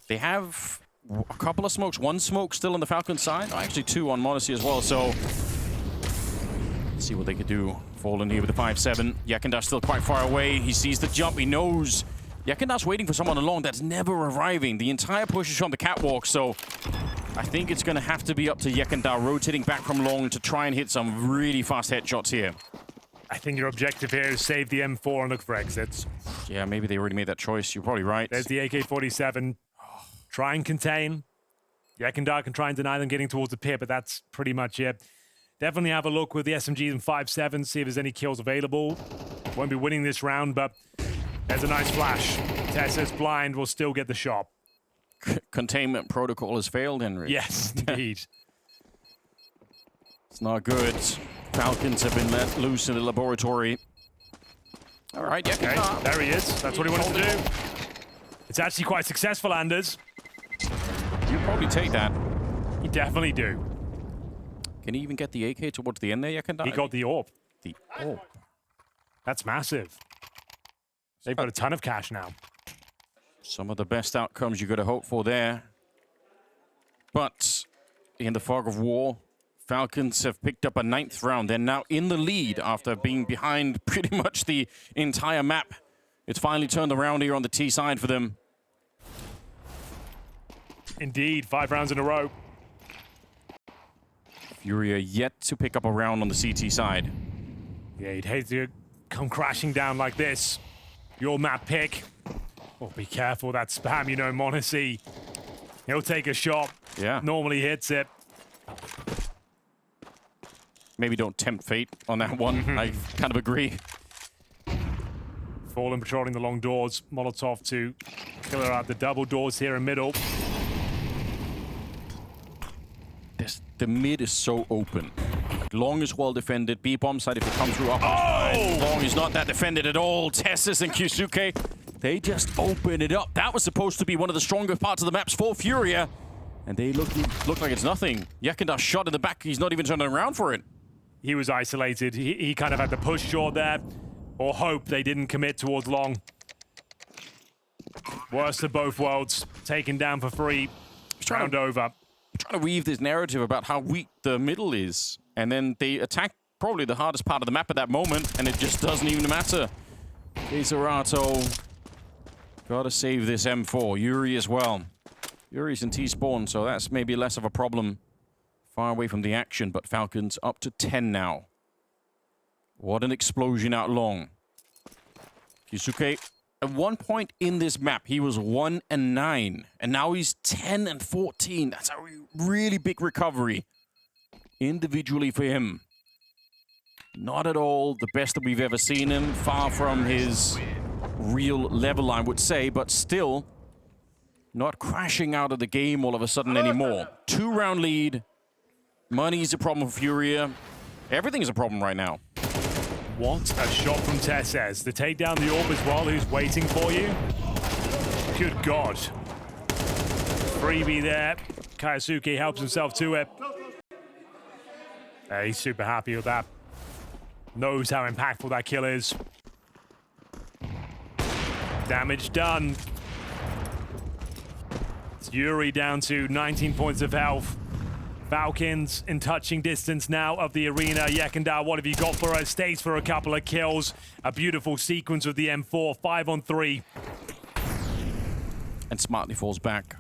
They have a couple of smokes. 1 smoke still on the Falcon side. Oh, actually 2 on m0NESY as well. So let's see what they could do. Fallen here with the 5-7. Yekindar still quite far away. He sees the jump. He knows Yekindar's waiting for someone along that's never arriving. The entire push is from the catwalk. So I think it's going to have to be up to Yekindar rotating back from long to try and hit some really fast headshots here. I think your objective here is save the M4 and look for exits. Yeah, maybe they already made that choice. You're probably right. There's the AK-47. Try and contain. Yekindar can try and deny them getting towards the pit, but that's pretty much it. Definitely have a look with the SMGs and 5.7, see if there's any kills available. Won't be winning this round, but there's a nice flash. Tessa's blind, will still get the shot. Containment protocol has failed, Henry. Yes, indeed. It's not good. Falcons have been let loose in the laboratory. All right, okay, there he is. That's what he wanted to do. It's actually quite successful, Anders. You probably take that. You definitely do. Can he even get the AK towards the end there, Yekindar? He got the AWP. The AWP. That's massive. They've got a ton of cash now. Some of the best outcomes you got to hope for there. But in the fog of war, Falcons have picked up a 9th round. They're now in the lead after being behind pretty much the entire map. It's finally turned around here on the T side for them. Indeed, 5 rounds in a row. FURIA yet to pick up a round on the CT side. Yeah, you'd hate to come crashing down like this. Your map pick. Oh, be careful, that spam, you know, m0NESY. He'll take a shot. Yeah. Normally hits it. Maybe don't tempt fate on that one. I kind of agree. Fallen patrolling the long doors. Molotov to clear out the double doors here in middle. The mid is so open. Long is well defended. B bomb side if it comes through. Long is not that defended at all. Tessus and Kyusuke, they just open it up. That was supposed to be one of the stronger parts of the maps for FURIA. And they look like it's nothing. Yakenda shot in the back. He's not even turning around for it. He was isolated. He kind of had to push short there. Or hope they didn't commit towards long. Worst of both worlds. Taken down for free. Round over. Trying to weave this narrative about how weak the middle is. And then they attack probably the hardest part of the map at that moment. And it just doesn't even matter. Deserato. Gotta save this M4. Yuri as well. Yuri's in T-spawn, so that's maybe less of a problem. Far away from the action, but Falcons up to 10 now. What an explosion out long. Kyusuke, at one point in this map, he was 1-9, and now he's 10-14. That's a really big recovery individually for him. Not at all the best that we've ever seen him. Far from his real level, I would say, but still not crashing out of the game all of a sudden anymore. 2-round lead. Money's a problem for FURIA. Everything is a problem right now. What a shot from Tessus to take down the orb as well, who's waiting for you. Good God. Freebie there. Kyusuke helps himself to it. He's super happy with that. Knows how impactful that kill is. Damage done. It's Yuri down to 19 points of health. Falcons in touching distance now of the arena. Yakenda, what have you got for us? Stays for a couple of kills. A beautiful sequence with the M4, 5-on-3. And smartly falls back.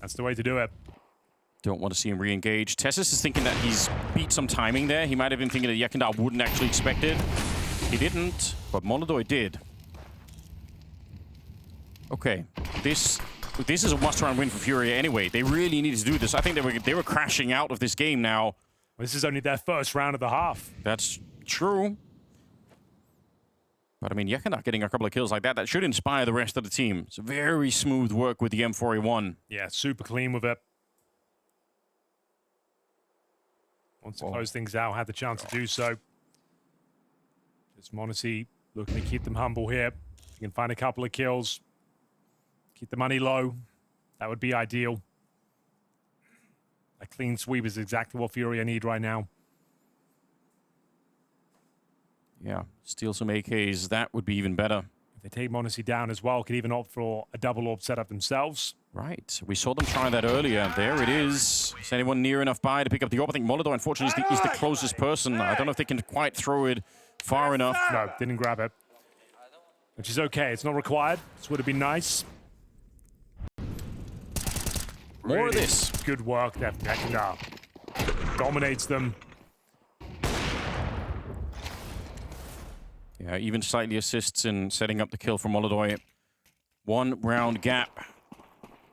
That's the way to do it. Don't want to see him re-engage. Tessus is thinking that he's beat some timing there. He might have been thinking that Yakenda wouldn't actually expect it. He didn't, but Molodoi did. Okay, this is a must-round win for FURIA anyway. They really needed to do this. I think they were crashing out of this game now. This is only their first round of the half. That's true. But I mean, Yakenda getting a couple of kills like that should inspire the rest of the team. It's very smooth work with the M4A1. Yeah, super clean with it. Wants to close things out, had the chance to do so. Just m0NESY looking to keep them humble here. If you can find a couple of kills, keep the money low, that would be ideal. A clean sweep is exactly what FURIA need right now. Yeah, steal some AKs, that would be even better. If they take m0NESY down as well, could even opt for a double orb setup themselves. Right, we saw them try that earlier. There it is. Is anyone near enough by to pick up the orb? I think Molodoi, unfortunately, is the closest person. I don't know if they can quite throw it far enough. No, didn't grab it. Which is okay, it's not required. This would have been nice. More really of this. Good work there from Yakenda. Dominates them. Yeah, even slightly assists in setting up the kill for Molodoi. 1 round gap.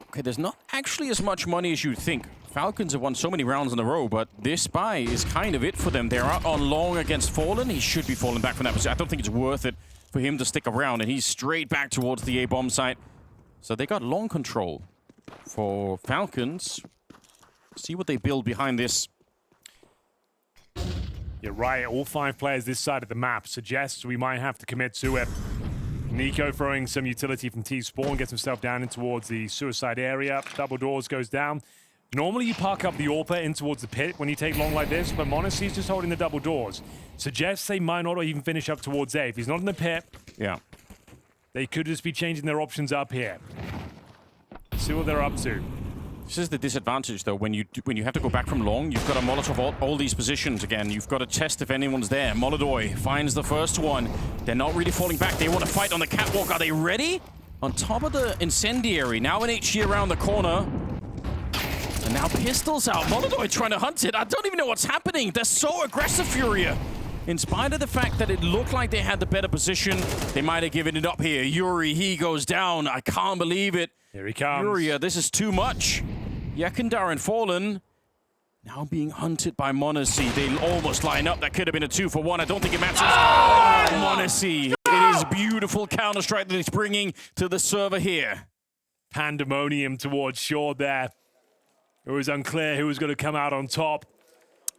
Okay, there's not actually as much money as you'd think. Falcons have won so many rounds in a row, but this buy is kind of it for them. They're out on long against Fallen. He should be falling back from that position. I don't think it's worth it for him to stick around, and he's straight back towards the A-bomb site. So they got long control for Falcons. See what they build behind this. You're right, all 5 players this side of the map suggests we might have to commit to it. Nico throwing some utility from T-spawn, gets himself down in towards the suicide area. Double doors goes down. Normally you park up the AWPer in towards the pit when you take long like this, but m0NESY's just holding the double doors. Suggests they might not even finish up towards A. If he's not in the pit, yeah, they could just be changing their options up here. See what they're up to. This is the disadvantage, though. When you have to go back from long, you've got to Molotov all these positions again. You've got to test if anyone's there. Molodoi finds the first one. They're not really falling back. They want to fight on the catwalk. Are they ready? On top of the incendiary. Now an HG around the corner. And now pistols out. Molodoi trying to hunt it. I don't even know what's happening. They're so aggressive, FURIA. In spite of the fact that it looked like they had the better position, they might have given it up here. Yuri, he goes down. I can't believe it. Here he comes. Furia, this is too much. Yakandar and Fallen now being hunted by m0NESY. They almost line up. That could have been a 2-for-1. I don't think it matters. Oh, m0NESY. It is beautiful Counter-Strike that he's bringing to the server here. Pandemonium towards shore there. It was unclear who was going to come out on top.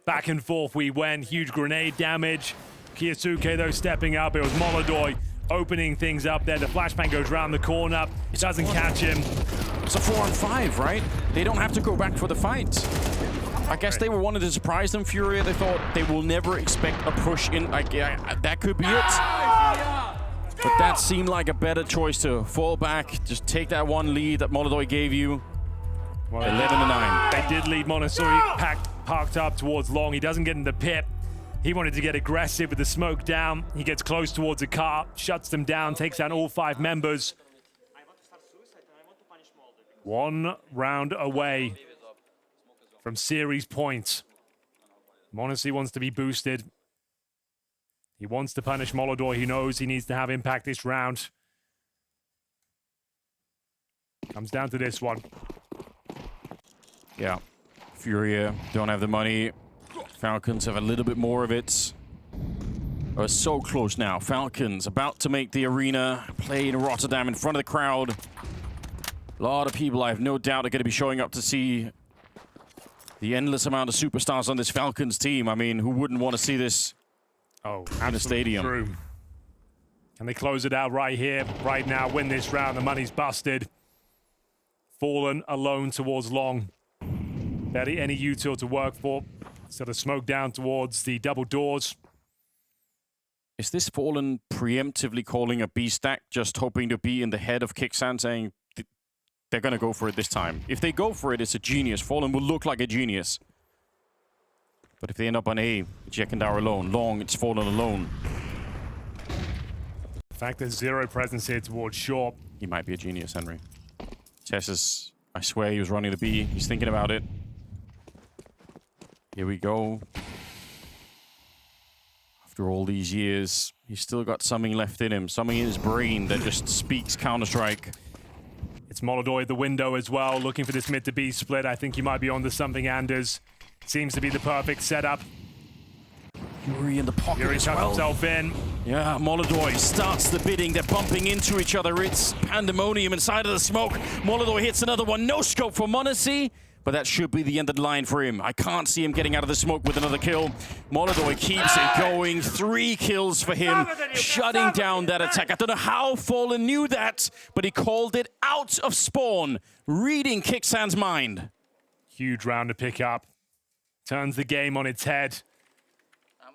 Back and forth we went. Huge grenade damage. Kiyasuke, though, stepping up. It was Molodoi opening things up there. The flashbang goes round the corner. It doesn't catch him. It's a 4-on-5, right? They don't have to go back for the fight. I guess they wanted to surprise them, Furia. They thought they will never expect a push in. That could be it. But that seemed like a better choice to fall back. Just take that one lead that Molodoi gave you. Well, 11-9. They did lead m0NESY parked up towards long. He doesn't get in the pit. He wanted to get aggressive with the smoke down. He gets close towards a car, shuts them down, takes down all 5 members. 1 round away from series points. m0NESY wants to be boosted. He wants to punish Molodoi. He knows he needs to have impact this round. Comes down to this one. Yeah. Furia don't have the money. Falcons have a little bit more of it. We're so close now. Falcons about to make the arena, play in Rotterdam in front of the crowd. A lot of people, I have no doubt, are going to be showing up to see the endless amount of superstars on this Falcons team. I mean, who wouldn't want to see this in a stadium? True. Can they close it out right here, right now, win this round? The money's busted. Fallen alone towards long. Barely any util to work for. So the smoke down towards the double doors. Is this Fallen preemptively calling a B stack, just hoping to be in the head of Kixan, saying they're going to go for it this time? If they go for it, it's a genius. Fallen will look like a genius. But if they end up on A, it's Yakandar alone. Long, it's Fallen alone. In fact, there's 0 presence here towards short. He might be a genius, Henry. Tess I swear he was running the B. He's thinking about it. Here we go. After all these years, he's still got something left in him. Something in his brain that just speaks Counter-Strike. It's Molodoi at the window as well, looking for this mid to B split. I think he might be onto something, Anders. Seems to be the perfect setup. Yuri in the pocket Yuri as tucks well. himself in. Yeah, Molodoi starts the bidding. They're bumping into each other. It's pandemonium inside of the smoke. Molodoi hits another one. No scope for m0NESY. But that should be the end of the line for him. I can't see him getting out of the smoke with another kill. Molodoi keeps it going. 3 kills for him, shutting down that attack. I don't know how Fallen knew that, but he called it out of spawn, reading Kixan's mind. Huge round to pick up. Turns the game on its head.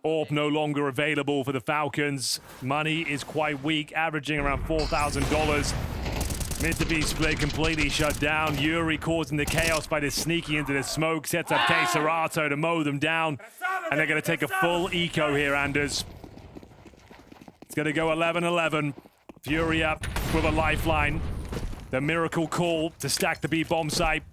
Orb no longer available for the Falcons. Money is quite weak, averaging around $4,000. Mid to B split completely shut down. Yuri causing the chaos by this sneaking into the smoke. Sets up Serato to mow them down. And they're going to take a full eco here, Anders. It's going to go 11-11. Furia with a lifeline. The miracle call to stack the B bomb site.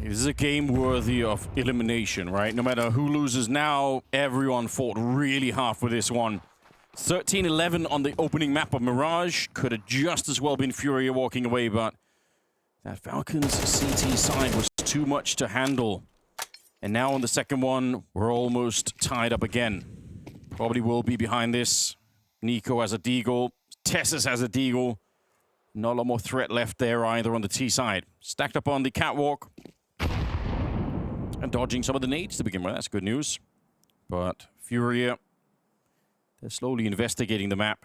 This is a game worthy of elimination, right? No matter who loses now, everyone fought really hard for this one. 13-11 on the opening map of Mirage. Could have just as well been Furia walking away, but that Falcons CT side was too much to handle. And now on the second one, we're almost tied up again. Probably will be behind this. Nico has a deagle. Tessus has a deagle. Not a lot more threat left there either on the T side. Stacked up on the catwalk. And dodging some of the nades to begin with. That's good news. But Furia, they're slowly investigating the map.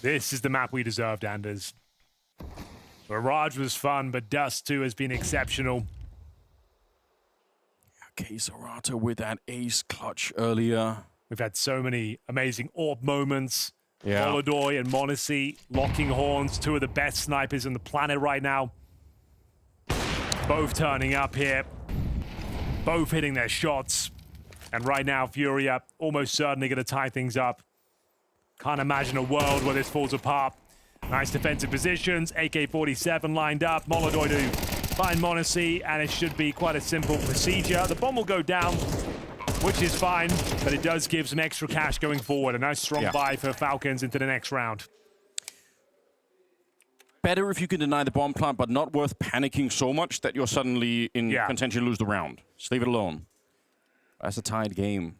This is the map we deserved, Anders. Mirage was fun, but Dust 2 has been exceptional. Okay, Serato with that ace clutch earlier. We've had so many amazing orb moments. Yeah. Molodoi and m0NESY locking horns, 2 of the best snipers on the planet right now. Both turning up here. Both hitting their shots. And right now, Furia almost certainly going to tie things up. Can't imagine a world where this falls apart. Nice defensive positions. AK-47 lined up. Molodoi to find m0NESY, and it should be quite a simple procedure. The bomb will go down, which is fine, but it does give some extra cash going forward. A nice strong buy for Falcons into the next round. Better if you can deny the bomb plant, but not worth panicking so much that you're suddenly in contention to lose the round. Just leave it alone. That's a tied game.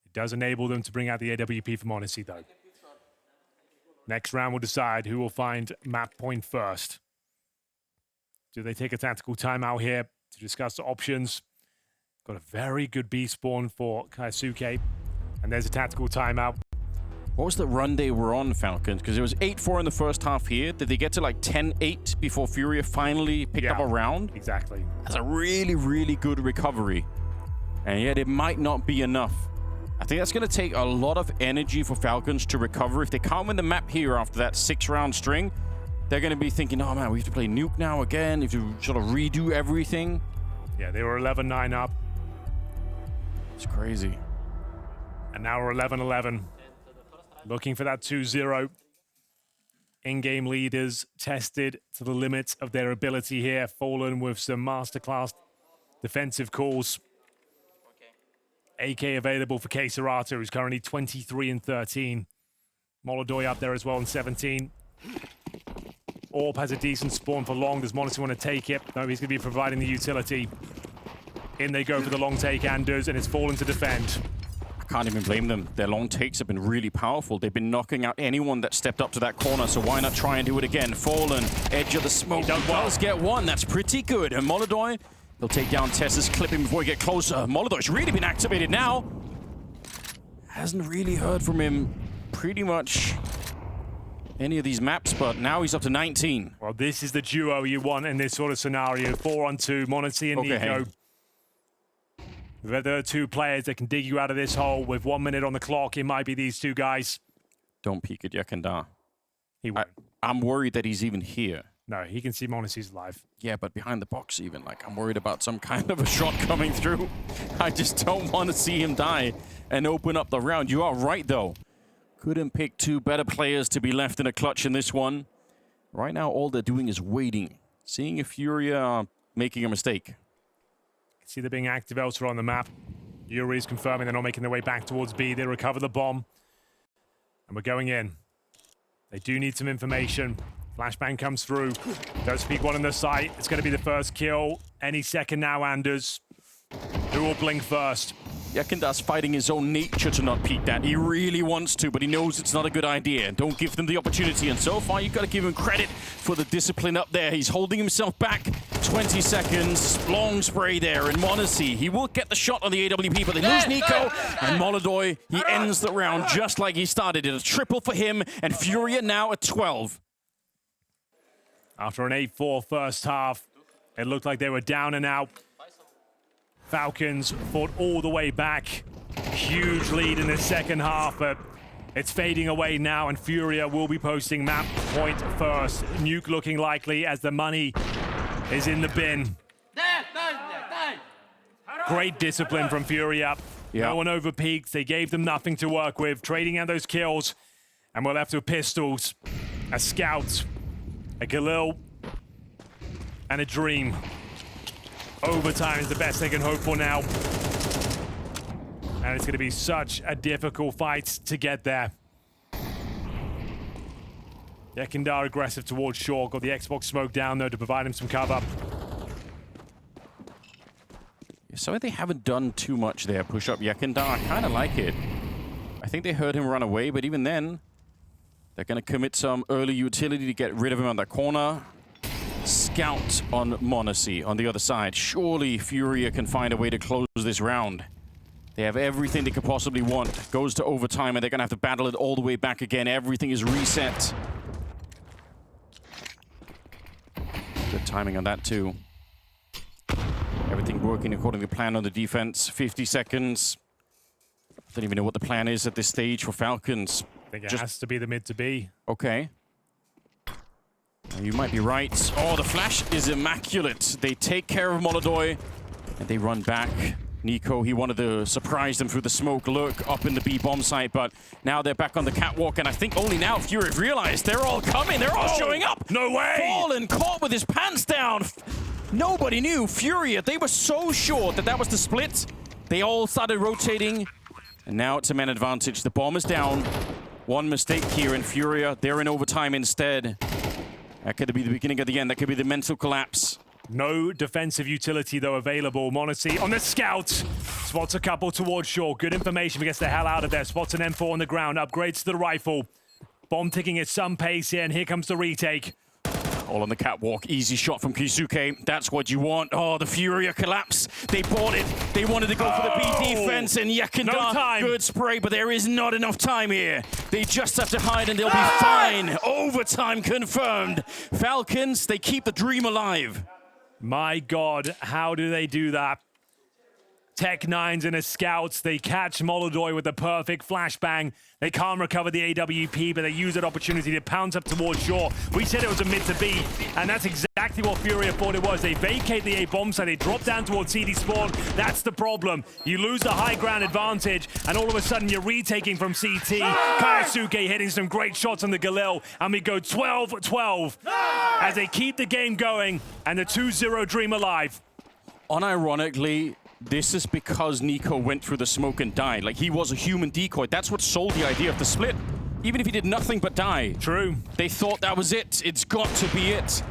It does enable them to bring out the AWP for m0NESY, though. Next round will decide who will find map point first. Do they take a tactical timeout here to discuss the options? Got a very good B spawn for Kaisuke. And there's a tactical timeout. What was the run they were on, Falcons? Because it was 8-4 in the first half here. Did they get to like 10-8 before FURIA finally picked up a round? Exactly. That's a really, really good recovery. And yet it might not be enough. I think that's going to take a lot of energy for Falcons to recover. If they can't win the map here after that 6-round string, they're going to be thinking, oh man, we have to play Nuke now again. We have to sort of redo everything. Yeah, they were 11-9 up. It's crazy. And now we're 11-11. Looking for that 2-0. In-game leaders tested to the limits of their ability here. Fallen with some masterclass defensive calls. AK available for Kasurata, who's currently 23-13. Molodoy up there as well in 17. Orb has a decent spawn for long. Does m0NESY want to take it? No, he's going to be providing the utility. In they go for the long take, Anders, and it's Fallen to defend. I can't even blame them. Their long takes have been really powerful. They've been knocking out anyone that stepped up to that corner, so why not try and do it again? Fallen, edge of the smoke, does get one. That's pretty good. And Molodoy, he'll take down Tess's clipping before he get closer. Molodoy's really been activated now. Hasn't really heard from him pretty much any of these maps, but now he's up to 19. Well, this is the duo you want in this sort of scenario. 4-on-2, m0NESY and Nico. There are two players that can dig you out of this hole with 1 minute on the clock. It might be these two guys. Don't peek at Yakandar. He won't. I'm worried that he's even here. No, he can see m0NESY's live. Yeah, but behind the box even. Like, I'm worried about some kind of a shot coming through. I just don't want to see him die and open up the round. You are right, though. Couldn't pick two better players to be left in a clutch in this one. Right now, all they're doing is waiting. Seeing if FURIA are making a mistake. See they're being active elsewhere on the map. Yuri is confirming they're not making their way back towards B. They recover the bomb. And we're going in. They do need some information. Flashbang comes through. Does peek one on the site. It's going to be the first kill. Any second now, Anders. Who will blink first? Yakandar's fighting his own nature to not peek that. He really wants to, but he knows it's not a good idea. Don't give them the opportunity. And so far, you've got to give him credit for the discipline up there. He's holding himself back. 20 seconds. Long spray there. And m0NESY, he will get the shot on the AWP, but they lose Nico. And Molodoy, he ends the round just like he started it. A triple for him, and FURIA now at 12. After an 8-4 first half, it looked like they were down and out. Falcons fought all the way back. Huge lead in the second half, but it's fading away now, and FURIA will be posting map point first. Nuke looking likely as the money is in the bin. Great discipline from FURIA. No one over peaked. They gave them nothing to work with, trading out those kills, and we're left with pistols, a scout, a Galil, and a dream. Overtime is the best they can hope for now. And it's going to be such a difficult fight to get there. Yakandar aggressive towards shore. Got the Xbox smoke down, though, to provide him some cover. So they haven't done too much there. Push up Yakandar. I kind of like it. I think they heard him run away, but even then, they're going to commit some early utility to get rid of him on that corner. Scout on m0NESY on the other side. Surely FURIA can find a way to close this round. They have everything they could possibly want. Goes to overtime, and they're going to have to battle it all the way back again. Everything is reset. Good timing on that, too. Everything working according to plan on the defense. 50 seconds. Don't even know what the plan is at this stage for Falcons. I think it has to be the mid to B. Okay. You might be right. Oh, the flash is immaculate. They take care of Molodoy, and they run back. Nico, he wanted to surprise them through the smoke look up in the B bomb site, but now they're back on the catwalk, and I think only now Fury have realized they're all coming, they're all showing up. No way! Fallen caught with his pants down. Nobody knew. FURIA, they were so sure that that was the split. They all started rotating, and now it's a man advantage. The bomb is down. One mistake here in FURIA. They're in overtime instead. That could be the beginning of the end. That could be the mental collapse. No defensive utility, though, available. m0NESY on the scout. Spots a couple towards shore. Good information. He gets the hell out of there. Spots an M4 on the ground. Upgrades to the rifle. Bomb ticking at some pace here, and here comes the retake. All on the catwalk. Easy shot from Keisuke. That's what you want. Oh, the FURIA collapse. They bought it. They wanted to go for the B defense, and Yakunda, no time. Good spray, but there is not enough time here. They just have to hide, and they'll be fine. Overtime confirmed. Falcons, they keep the dream alive. My God, how do they do that? Tech-9s and a scouts. They catch Molodoi with the perfect flashbang. They can't recover the AWP, but they use that opportunity to pounce up towards shore. We said it was a mid to B, and that's exactly what FURIA thought it was. They vacate the A bomb site. They drop down towards CD spawn. That's the problem. You lose the high ground advantage, and all of a sudden you're retaking from CT. Keisuke hitting some great shots on the Galil, and we go 12-12 as they keep the game going and the 2-0 dream alive. Unironically, this is because Nico went through the smoke and died. Like, he was a human decoy. That's what sold the idea of the split. Even if he did nothing but die. True. They thought that was it. It's got to be it.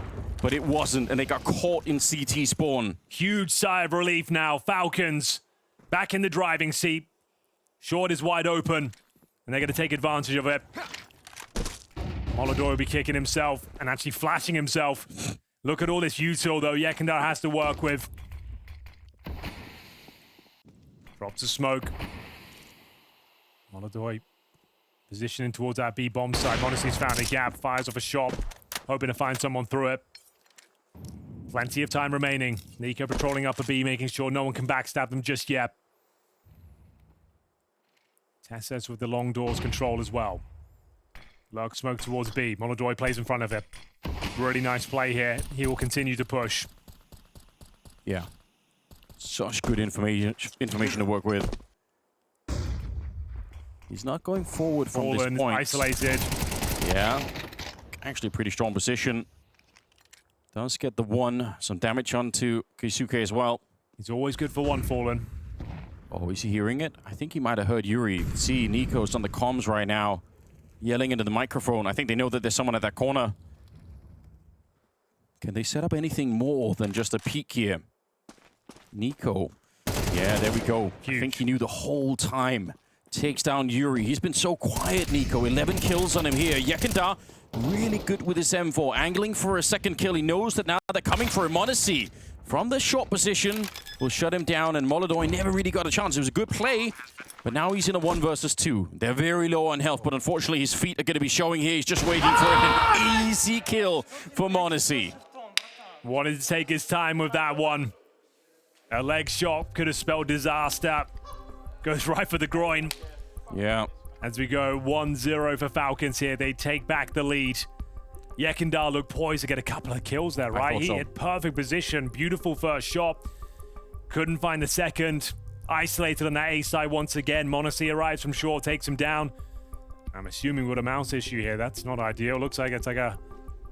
But it wasn't, and they got caught in CT spawn. Huge sigh of relief now. Falcons back in the driving seat. Short is wide open, and they're going to take advantage of it. Molodoi will be kicking himself and actually flashing himself. Look at all this util, though, Yakunda has to work with. Drops a smoke. Molodoi positioning towards that B bomb side. m0NESY's found a gap, fires off a shot, hoping to find someone through it. Plenty of time remaining. Nico patrolling up a B, making sure no one can backstab them just yet. Tesses with the long doors control as well. Lurk smoke towards B. Molodoi plays in front of it. Really nice play here. He will continue to push. Yeah. Such good information to work with. He's not going forward from this point. Isolated. Yeah. Actually, pretty strong position. Does get the one. Some damage onto Keisuke as well. He's always good for one, Fallen. Oh, is he hearing it? I think he might have heard Yuri. See, Nico's on the comms right now, yelling into the microphone. I think they know that there's someone at that corner. Can they set up anything more than just a peek here? Nico. Yeah, there we go. Huge. I think he knew the whole time. Takes down Yuri. He's been so quiet, Nico. 11 kills on him here. Yakunda, really good with his M4. Angling for a second kill. He knows that now they're coming for him. m0NESY from the short position will shut him down, and Molodoi never really got a chance. It was a good play, but now he's in a 1 versus 2. They're very low on health, but unfortunately his feet are going to be showing here. He's just waiting for an easy kill for m0NESY. Wanted to take his time with that one. A leg shot could have spelled disaster. Goes right for the groin. Yeah. As we go 1-0 for Falcons here, they take back the lead. Yakunda looked poised to get a couple of kills there, right? He hit perfect position, beautiful first shot. Couldn't find the second. Isolated on that A side once again. m0NESY arrives from shore, takes him down. I'm assuming with a mouse issue here. That's not ideal. Looks like it's like a...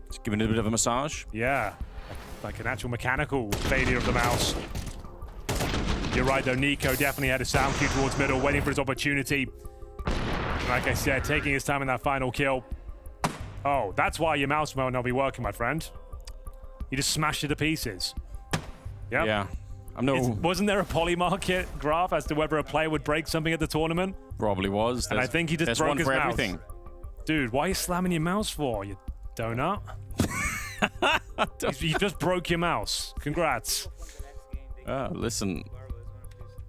Just giving it a bit of a massage. Yeah. Like an actual mechanical failure of the mouse. You're right, though. Nico definitely had a sound cue towards middle, waiting for his opportunity. Like I said, taking his time in that final kill. Oh, that's why your mouse might not be working, my friend. You just smashed it to pieces. Yep. Yeah. Wasn't there a polymarket graph as to whether a player would break something at the tournament? Probably was. And I think he just broke his mouse. Everything. Dude, why are you slamming your mouse for, you donut? You just broke your mouse. Congrats. Listen.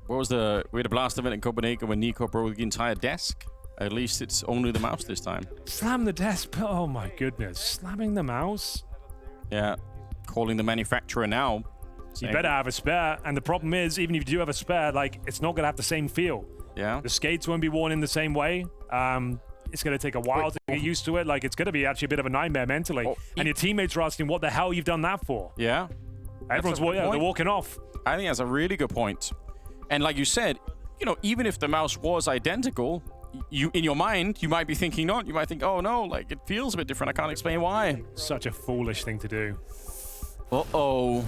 What was we had a blast event in Copenhagen when Nico broke the entire desk. At least it's only the mouse this time. Slam the desk. Oh my goodness. Slamming the mouse? Yeah. Calling the manufacturer now. You better have a spare. And the problem is, even if you do have a spare, like, it's not going to have the same feel. Yeah. The skates won't be worn in the same way. It's going to take a while to get used to it. Like, it's going to be actually a bit of a nightmare mentally. And your teammates are asking what the hell you've done that for. Yeah. Everyone's they're walking off. I think that's a really good point. And like you said, you know, even if the mouse was identical, you in your mind, you might be thinking not. You might think, oh no, like it feels a bit different. I can't explain why. Such a foolish thing to do. Uh-oh.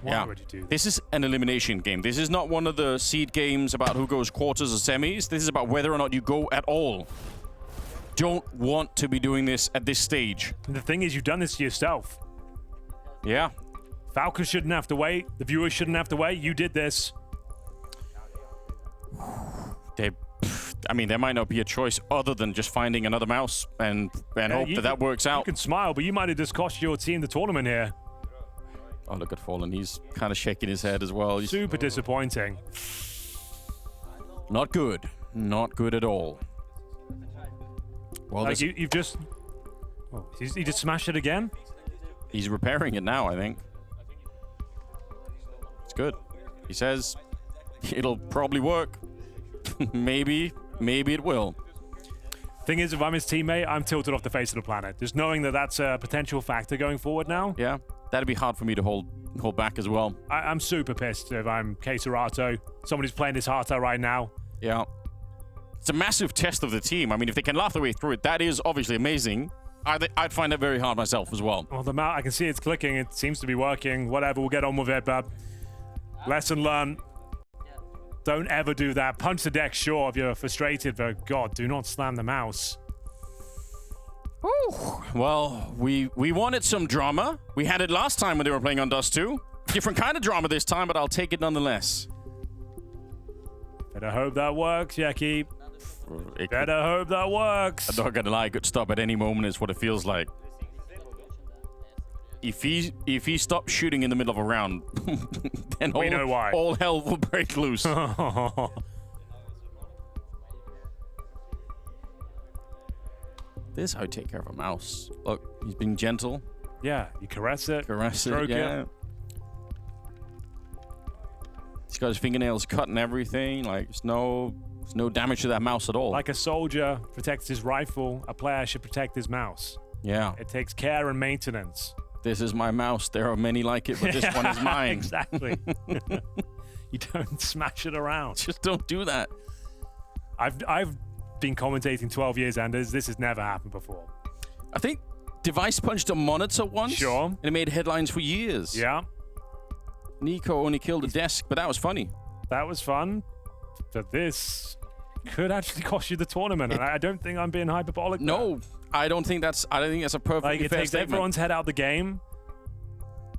Why would you do that? This is an elimination game. This is not one of the seed games about who goes quarters or semis. This is about whether or not you go at all. Don't want to be doing this at this stage. And the thing is, you've done this to yourself. Yeah. Falcons shouldn't have to wait. The viewers shouldn't have to wait. You did this. I mean, there might not be a choice other than just finding another mouse and hope that works out. You can smile, but you might have just cost your team the tournament here. Oh, look at Fallen. He's kind of shaking his head as well. Super disappointing. Not good. Not good at all. Well, like you've just... Oh, he just smashed it again? He's repairing it now, I think. It's good. He says it'll probably work. Maybe it will. Thing is, if I'm his teammate, I'm tilted off the face of the planet. Just knowing that that's a potential factor going forward now. Yeah, that'd be hard for me to hold back as well. I'm super pissed if I'm Keserato. Somebody's playing this Harta right now. Yeah. It's a massive test of the team. I mean, if they can laugh their way through it, that is obviously amazing. I'd find that very hard myself as well. Well, the mouse, I can see it's clicking. It seems to be working. Whatever, we'll get on with it, but lesson learned. Don't ever do that. Punch the deck, sure, if you're frustrated, but God, do not slam the mouse. Whew. Well, we wanted some drama. We had it last time when they were playing on Dust 2. Different kind of drama this time, but I'll take it nonetheless. Better hope that works, Yeki. Better hope that works. I'm not gonna lie, it could stop at any moment is what it feels like. If he stops shooting in the middle of a round, then we know why. All hell will break loose. This is how you take care of a mouse. Look, he's being gentle. Yeah, you caress it. Stroke it. He's got his fingernails cut and everything. Like, there's no damage to that mouse at all. Like a soldier protects his rifle, a player should protect his mouse. Yeah. It takes care and maintenance. This is my mouse. There are many like it, but this one is mine. Exactly. You don't smash it around. Just don't do that. I've been commentating 12 years, Anders. This has never happened before. I think Device punched a monitor once. Sure. And it made headlines for years. Yeah. Nico only killed a desk, but that was funny. That was fun. But this could actually cost you the tournament, and I don't think I'm being hyperbolic. No, I don't think that's a perfectly like it fair takes statement. everyone's head out the game.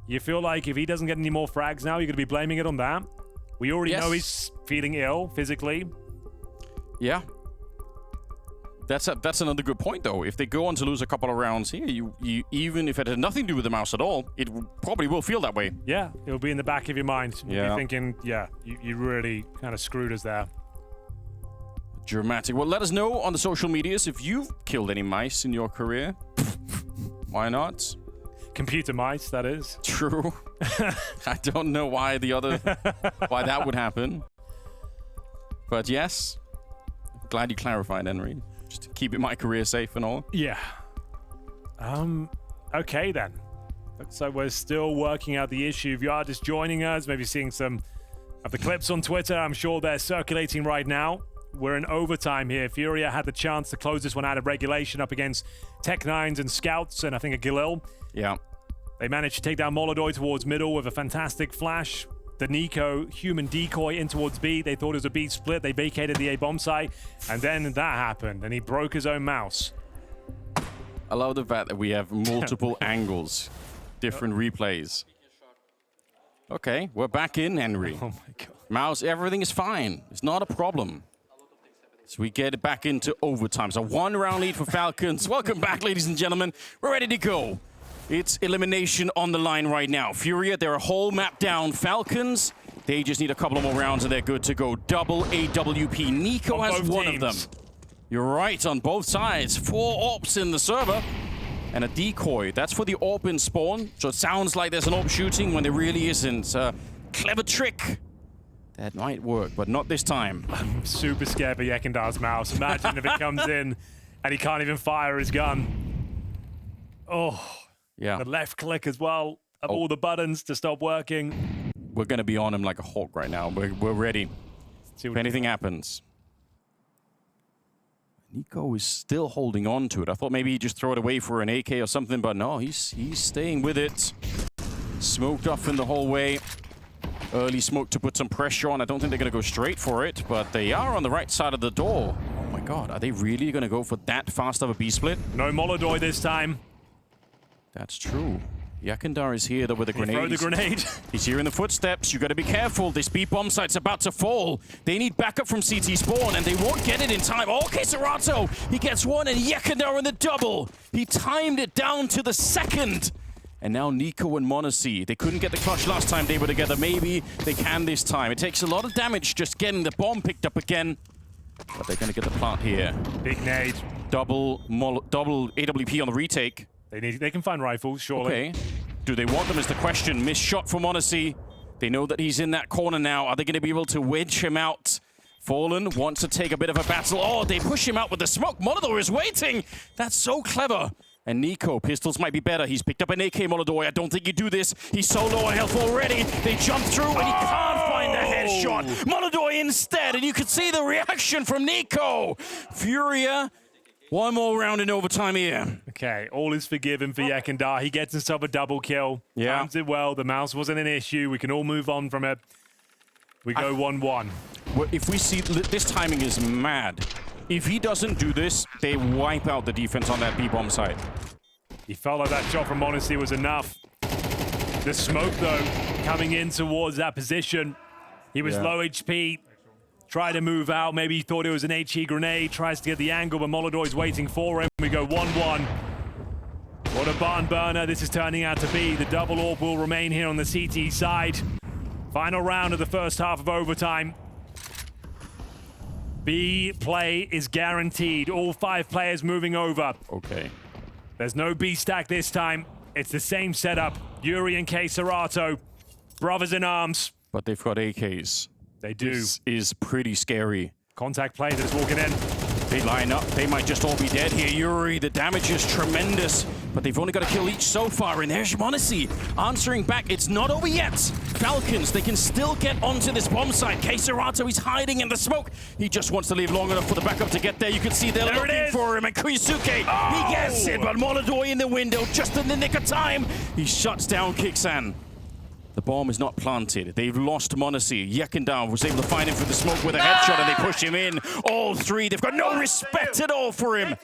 You feel like if he doesn't get any more frags now, you're going to be blaming it on that. We already know he's feeling ill physically. Yeah. That's another good point, though. If they go on to lose a couple of rounds here, you even if it had nothing to do with the mouse at all, it probably will feel that way. Yeah, it'll be in the back of your mind. You'll Yeah. be thinking, yeah, you really kind of screwed us there. Dramatic. Well, let us know on the social medias if you've killed any mice in your career. Why not? Computer mice, that is. True. I don't know why why that would happen. But yes, glad you clarified, Henry. Just to keep my career safe and all. Yeah. Okay then. Looks like we're still working out the issue. If you are just joining us, maybe seeing some of the clips on Twitter, I'm sure they're circulating right now. We're in overtime here. FURIA had the chance to close this one out of regulation up against Tech9s and Scouts, and I think a Galil. Yeah. They managed to take down Molodoy towards middle with a fantastic flash. The Nico human decoy in towards B. They thought it was a B split. They vacated the A bomb site, and then that happened, and he broke his own mouse. I love the fact that we have multiple angles, different replays. Okay, we're back in, Henry. Oh my God. Mouse, everything is fine. It's not a problem. So we get it back into overtime. So 1-round lead for Falcons. Welcome back, ladies and gentlemen. We're ready to go. It's elimination on the line right now. FURIA, they're a whole map down. Falcons, they just need a couple of more rounds and they're good to go. Double AWP. Nico has one of them. You're right, on both sides. 4 AWPs in the server and a decoy. That's for the AWP in spawn. So it sounds like there's an AWP shooting when there really isn't. Clever trick. That might work, but not this time. I'm super scared for Yekendar's mouse. Imagine if it comes in and he can't even fire his gun. Oh. Yeah. The left click as well of all the buttons to stop working. we're going to be on him like a hawk right now. We're ready. If anything happens. Nico is still holding on to it. I thought maybe he'd just throw it away for an AK or something, but no, he's staying with it. Smoked off in the hallway. Early smoke to put some pressure on. I don't think they're going to go straight for it, but they are on the right side of the door. Oh my god, are they really going to go for that fast of a B-split? No Molodoi this time. That's true. Yakandar is here though with a grenade. Throw the grenade. He's hearing the footsteps. You got to be careful. This B bomb site's about to fall. They need backup from CT spawn, and they won't get it in time. Okay, Serato. He gets one, and Yakandar in the double. He timed it down to the second. And now Nico and Monacy. They couldn't get the clutch last time they were together. Maybe they can this time. It takes a lot of damage just getting the bomb picked up again. But they're going to get the plant here. Big nade. Double AWP on the retake. They can find rifles, surely. Okay. Do they want them is the question. Missed shot from Monacy. They know that he's in that corner now. Are they going to be able to wedge him out? Fallen wants to take a bit of a battle. Oh, they push him out with the smoke. Molodoi is waiting. That's so clever. And Nico, pistols might be better. He's picked up an AK Molodoi. I don't think you do this. He's so low on health already. They jump through and he can't find a headshot. Molodoi instead, and you can see the reaction from Nico. FURIA, one more round in overtime here. Okay, all is forgiven for Yakandar. He gets himself a double kill. Yeah. Times it well. The mouse wasn't an issue. We can all move on from it. We go 1-1. Well, if we see, this timing is mad. If he doesn't do this, they wipe out the defense on that B-bomb site. He felt like that shot from Monacy was enough. The smoke, though, coming in towards that position. He was low HP. Tried to move out. Maybe he thought it was an HE grenade. Tries to get the angle, but Molodoi's waiting for him. We go 1-1. What a barn burner this is turning out to be. The double orb will remain here on the CT side. Final round of the first half of overtime. B play is guaranteed. All 5 players moving over. Okay. There's no B stack this time. It's the same setup. Yuri and K Serato, brothers in arms. But they've got AKs. They do. This is pretty scary. Contact play that's walking in. They line up. They might just all be dead here. Yuri, the damage is tremendous, but they've only got a kill each so far. And there's Monacy answering back. It's not over yet. Falcons, they can still get onto this bomb site. K Serato, he's hiding in the smoke. He just wants to leave long enough for the backup to get there. You can see they're looking for him. And Kuisuke, he gets it, but Molodoi in the window just in the nick of time. He shuts down Kixan. The bomb is not planted. They've lost Monacy. Yakandar was able to find him through the smoke with a headshot, and they push him in. All 3. They've got no respect at all for him.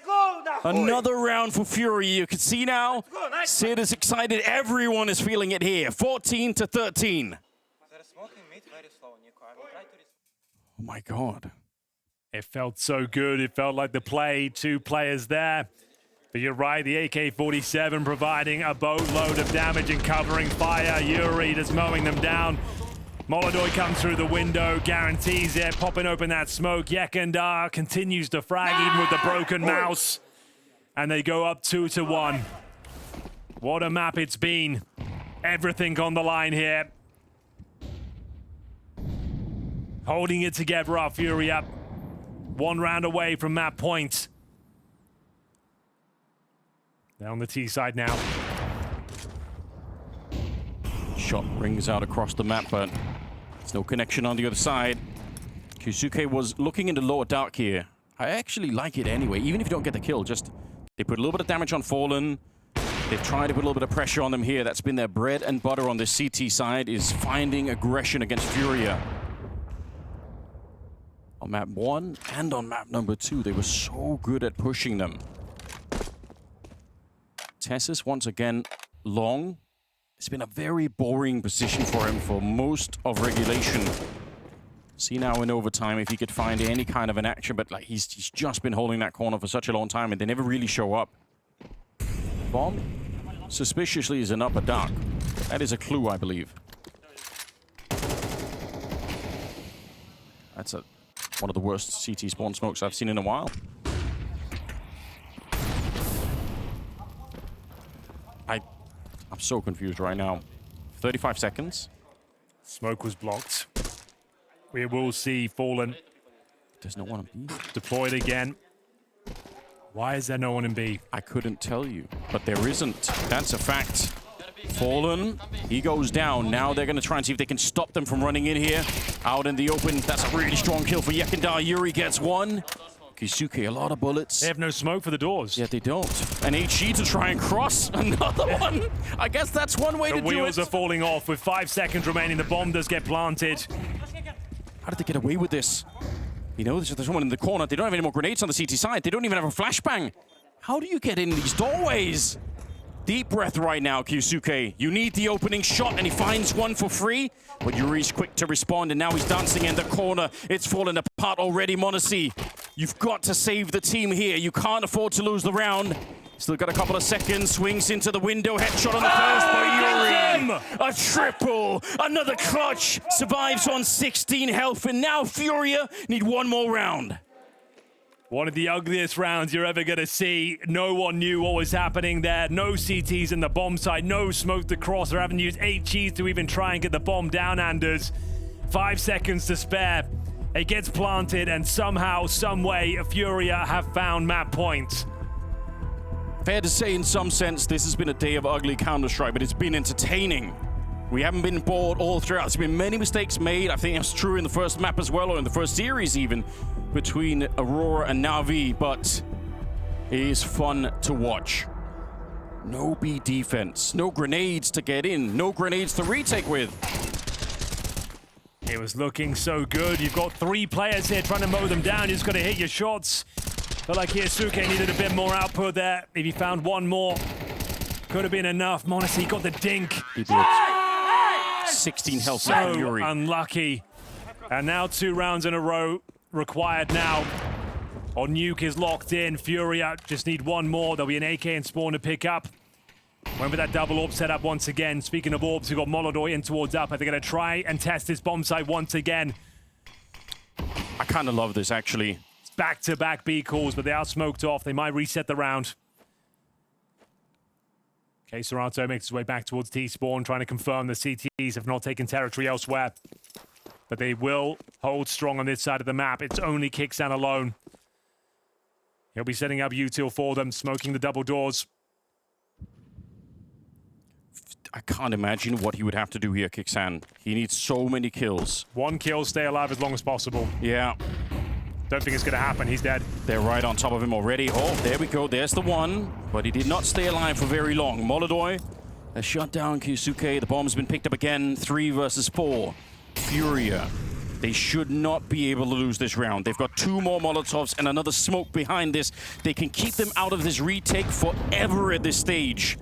Another round for FURIA. You can see now, Sid is excited. Everyone is feeling it here. 14-13. Oh my god. It felt so good. It felt like the play. 2 players there. But you're right, the AK-47 providing a boatload of damage and covering fire. Yuri just mowing them down. Molodoi comes through the window, guarantees it, popping open that smoke. Yakandar continues to frag even with the broken mouse. And they go up 2-1. What a map it's been. Everything on the line here. Holding it together are FURIA. 1 round away from map point. They're on the T side now. Shot rings out across the map, but there's no connection on the other side. Kuisuke was looking into lower dark here. I actually like it anyway, even if you don't get the kill. Just they put a little bit of damage on Fallen. They've tried to put a little bit of pressure on them here. That's been their bread and butter on the CT side, is finding aggression against FURIA. On map 1 and on map number 2, they were so good at pushing them. Tessus once again long. It's been a very boring position for him for most of regulation. See now in overtime if he could find any kind of an action, but like he's just been holding that corner for such a long time and they never really show up. Bomb suspiciously is an upper dark. That is a clue, I believe. That's one of the worst CT spawn smokes I've seen in a while. I'm so confused right now. 35 seconds. Smoke was blocked. We will see Fallen. There's no one in B. Deployed again. Why is there no one in B? I couldn't tell you, but there isn't. That's a fact. Fallen, he goes down. Now they're going to try and see if they can stop them from running in here. Out in the open, that's a really strong kill for Yekindar. Yuri gets one. Kisuke, a lot of bullets. They have no smoke for the doors. Yeah, they don't. And HG to try and cross another one. I guess that's one way to do it. The wheels are falling off with 5 seconds remaining. The bomb does get planted. How did they get away with this? You know, there's someone in the corner. They don't have any more grenades on the CT side. They don't even have a flashbang. How do you get in these doorways? Deep breath right now, Kisuke. You need the opening shot, and he finds one for free. But Yuri's quick to respond, and now he's dancing in the corner. It's falling apart already, Monacy. You've got to save the team here. You can't afford to lose the round. Still got a couple of seconds. Swings into the window. Headshot on the first by Yuri. A triple. Another clutch. Survives on 16 health, and now FURIA need one more round. One of the ugliest rounds you're ever going to see. No one knew what was happening there. No CTs in the bomb site. No smoke to cross. They haven't used HGs to even try and get the bomb down, Anders. 5 seconds to spare. It gets planted, and somehow, some way, FURIA have found map points. Fair to say, in some sense, this has been a day of ugly Counter-Strike, but it's been entertaining. We haven't been bored all throughout. There's been many mistakes made. I think that's true in the first map as well, or in the first series even, between Aurora and Na'Vi, but it is fun to watch. No B defense, no grenades to get in, no grenades to retake with. It was looking so good. You've got 3 players here trying to mow them down. You just got to hit your shots. Felt like Kisuke needed a bit more output there. If he found one more, could have been enough. Monacy got the dink. He did. 16 health left for Yuri. Unlucky. And now 2 rounds in a row required now. Or Nuke is locked in. FURIA just need one more. There'll be an AK and spawn to pick up. Remember that double orb set up once again. Speaking of orbs, we've got Molodoi in towards up. They're going to try and test this bomb site once again. I kind of love this, actually. It's back-to-back B calls, but they are smoked off. They might reset the round. Okay, Serato makes his way back towards T-spawn, trying to confirm the CTs have not taken territory elsewhere. But they will hold strong on this side of the map. It's only Kixan alone. He'll be setting up util for them, smoking the double doors. I can't imagine what he would have to do here, Kixan. He needs so many kills. 1 kill, stay alive as long as possible. Yeah. Don't think it's going to happen. He's dead. They're right on top of him already. Oh, there we go. There's the one. But he did not stay alive for very long. Molodoi has shut down Kisuke. The bomb's been picked up again. 3 versus 4. FURIA. They should not be able to lose this round. They've got 2 more Molotovs and another smoke behind this. They can keep them out of this retake forever at this stage.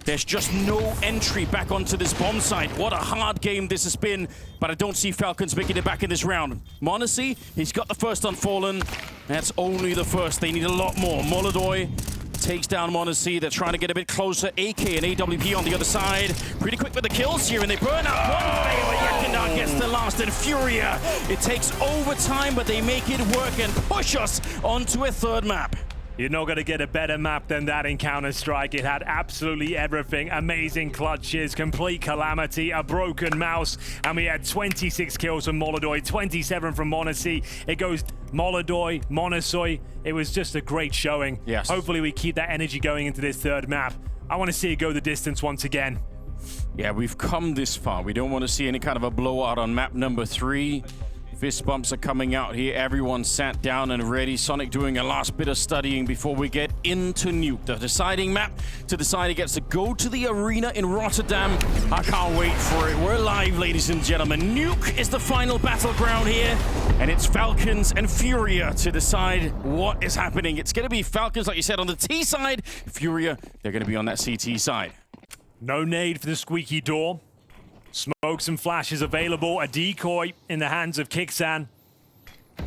There's just no entry back onto this bomb site. What a hard game this has been, but I don't see Falcons making it back in this round. Monacy, he's got the first on Fallen. That's only the first. They need a lot more. Molodoi takes down Monacy. They're trying to get a bit closer. AK and AWP on the other side. Pretty quick with the kills here, and they burn out one player, but Yekindar gets the last, and FURIA. It takes overtime, but they make it work and push us onto a 3rd map. You're not going to get a better map than that in Counter-Strike. It had absolutely everything. Amazing clutches, complete calamity, a broken mouse, and we had 26 kills from Molodoi, 27 from Monacy. It goes Molodoi, Monasoy. It was just a great showing. Yes. Hopefully we keep that energy going into this 3rd map. I want to see it go the distance once again. Yeah, we've come this far. We don't want to see any kind of a blowout on map number 3. Fist bumps are coming out here. Everyone sat down and ready. Sonic doing a last bit of studying before we get into Nuke. The deciding map to decide he gets to go to the arena in Rotterdam. I can't wait for it. We're live, ladies and gentlemen. Nuke is the final battleground here, and it's Falcons and FURIA to decide what is happening. It's going to be Falcons, like you said, on the T side. FURIA, they're going to be on that CT side. No nade for the squeaky door. Smokes and flashes available. A decoy in the hands of Kixan.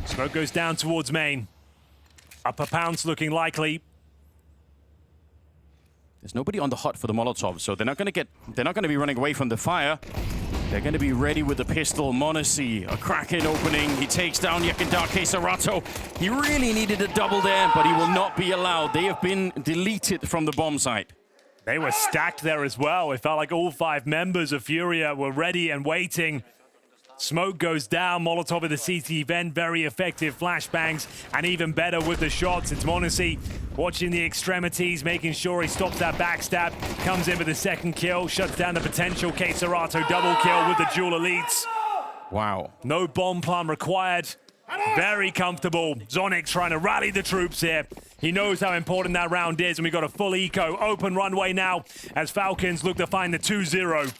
Smoke goes down towards main. Upper pounce looking likely. There's nobody on the hut for the Molotov, so they're not going to be running away from the fire. They're going to be ready with the pistol. Monacy, a cracking opening. He takes down Yekindar Serato. He really needed a double there, but he will not be allowed. They have been deleted from the bomb site. They were stacked there as well. It felt like all 5 members of FURIA were ready and waiting. Smoke goes down, Molotov at the CT vent, very effective flashbangs, and even better with the shots. It's m0NESY watching the extremities, making sure he stops that backstab, comes in with the second kill, shuts down the potential KScERATO double kill with the dual elites. Wow. No bomb plant required. Very comfortable. Zonic trying to rally the troops here. He knows how important that round is, and we got a full eco. Open runway now as Falcons look to find the 2-0.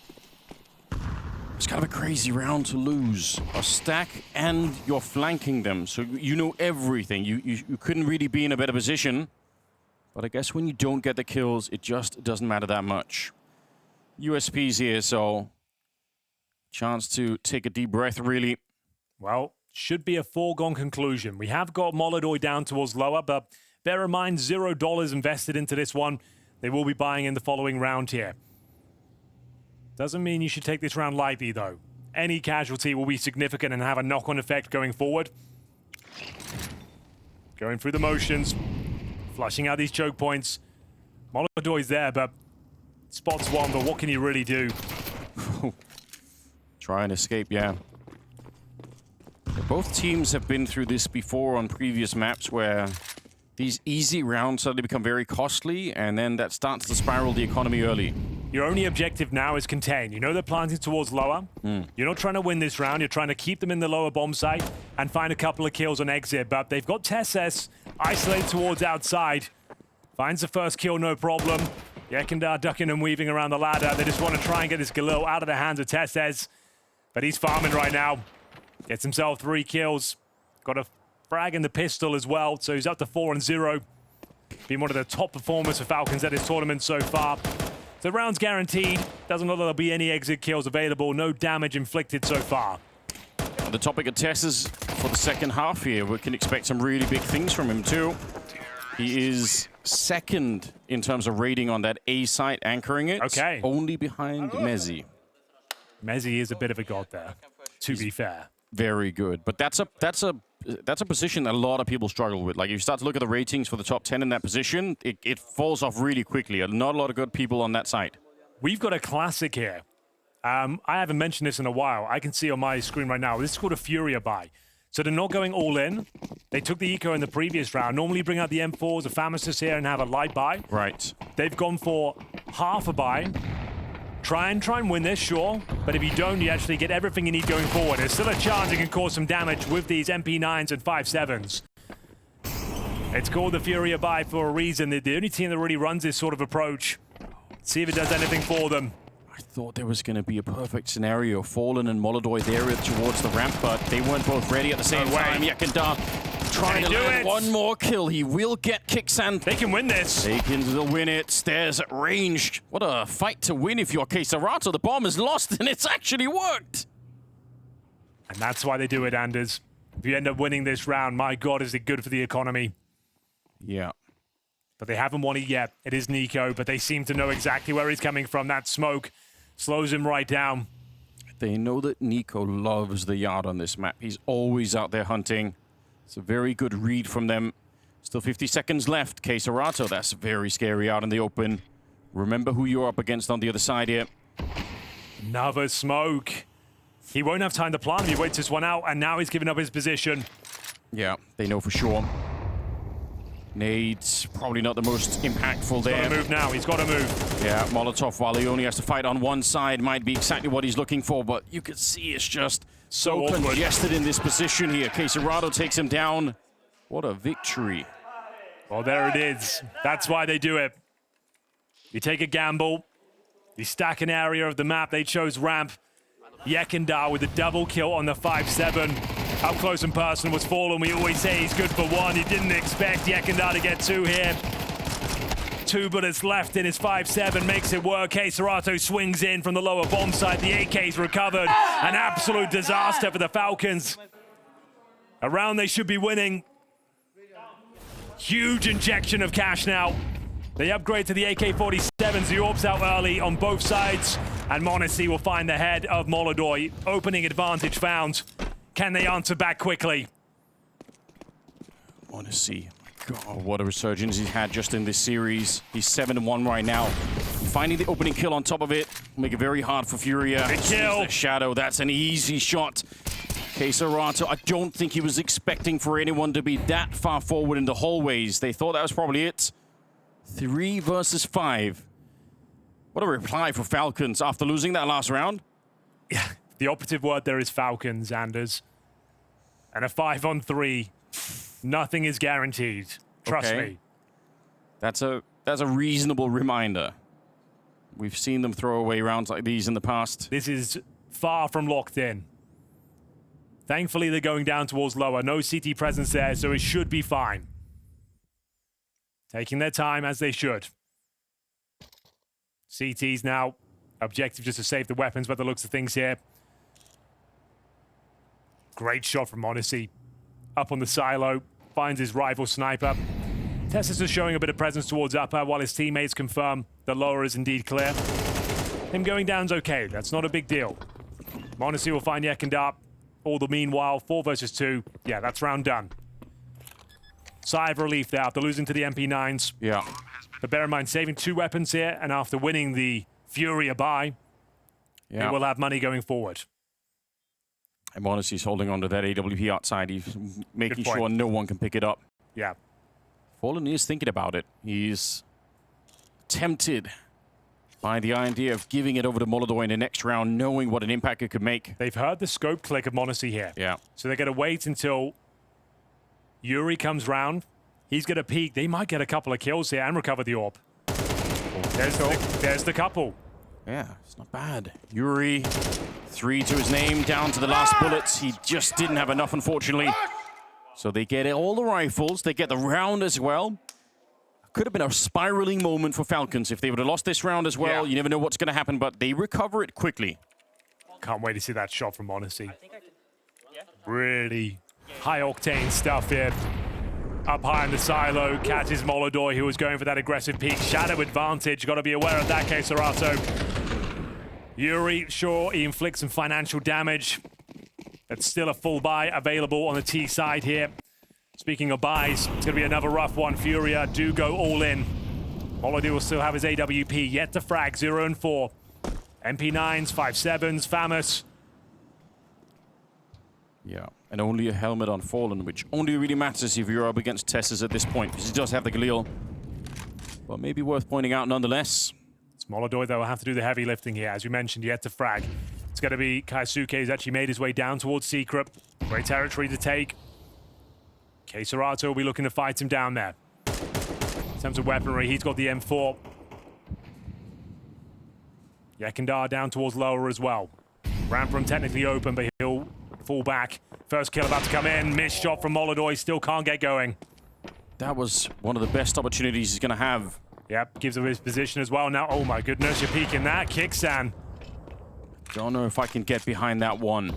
It's kind of a crazy round to lose. A stack and you're flanking them, so you know everything. You couldn't really be in a better position. But I guess when you don't get the kills, it just doesn't matter that much. USP's here, so chance to take a deep breath, really. Well, should be a foregone conclusion. We have got Molotov down towards lower, but bear in mind, $0 invested into this one. They will be buying in the following round here. Doesn't mean you should take this round lightly, though. Any casualty will be significant and have a knock-on effect going forward. Going through the motions, flushing out these choke points. Molotov is there, but spots one, but what can you really do? Try and escape, yeah. Both teams have been through this before on previous maps where these easy rounds suddenly become very costly, and then that starts to spiral the economy early. Your only objective now is contain. You know they're planting towards lower. You're not trying to win this round. You're trying to keep them in the lower bomb site and find a couple of kills on exit. But they've got TeSeS isolated towards outside. Finds the first kill, no problem. Yekindar ducking and weaving around the ladder. They just want to try and get this Galil out of the hands of TeSeS. But he's farming right now. Gets himself 3 kills. Got a frag in the pistol as well. So he's up to 4-0. Been one of the top performers for Falcons at this tournament so far. The round's guaranteed. Doesn't look like there'll be any exit kills available. No damage inflicted so far. On the topic of TeSeS for the second half here, we can expect some really big things from him too. He is second in terms of rating on that A site, anchoring it. Okay. Only behind mezii. mezii is a bit of a god there, to be fair. Very good. But that's a position that a lot of people struggle with. Like, if you start to look at the ratings for the top 10 in that position, it falls off really quickly. Not a lot of good people on that side. We've got a classic here. I haven't mentioned this in a while. I can see on my screen right now. This is called a FURIA buy. So they're not going all in. They took the eco in the previous round. Normally bring out the M4s, the Pharmacist here, and have a light buy. Right. They've gone for half a buy. Try and win this, sure. But if you don't, you actually get everything you need going forward. There's still a chance you can cause some damage with these MP9s and 5.7s. It's called the FURIA buy for a reason. They're the only team that really runs this sort of approach. See if it does anything for them. I thought there was going to be a perfect scenario. Fallen and Molotov there towards the ramp, but they weren't both ready at the same time. Yekindar trying to land one more kill. He will get Kicksand. They can win this. They can win it. Stairs at range. What a fight to win if you're KScERATO. The bomb is lost, and it's actually worked. And that's why they do it, Anders. If you end up winning this round, my God, is it good for the economy. Yeah. But they haven't won it yet. It is Nico, but they seem to know exactly where he's coming from. That smoke slows him right down. They know that Nico loves the yard on this map. He's always out there hunting. It's a very good read from them. Still 50 seconds left. KScERATO, that's very scary out in the open. Remember who you're up against on the other side here. Another smoke. He won't have time to plant him. He waits this one out, and now he's giving up his position. Yeah, they know for sure. Nades, probably not the most impactful there. He's got to move now. He's got to move. Yeah, Molotov, while he only has to fight on one side, might be exactly what he's looking for, but you can see it's just so congested in this position here. KScERATO takes him down. What a victory. Well, there it is. That's why they do it. You take a gamble. You stack an area of the map. They chose ramp. Yekindar with a double kill on the 5.7. Up close and personal was Fallen. We always say he's good for one. You didn't expect Yekindar to get 2 here. 2 bullets left in his 5.7. Makes it work. KScERATO swings in from the lower bomb side. The AK's recovered. An absolute disaster for the Falcons. A round they should be winning. Huge injection of cash now. They upgrade to the AK-47s. The orbs out early on both sides. And m0NESY will find the head of Molotov. Opening advantage found. Can they answer back quickly? m0NESY, God, what a resurgence he's had just in this series. He's 7-1 right now. Finding the opening kill on top of it, make it very hard for FURIA. Big kill. Shadow, that's an easy shot. Quesarato, I don't think he was expecting for anyone to be that far forward in the hallways. They thought that was probably it. 3 versus 5. What a reply for Falcons after losing that last round. Yeah, the operative word there is Falcons, Anders. And a 5-on-3. Nothing is guaranteed. Trust me. That's a reasonable reminder. We've seen them throw away rounds like these in the past. This is far from locked in. Thankfully, they're going down towards lower. No CT presence there, so it should be fine. Taking their time as they should. CT's now objective just to save the weapons by the looks of things here. Great shot from Odyssey. Up on the silo, finds his rival sniper. Tessus is showing a bit of presence towards upper while his teammates confirm the lower is indeed clear. Him going down's okay, that's not a big deal. Odyssey will find Yekindar. All the meanwhile, 4 versus 2. Yeah, that's round done. Sigh of relief there after losing to the MP9s. Yeah. But bear in mind, saving 2 weapons here, and after winning the FURIA buy, they will have money going forward. And Odyssey's holding on to that AWP outside. He's making sure no one can pick it up. Yeah. Fallen is thinking about it. He's tempted by the idea of giving it over to Molodor in the next round, knowing what an impact it could make. They've heard the scope click of Monacy here. Yeah. So they're going to wait until Yuri comes round. He's going to peek. They might get a couple of kills here and recover the orb. There's the couple. Yeah, it's not bad. Yuri, 3 to his name, down to the last bullets. He just didn't have enough, unfortunately. So they get all the rifles. They get the round as well. Could have been a spiraling moment for Falcons if they would have lost this round as well. You never know what's going to happen, but they recover it quickly. Can't wait to see that shot from Odyssey. Really high-octane stuff here. Up high in the silo, catches Molodor, who was going for that aggressive peek. Shadow advantage, got to be aware of that, Quesarato. Yuri, sure, he inflicts some financial damage. That's still a full buy available on the T side here. Speaking of buys, it's going to be another rough one. FURIA do go all in. Molodor will still have his AWP, yet to frag, 0 and 4. MP9s, 5.7s, Famous. Yeah, and only a helmet on Fallen, which only really matters if you're up against Tessus at this point, because he does have the Galil. But maybe worth pointing out nonetheless. It's Molodor, though, will have to do the heavy lifting here. As you mentioned, yet to frag. It's going to be Kaisuke, who's actually made his way down towards Secret. Great territory to take. Quesarato will be looking to fight him down there. In terms of weaponry, he's got the M4. Yekindar down towards lower as well. Ramp from technically open, but he'll fall back. First kill about to come in. Missed shot from Molodor. He still can't get going. That was one of the best opportunities he's going to have. Yep, gives him his position as well. Now, oh my goodness, you're peeking that. Kicksan. Don't know if I can get behind that one.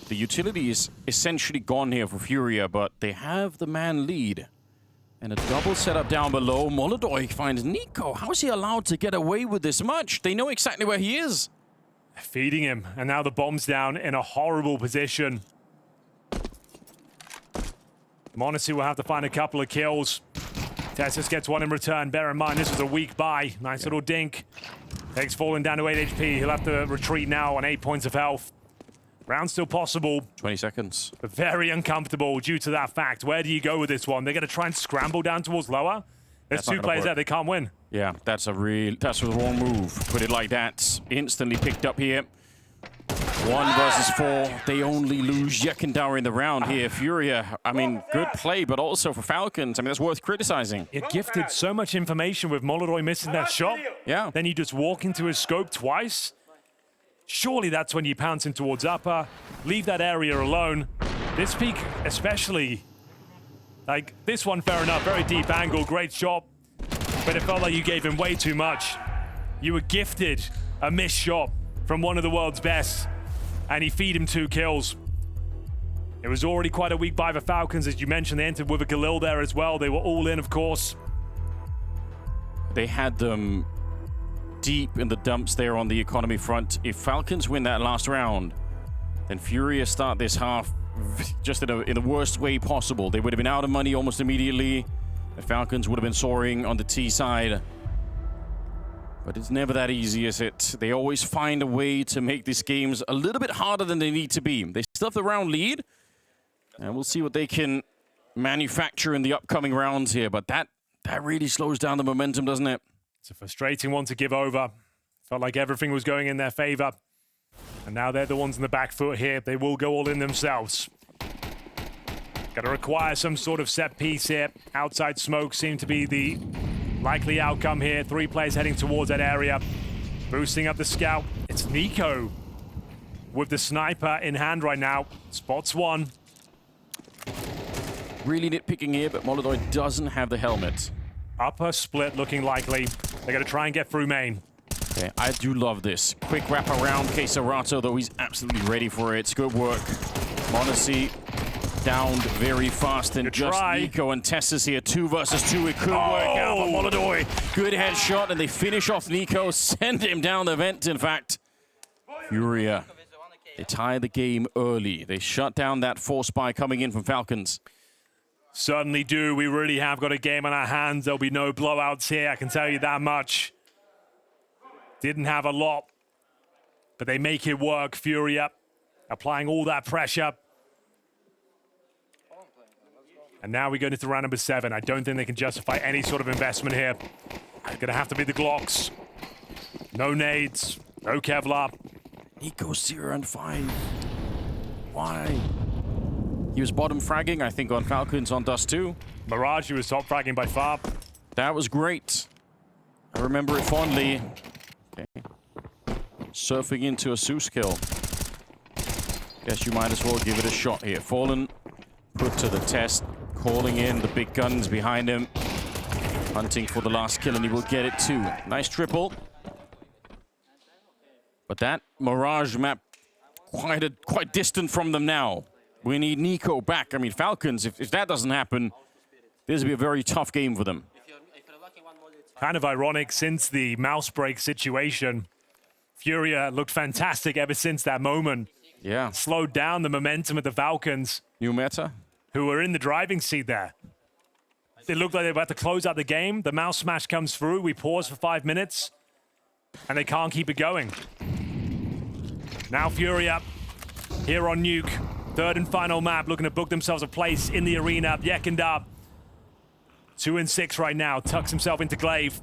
The utility is essentially gone here for FURIA, but they have the man lead. And a double setup down below. Molodor finds Nico. How is he allowed to get away with this much? They know exactly where he is. Feeding him, and now the bomb's down in a horrible position. Monacy will have to find a couple of kills. Tessus gets one in return. Bear in mind, this was a weak buy. Nice little dink. Takes Fallen down to 8 HP. He'll have to retreat now on 8 points of health. Round still possible. 20 seconds. But very uncomfortable due to that fact. Where do you go with this one? They're going to try and scramble down towards lower. There's 2 players there. They can't win. Yeah, that's the wrong move. Put it like that. Instantly picked up here. 1 versus 4. They only lose Yekindar in the round here. FURIA, I mean, good play, but also for Falcons. I mean, that's worth criticizing. It gifted so much information with Molodor missing that shot. Yeah. Then you just walk into his scope twice. Surely that's when you pounce him towards upper. Leave that area alone. This peak especially, like this one, fair enough. Very deep angle, great shot. But it felt like you gave him way too much. You were gifted a missed shot from one of the world's best, and he feed him 2 kills. It was already quite a weak buy for Falcons. As you mentioned, they entered with a Galil there as well. They were all in, of course. They had them deep in the dumps there on the economy front. If Falcons win that last round, then FURIA start this half just in the worst way possible. They would have been out of money almost immediately. The Falcons would have been soaring on the T side. But it's never that easy, is it? They always find a way to make these games a little bit harder than they need to be. They still have the round lead, and we'll see what they can manufacture in the upcoming rounds here. But that really slows down the momentum, doesn't it? It's a frustrating one to give over. Felt like everything was going in their favor. And now they're the ones in the back foot here. They will go all in themselves. Got to require some sort of set piece here. Outside smoke seemed to be the likely outcome here. 3 players heading towards that area. Boosting up the scout. It's Nico with the sniper in hand right now. Spots one. Really nitpicking here, but Molodoi doesn't have the helmet. Upper split looking likely. They're going to try and get through main. Okay, I do love this. Quick wrap around Quesarato, though he's absolutely ready for it. It's good work. m0NESY downed very fast, and just Nico and Tessus here. 2 versus 2, it could work out, but m0NESY, good headshot, and they finish off Nico, send him down the vent, in fact. FURIA, they tie the game early. They shut down that force spy coming in from Falcons. Certainly do. We really have got a game on our hands. There'll be no blowouts here, I can tell you that much. Didn't have a lot, but they make it work. FURIA applying all that pressure. And now we go into round number 7. I don't think they can justify any sort of investment here. Gonna have to be the Glocks. No nades, no Kevlar. Nico 0 and 5. Why? He was bottom fragging, I think, on Falcons on Dust 2. Mirage, he was top fragging by far. That was great. I remember it fondly. Okay. Surfing into a Zeus kill. Guess you might as well give it a shot here. Fallen put to the test. Calling in the big guns behind him. Hunting for the last kill, and he will get it too. Nice triple. But that Mirage map quite distant from them now. We need Nico back. I mean, Falcons, if that doesn't happen, this will be a very tough game for them. Kind of ironic, since the mouse break situation, FURIA looked fantastic ever since that moment. Yeah. Slowed down the momentum of the Falcons. New meta. Who were in the driving seat there. It looked like they were about to close out the game. The mouse smash comes through. We pause for 5 minutes. And they can't keep it going. Now FURIA here on Nuke. 3rd and final map, looking to book themselves a place in the arena. Yekindar, 2 and 6 right now. Tucks himself into Glaive.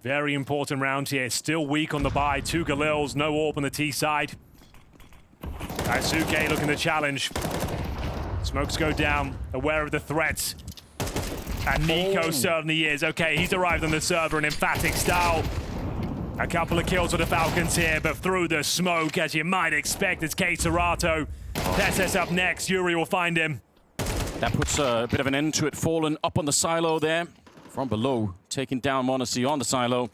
Very important round here. Still weak on the buy. 2 Galils, no AWP on the T side. Daisuke looking to challenge. Smokes go down, aware of the threats. And Nico certainly is. Okay, he's arrived on the server in emphatic style. A couple of kills for the Falcons here, but through the smoke, as you might expect, it's Quesarato. Tessus up next. Yuri will find him. That puts a bit of an end to it. Fallen up on the silo there. From below, taking down m0NESY on the silo.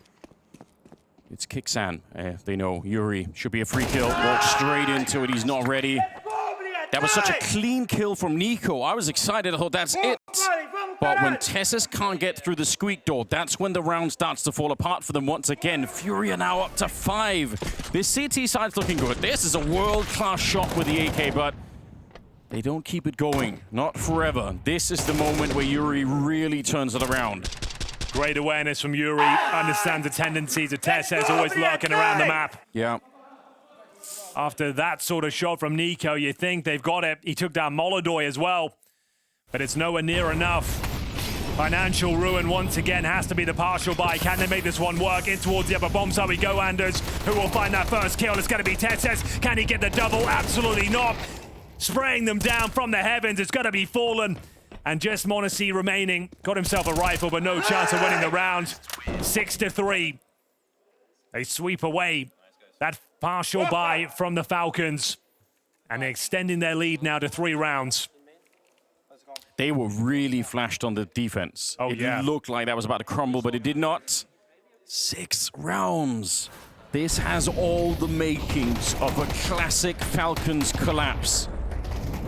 It's Kixan. They know Yuri should be a free kill. Walks straight into it. He's not ready. That was such a clean kill from Nico. I was excited. I thought that's it. But when Tessus can't get through the squeak door, that's when the round starts to fall apart for them once again. FURIA now up to 5. This CT side's looking good. This is a world-class shot with the AK, but they don't keep it going. Not forever. This is the moment where Yuri really turns it around. Great awareness from Yuri. Understands the tendencies of Tessus, always lurking around the map. Yeah. After that sort of shot from Nico, you think they've got it. He took down m0NESY as well, but it's nowhere near enough. Financial ruin once again has to be the partial buy. Can they make this one work? In towards the upper bomb side we go, Anders. Who will find that first kill? It's going to be Tessus. Can he get the double? Absolutely not. Spraying them down from the heavens. It's going to be Fallen. And just m0NESY remaining. Got himself a rifle, but no chance of winning the round. 6-3. They sweep away that partial buy from the Falcons. And extending their lead now to 3 rounds. They were really flashed on the defense. Oh, yeah. It looked like that was about to crumble, but it did not. 6 rounds. This has all the makings of a classic Falcons collapse.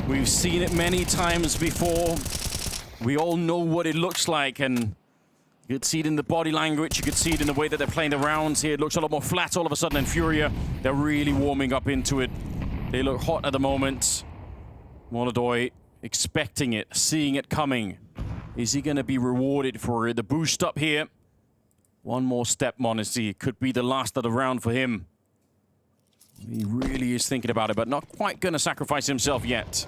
We've seen it many times before. We all know what it looks like, and you could see it in the body language. You could see it in the way that they're playing the rounds here. It looks a lot more flat all of a sudden, and FURIA, they're really warming up into it. They look hot at the moment. m0NESY expecting it, seeing it coming. Is he going to be rewarded for the boost up here? One more step, Monacy. Could be the last of the round for him. He really is thinking about it, but not quite going to sacrifice himself yet.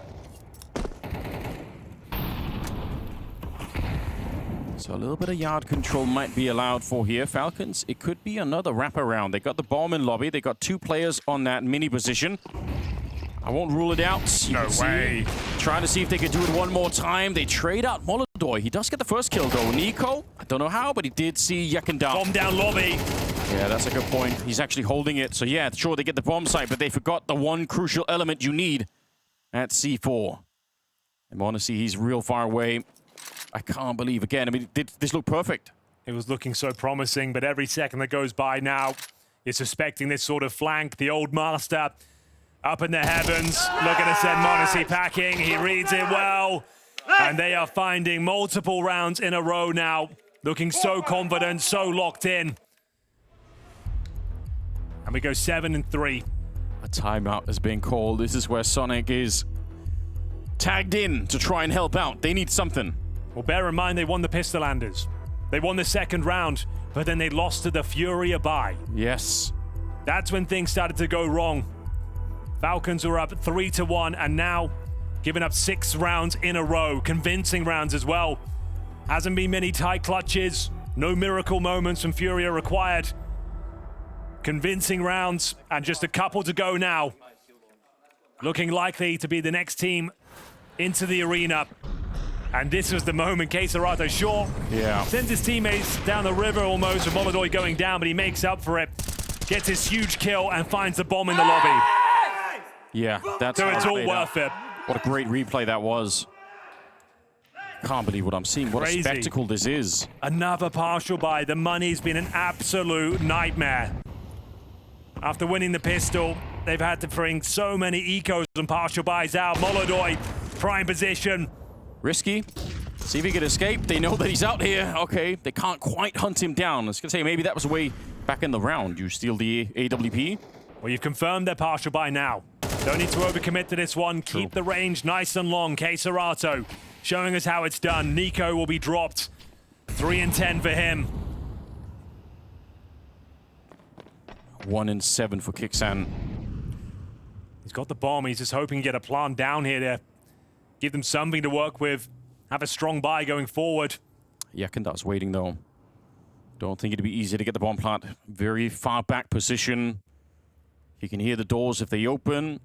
So a little bit of yard control might be allowed for here. Falcons, it could be another wraparound. They got the bomb in lobby. They got 2 players on that mini position. I won't rule it out. No way. Trying to see if they could do it one more time. They trade out Molodoi. He does get the first kill, though. Nico, I don't know how, but he did see Yekendar. Bomb down lobby. Yeah, that's a good point. He's actually holding it. So yeah, sure, they get the bomb site, but they forgot the one crucial element you need at C4. And honestly, he's real far away. I can't believe, again, I mean, this looked perfect. It was looking so promising, but every second that goes by now, you're suspecting this sort of flank. The old master up in the heavens, looking to send Monacy packing. He reads it well, and they are finding multiple rounds in a row now. Looking so confident, so locked in. And we go 7-3. A timeout has been called. This is where Sonic is tagged in to try and help out. They need something. Well, bear in mind they won the Pistolanders. They won the second round, but then they lost to the FURIA bye. Yes. That's when things started to go wrong. Falcons were up 3-1 and now giving up 6 rounds in a row. Convincing rounds as well. Hasn't been many tight clutches. No miracle moments from FURIA required. Convincing rounds and just a couple to go now. Looking likely to be the next team into the arena. And this was the moment Queserato sure sends his teammates down the river almost with Molodoi going down, but he makes up for it. Gets his huge kill and finds the bomb in the lobby. Yeah, that's so it's all worth it. What a great replay that was. Can't believe what I'm seeing. What Crazy. A spectacle this is. Another partial buy. The money's been an absolute nightmare. After winning the pistol, they've had to bring so many ecos and partial buys out. Molodoi, prime position. Risky. See if he can escape. They know that he's out here. Okay, they can't quite hunt him down. I was going to say, maybe that was a way back in the round. You steal the AWP. Well, you've confirmed their partial buy now. Don't need to overcommit to this one. Keep the range nice and long. Queserato showing us how it's done. Nico will be dropped. 3-10 for him. 1-7 for Kixan. He's got the bomb. He's just hoping to get a plant down here to give them something to work with. Have a strong buy going forward. Yekendar's waiting, though. Don't think it'd be easy to get the bomb plant. Very far back position. You can hear the doors if they open.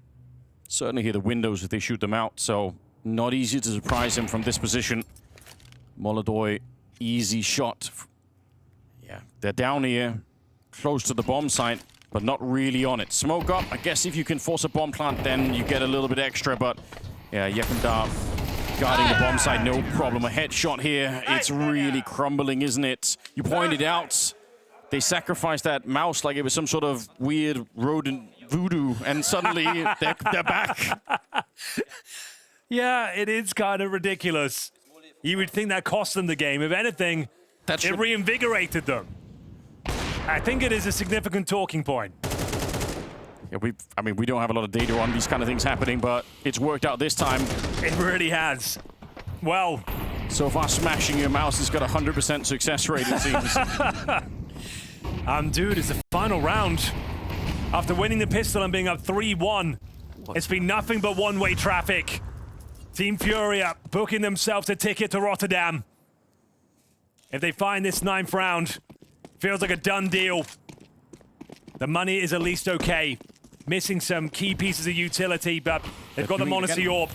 Certainly hear the windows if they shoot them out. So not easy to surprise him from this position. Molodoi, easy shot. Yeah, they're down here, close to the bomb site, but not really on it. Smoke up. I guess if you can force a bomb plant, then you get a little bit extra. But yeah, Yekendar guarding the bomb site, no problem. A headshot here. It's really crumbling, isn't it? You pointed out they sacrificed that mouse like it was some sort of weird rodent voodoo, and suddenly they're back. Yeah, it is kind of ridiculous. You would think that cost them the game. If anything, it reinvigorated them. I think it is a significant talking point. Yeah, I mean, we don't have a lot of data on these kind of things happening, but it's worked out this time. It really has. Well, so far smashing your mouse has got a 100% success rate, it seems. Dude, it's the final round. After winning the pistol and being up 3-1, it's been nothing but one-way traffic. Team FURIA booking themselves a ticket to Rotterdam. If they find this 9th round, feels like a done deal. The money is at least okay. Missing some key pieces of utility, but they've got the Monacy orb.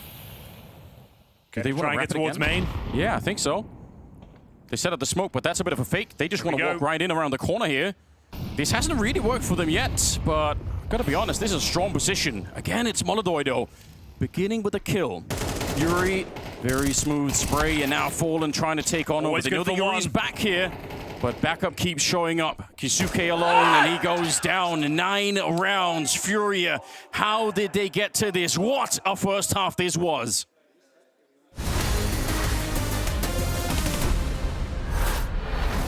Do they try and get towards main? Yeah, I think so. They set up the smoke, but that's a bit of a fake. They just want to walk right in around the corner here. This hasn't really worked for them yet, but gotta be honest, this is a strong position. Again, it's Molodoi, though. Beginning with a kill. Yuri, very smooth spray, and now Fallen trying to take on over. They know that Yuri's back here, but backup keeps showing up. Kisuke alone, and he goes down. 9 rounds. FURIA, how did they get to this? What a first half this was.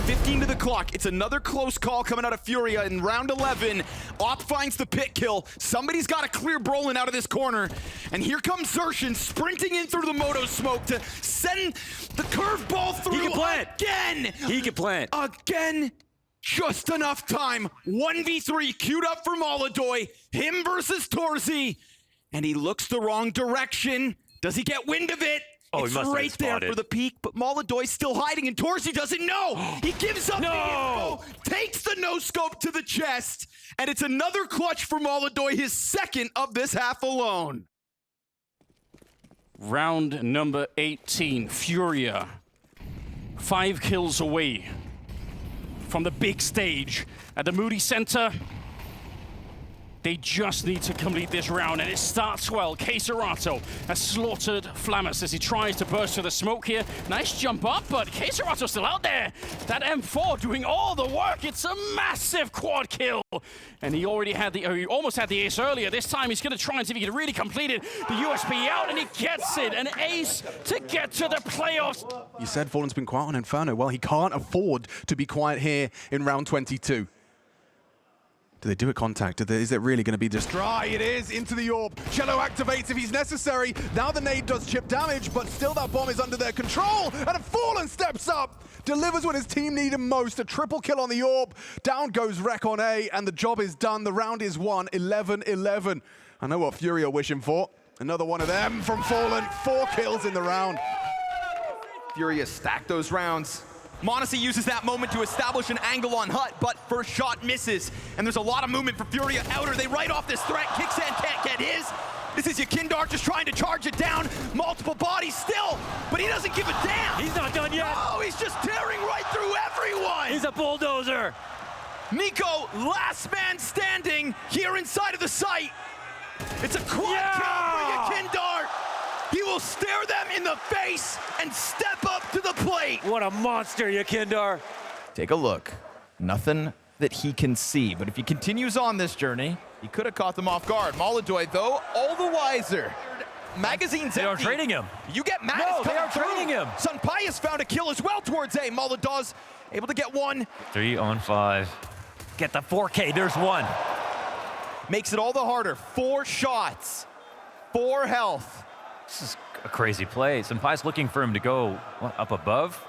15 to the clock. It's another close call coming out of FURIA in round 11. Op finds the pit kill. Somebody's got to clear Brolin out of this corner. And here comes Zershin sprinting in through the Moto smoke to send the curveball through. He can plant. Again. He can plant. Again. Just enough time. 1v3 queued up for Molodoy. Him versus Torzi. And he looks the wrong direction. Does he get wind of it? Oh, it's he must right have there spotted. for the peak, but Molodoy's still hiding, and Torzi doesn't know. He gives up the info, takes the no-scope to the chest, and it's another clutch for Molodoy, his second of this half alone. Round number 18, FURIA. 5 kills away from the big stage at the Moody Center. They just need to complete this round, and it starts well. Caserato has slaughtered Flammus as he tries to burst through the smoke here. Nice jump up, but Caserato's still out there. That M4 doing all the work. It's a massive quad kill. And he already had he almost had the ace earlier. This time he's going to try and see if he can really complete it. The USB out, and he gets it. An ace to get to the playoffs. You said Fallen's been quiet on Inferno. Well, he can't afford to be quiet here in round 22. Do they do a contact? Is it really going to be just dry? It is into the orb. Cello activates if he's necessary. Now the nade does chip damage, but still that bomb is under their control. And Fallen steps up, delivers when his team need him most. A triple kill on the orb. Down goes Rek on A, and the job is done. The round is won, 11-11. I know what Fury are wishing for. Another one of them from Fallen. 4 kills in the round. FURIA stacked those rounds. m0NESY uses that moment to establish an angle on Hut, but first shot misses. And there's a lot of movement for FURIA outer. They write off this threat. Kicksan can't get his. This is Yakindar just trying to charge it down. Multiple bodies still, but he doesn't give a damn. He's not done yet. Oh, he's just tearing right through everyone. He's a bulldozer. Nico, last man standing here inside of the site. It's a quad kill for Yakindar. He will stare them in the face and step up to the plate. What a monster, Yakindar. Take a look. Nothing that he can see, but if he continues on this journey, he could have caught them off guard. Molodoy, though, all the wiser. Magazine's They are empty. trading him. You get mad. No, they are trading him. Sunpius found a kill as well towards A. Molodaw's able to get one. 3 on 5. Get the 4K, there's one. Makes it all the harder. 4 shots, 4 health. This is a crazy play. Senpai's looking for him to go, what, up above?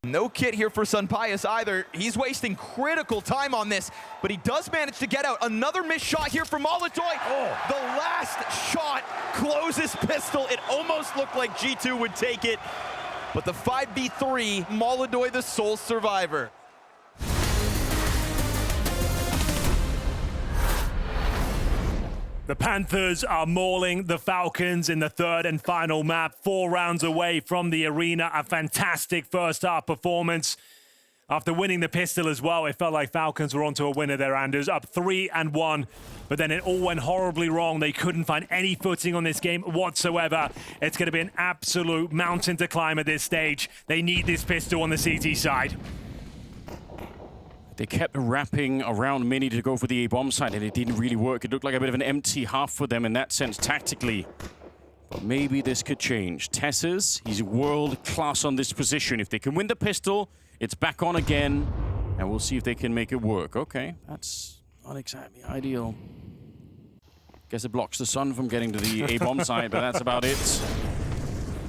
No kit here for Sunpius either. He's wasting critical time on this, but he does manage to get out. Another missed shot here from Molodoy. Oh. The last shot closes pistol. It almost looked like G2 would take it, but the 5v3, Molodoy the sole survivor. The Panthers are mauling the Falcons in the third and final map, 4 rounds away from the arena. A fantastic first half performance. After winning the pistol as well, it felt like Falcons were onto a winner there, Anders. Up 3-1, but then it all went horribly wrong. They couldn't find any footing on this game whatsoever. It's going to be an absolute mountain to climb at this stage. They need this pistol on the CT side. They kept wrapping around Mini to go for the A-bomb side, and it didn't really work. It looked like a bit of an empty half for them in that sense, tactically. But maybe this could change. Tesses, he's world-class on this position. If they can win the pistol, it's back on again, and we'll see if they can make it work. Okay, that's not exactly ideal. Guess it blocks the sun from getting to the A-bomb side, but that's about it.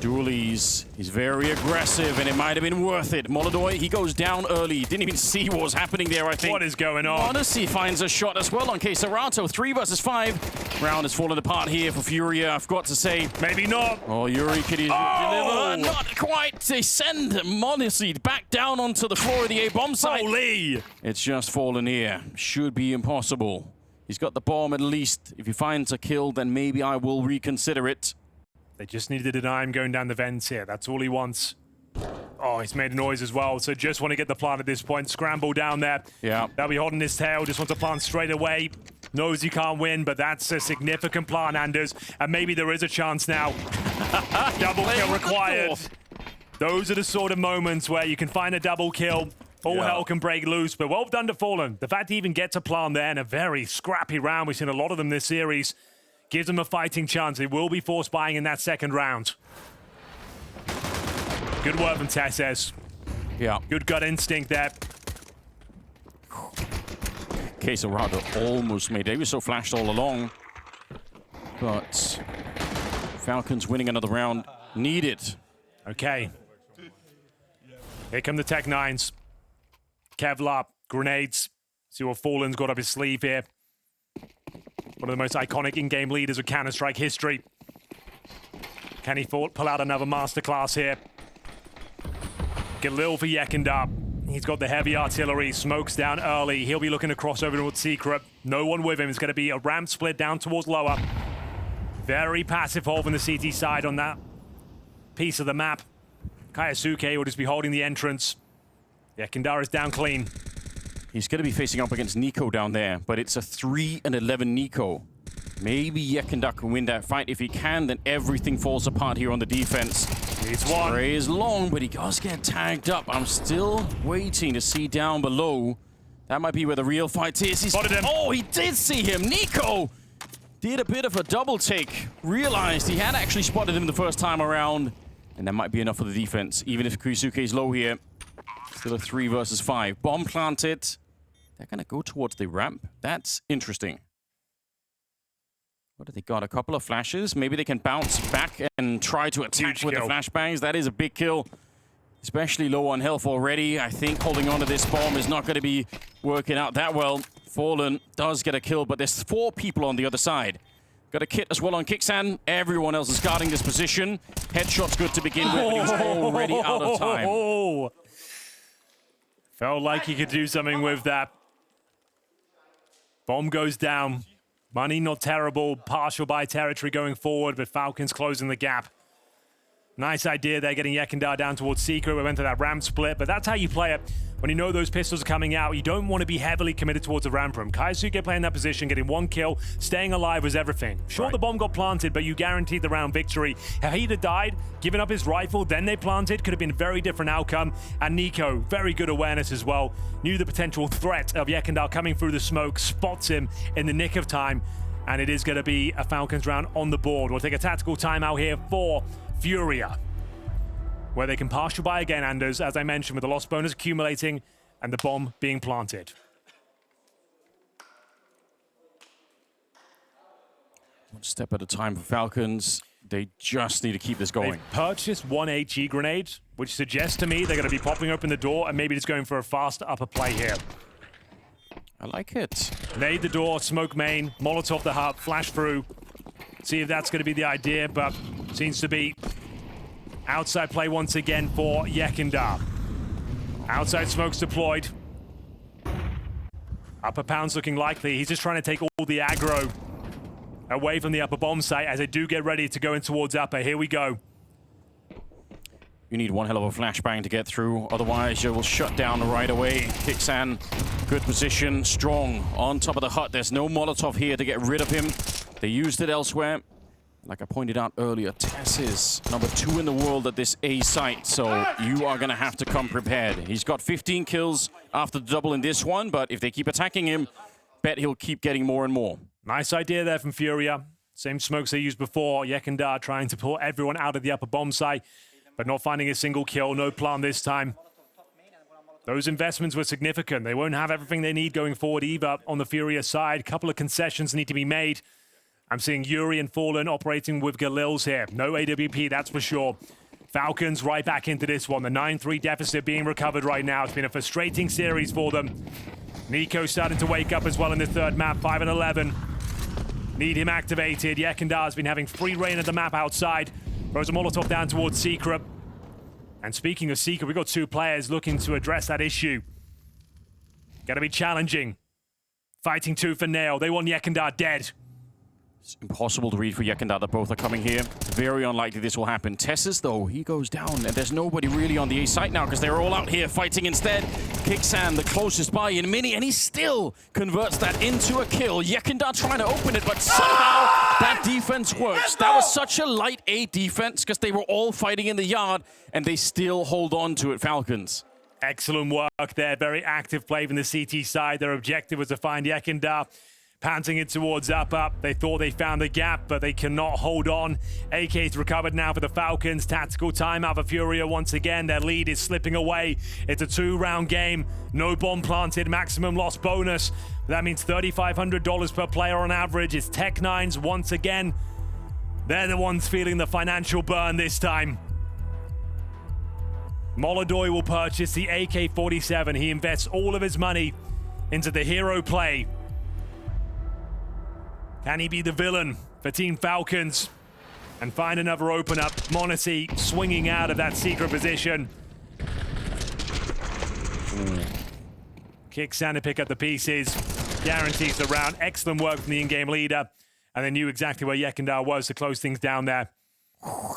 Dooley's, he's very aggressive, and it might have been worth it. Molodoy, he goes down early. Didn't even see what was happening there, I think. What is going on? m0NESY finds a shot as well on Caserato. 3 versus 5. Round has fallen apart here for FURIA, I've got to say. Maybe not. Oh, Yuri, could he deliver? Not quite. They send m0NESY back down onto the floor of the A-bomb site. Holy! It's just fallen here. Should be impossible. He's got the bomb at least. If he finds a kill, then maybe I will reconsider it. They just need to deny him going down the vents here. That's all he wants. Oh, he's made a noise as well, so just want to get the plant at this point. Scramble down there. Yeah. They'll be holding his tail. Just wants to plant straight away. Knows he can't win, but that's a significant plant, Anders. And maybe there is a chance now. Double kill required. Those are the sort of moments where you can find a double kill. All hell can break loose, but well done to Fallen. The fact he even gets a plant there in a very scrappy round. We've seen a lot of them this series. Gives them a fighting chance. They will be force buying in that second round. Good work from Tesses. Yeah. Good gut instinct there. Caserato almost made it. He was so flashed all along. But Falcons winning another round. Need it. Okay. Here come the Tech-9s. Kevlar Grenades. See what Fallen's got up his sleeve here. One of the most iconic in-game leaders of Counter-Strike history. Can he pull out another masterclass here? Galil for Yekindar. He's got the heavy artillery. Smokes down early. He'll be looking to cross over towards Secret. No one with him. It's going to be a ramp split down towards lower. Very passive hold from the CT side on that piece of the map. Kaisuke will just be holding the entrance. Yekindar is down clean. He's going to be facing up against Nico down there, but it's a 3-11 Nico. Maybe Yekindar can win that fight. If he can, then everything falls apart here on the defense. He's one. Spray is long, but he does get tagged up. I'm still waiting to see down below. That might be where the real fight is. He's spotted him. Oh, he did see him. Nico did a bit of a double take. Realized he had actually spotted him the first time around. And that might be enough for the defense, even if Kaisuke is low here. Still a 3 versus 5. Bomb planted. They're going to go towards the ramp. That's interesting. What have they got? A couple of flashes. Maybe they can bounce back and try to attack with the flashbangs. That is a big kill, especially low on health already. I think holding on to this bomb is not going to be working out that well. Fallen does get a kill, but there's 4 people on the other side. Got a kit as well on Kixan. Everyone else is guarding this position. Headshot's good to begin with, but he's already out of time. Felt like he could do something with that. Bomb goes down. Money not terrible. Partial buy territory going forward, but Falcons closing the gap. Nice idea there, getting Yekindar down towards Secret. We went to that ramp split, but that's how you play it. When you know those pistols are coming out, you don't want to be heavily committed towards the ramp room. Kaisuke playing that position, getting 1 kill, staying alive was everything. Sure, the bomb got planted, but you guaranteed the round victory. If he'd have died, given up his rifle, then they planted, could have been a very different outcome. And Nico, very good awareness as well. Knew the potential threat of Yekindar coming through the smoke, spots him in the nick of time. And it is going to be a Falcons round on the board. We'll take a tactical timeout here for FURIA, where they can partial buy again, Anders, as I mentioned, with the lost bonus accumulating and the bomb being planted. One step at a time for Falcons. They just need to keep this going. They've purchased 1 HE grenade, which suggests to me they're going to be popping open the door and maybe just going for a fast upper play here. I like it. Nade the door, smoke main, Molotov the hub, flash through. See if that's going to be the idea, but seems to be outside play once again for Yekindar. Outside smokes deployed. Upper pound's looking likely. He's just trying to take all the aggro away from the upper bomb site as they do get ready to go in towards upper. Here we go. You need one hell of a flashbang to get through, otherwise you will shut down right away. Kixan, good position, strong on top of the hut. There's no Molotov here to get rid of him. They used it elsewhere. Like I pointed out earlier, Tess is number 2 in the world at this A site, so you are going to have to come prepared. He's got 15 kills after the double in this one, but if they keep attacking him, bet he'll keep getting more and more. Nice idea there from FURIA. Same smokes they used before. Yekindar trying to pull everyone out of the upper bomb site, but not finding a single kill. No plan this time. Those investments were significant. They won't have everything they need going forward either on the FURIA side. A couple of concessions need to be made. I'm seeing Yuri and Fallen operating with Galils here. No AWP, that's for sure. Falcons right back into this one. The 9-3 deficit being recovered right now. It's been a frustrating series for them. Nico starting to wake up as well in the third map, 5-11. Need him activated. Yekindar has been having free reign of the map outside. Throws a Molotov down towards Secret. And speaking of Secret, we've got 2 players looking to address that issue. Gotta be challenging. Fighting tooth and nail. They want Yekindar dead. It's impossible to read for Yekindar that both are coming here. Very unlikely this will happen. Tessus, though, he goes down, and there's nobody really on the A site now because they're all out here fighting instead. Kixan, the closest by in Mini, and he still converts that into a kill. Yekindar trying to open it, but somehow that defense works. That was such a light A defense because they were all fighting in the yard, and they still hold on to it, Falcons. Excellent work there. Very active play from the CT side. Their objective was to find Yekindar. Panting it towards up. They thought they found the gap, but they cannot hold on. AK's recovered now for the Falcons. Tactical timeout for FURIA once again. Their lead is slipping away. It's a 2-round game. No bomb planted, maximum loss bonus. That means $3,500 per player on average. It's Tech9s once again. They're the ones feeling the financial burn this time. Molodoy will purchase the AK-47. He invests all of his money into the hero play. Can he be the villain for Team Falcons and find another open up? m0NESY swinging out of that secret position. Kicks down to pick up the pieces. Guarantees the round. Excellent work from the in-game leader. And they knew exactly where Yekindar was to close things down there.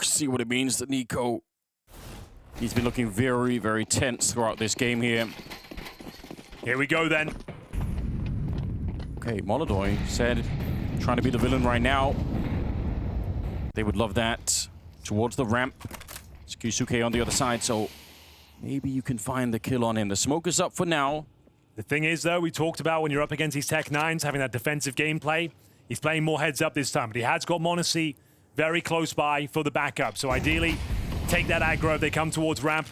See what it means that NiKo, he's been looking very, very tense throughout this game here. Here we go then. Okay, Molodoy said, trying to be the villain right now. They would love that. Towards the ramp. It's Kysuke on the other side, so maybe you can find the kill on him. The smoke is up for now. The thing is, though, we talked about when you're up against these Tech 9s, having that defensive gameplay. He's playing more heads up this time, but he has got m0NESY very close by for the backup. So ideally, take that aggro if they come towards ramp.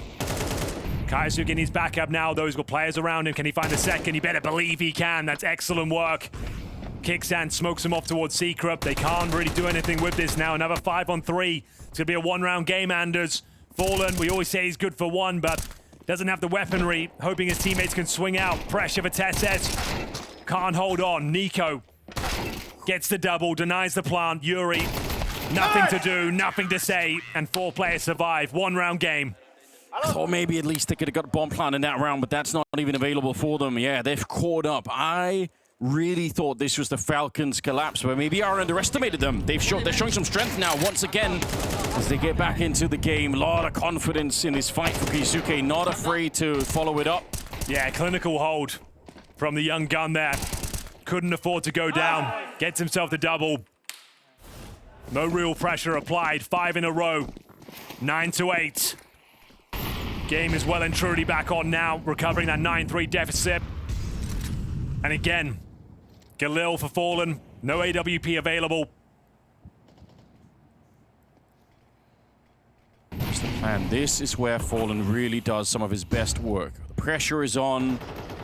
Kaisuke needs backup now, though. He's got players around him. Can he find a second? You better believe he can. That's excellent work. Kicksan smokes him off towards Secret. They can't really do anything with this now. Another 5-on-3. It's going to be a one-round game, Anders. Fallen, we always say he's good for one, but doesn't have the weaponry. Hoping his teammates can swing out. Pressure for Tesses. Can't hold on. NiKo gets the double, denies the plant. Yuri, nothing to do, nothing to say, and 4 players survive. One-round game. I thought maybe at least they could have got a bomb plant in that round, but that's not even available for them. Yeah, they've caught up. I really thought this was the Falcons' collapse, but maybe I underestimated them. They're showing some strength now once again as they get back into the game. A lot of confidence in this fight for Kysuke, not afraid to follow it up. Yeah, clinical hold from the young gun there. Couldn't afford to go down. Gets himself the double. No real pressure applied. 5 in a row. 9-8. Game is well and truly back on now, recovering that 9-3 deficit. And again, Galil for Fallen. No AWP available. That's the plan. This is where Fallen really does some of his best work. The pressure is on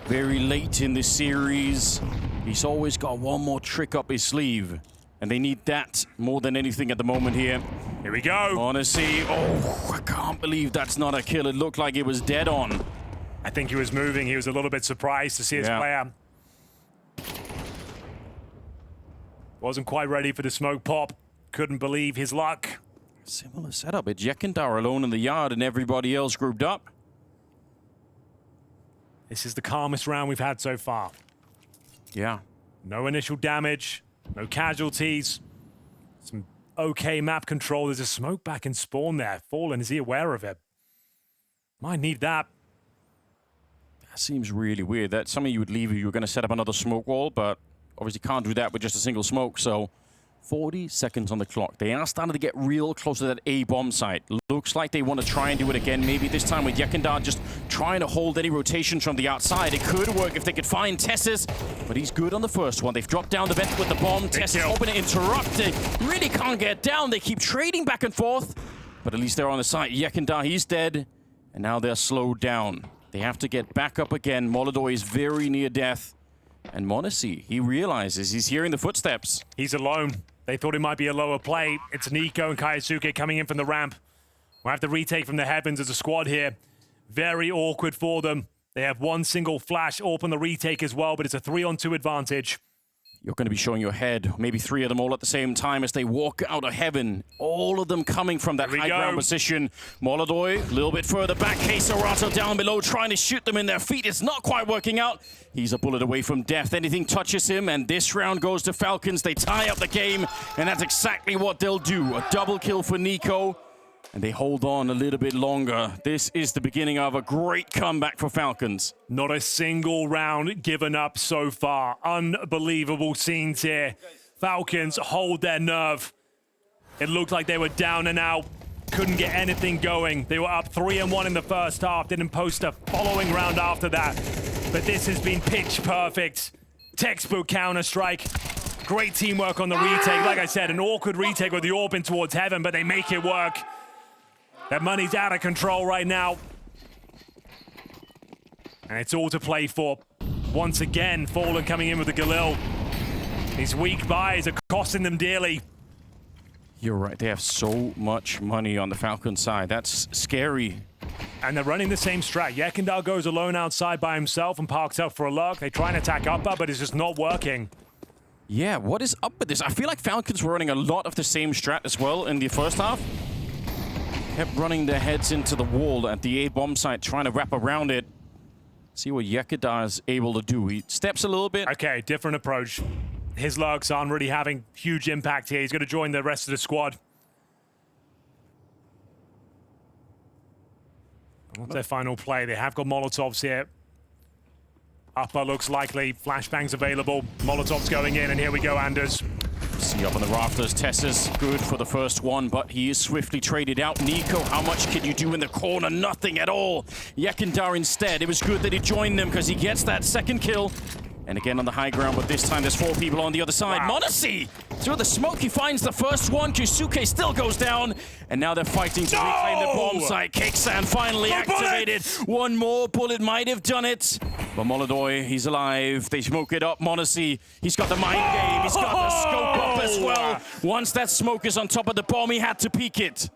very late in this series. He's always got one more trick up his sleeve, and they need that more than anything at the moment here. Here we go. Honestly, oh, I can't believe that's not a kill. It looked like it was dead on. I think he was moving. He was a little bit surprised to see his player. Wasn't quite ready for the smoke pop. Couldn't believe his luck. Similar setup. It's Yekindar alone in the yard and everybody else grouped up. This is the calmest round we've had so far. Yeah. No initial damage, no casualties. Some okay map control. There's a smoke back in spawn there. Fallen, is he aware of it? Might need that. That seems really weird. That's something you would leave if you were going to set up another smoke wall, but obviously can't do that with just a single smoke, so 40 seconds on the clock. They are starting to get real close to that A bomb site. Looks like they want to try and do it again, maybe this time with Yekindar just trying to hold any rotations from the outside. It could work if they could find Tesses, but he's good on the first one. They've dropped down the vent with the bomb. Tesses hoping to interrupt. They really can't get down. They keep trading back and forth, but at least they're on the site. Yekindar, he's dead, and now they're slowed down. They have to get back up again. Molodoy is very near death. And m0NESY, he realizes he's hearing the footsteps. He's alone. They thought it might be a lower play. It's NiKo and Kaisuke coming in from the ramp. We'll have to retake from the heavens as a squad here. Very awkward for them. They have one single flash AWP on the retake as well, but it's a 3-on-2 advantage. You're going to be showing your head, maybe 3 of them all at the same time as they walk out of heaven. All of them coming from that high ground position. Molodoy, a little bit further back. Serato down below, trying to shoot them in their feet. It's not quite working out. He's a bullet away from death. Anything touches him, and this round goes to Falcons. They tie up the game, and that's exactly what they'll do. A double kill for NiKo, and they hold on a little bit longer. This is the beginning of a great comeback for Falcons. Not a single round given up so far. Unbelievable scenes here. Falcons hold their nerve. It looked like they were down and out. Couldn't get anything going. They were up 3-1 in the first half. Didn't post a following round after that. But this has been pitch perfect. Textbook Counter-Strike. Great teamwork on the retake. Like I said, an awkward retake with the AWP in towards heaven, but they make it work. That money's out of control right now. And it's all to play for. Once again, Fallen coming in with the Galil. These weak buys are costing them dearly. You're right. They have so much money on the Falcon side. That's scary. And they're running the same strat. Yekindar goes alone outside by himself and parks up for a lurk. They try and attack upper, but it's just not working. Yeah, what is up with this? I feel like Falcons were running a lot of the same strat as well in the first half. Kept running their heads into the wall at the A bomb site, trying to wrap around it. See what Yekindar is able to do. He steps a little bit. Okay, different approach. His lurks aren't really having huge impact here. He's going to join the rest of the squad. What's their final play? They have got Molotovs here. Upper looks likely. Flashbangs available. Molotovs going in, and here we go, Anders. See up on the rafters. Tessa's good for the first one, but he is swiftly traded out. Nico, how much can you do in the corner? Nothing at all. Yekindar instead. It was good that he joined them because he gets that second kill. And again on the high ground, but this time there's 4 people on the other side. Wow. m0NESY! Through the smoke, he finds the first one. Kyusuke still goes down. And now they're fighting to reclaim the bomb site. Kixan finally activated. One more bullet might have done it. But Molodoi, he's alive. They smoke it up. m0NESY, he's got the mind game. He's got the scope up as well. Once that smoke is on top of the bomb, he had to peek it.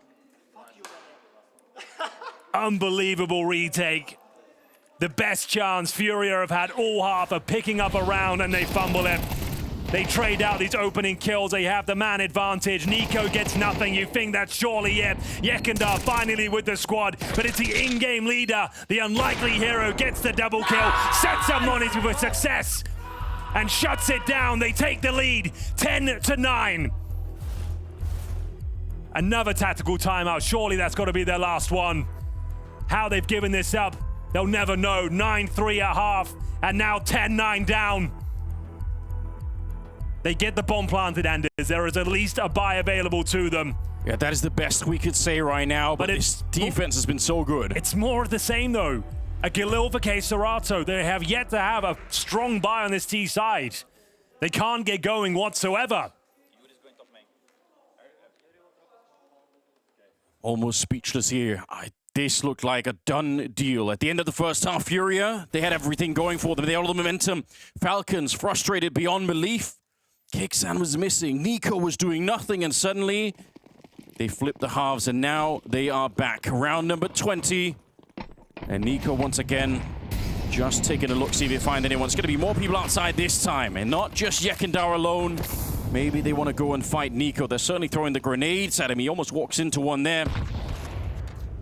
Unbelievable retake. The best chance FURIA have had all half of picking up a round, and they fumble it. They trade out these opening kills. They have the man advantage. Nico gets nothing. You think that's surely it. Yekindar finally with the squad, but it's the in-game leader. The unlikely hero gets the double kill, sets up m0NESY with success, and shuts it down. They take the lead, 10-9. Another tactical timeout. Surely that's got to be their last one. How they've given this up, they'll never know. 9-3 at half, and now 10-9 down. They get the bomb planted, Anders. There is at least a buy available to them. Yeah, that is the best we could say right now, but this defense has been so good. It's more of the same, though. A Galil for Serato. They have yet to have a strong buy on this T side. They can't get going whatsoever. Almost speechless here. This looked like a done deal. At the end of the first half, FURIA, they had everything going for them. They had all the momentum. Falcons frustrated beyond belief. Kixan was missing. Nico was doing nothing, and suddenly they flipped the halves, and now they are back. Round number 20. And Nico, once again, just taking a look, see if they find anyone. It's going to be more people outside this time, and not just Yekindar alone. Maybe they want to go and fight Nico. They're certainly throwing the grenades at him. He almost walks into one there.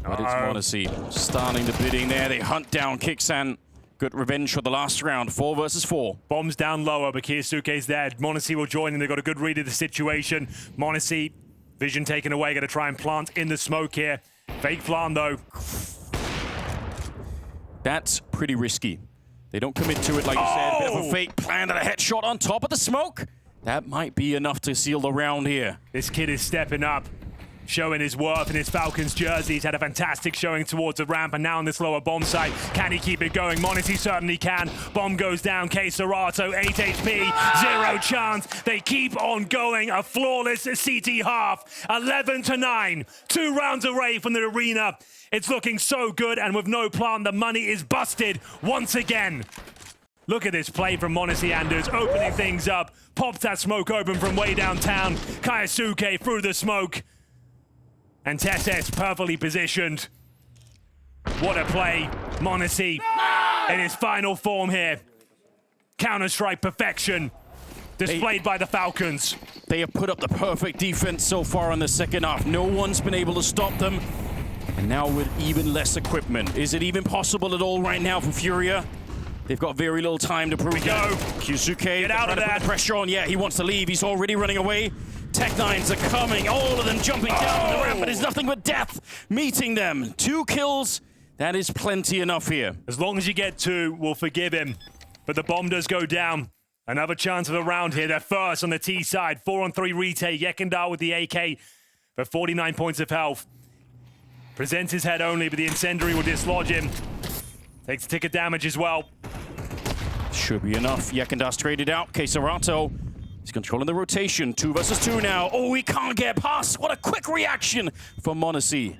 But it's m0NESY starting the bidding there. They hunt down Kixan. Good revenge for the last round, 4 versus 4. Bombs down lower, but Kiyasuke's dead. m0NESY will join, and they've got a good read of the situation. m0NESY, vision taken away, going to try and plant in the smoke here. Fake plant, though. That's pretty risky. They don't commit to it, like you said. Bit of a fake plant and a headshot on top of the smoke. That might be enough to seal the round here. This kid is stepping up, showing his worth in his Falcons jersey. He's had a fantastic showing towards the ramp, and now on this lower bomb site. Can he keep it going? m0NESY certainly can. Bomb goes down. Serato, 8 HP, 0 chance. They keep on going. A flawless CT half. 11-9. 2 rounds away from the arena. It's looking so good, and with no plant, the money is busted once again. Look at this play from m0NESY, Anders, opening things up. Pops that smoke open from way downtown. Kiyasuke through the smoke. And Tesses perfectly positioned. What a play. m0NESY in his final form here. Counter-Strike perfection displayed by the Falcons. They have put up the perfect defense so far in the second half. No one's been able to stop them. And now with even less equipment. Is it even possible at all right now for FURIA? They've got very little time to prove it. Kyusuke, get out of that. Put the pressure on. Yeah, he wants to leave. He's already running away. Tech-9s are coming. All of them jumping down the ramp, but it's nothing but death meeting them. 2 kills. That is plenty enough here. As long as you get 2, we'll forgive him. But the bomb does go down. Another chance of a round here. They're first on the T side. 4-on-3 retake. Yekindar with the AK for 49 points of health. Presents his head only, but the incendiary will dislodge him. Takes ticket damage as well. Should be enough. Yekindar traded out. Serato, he's controlling the rotation. 2 versus 2 now. Oh, he can't get past. What a quick reaction from m0NESY.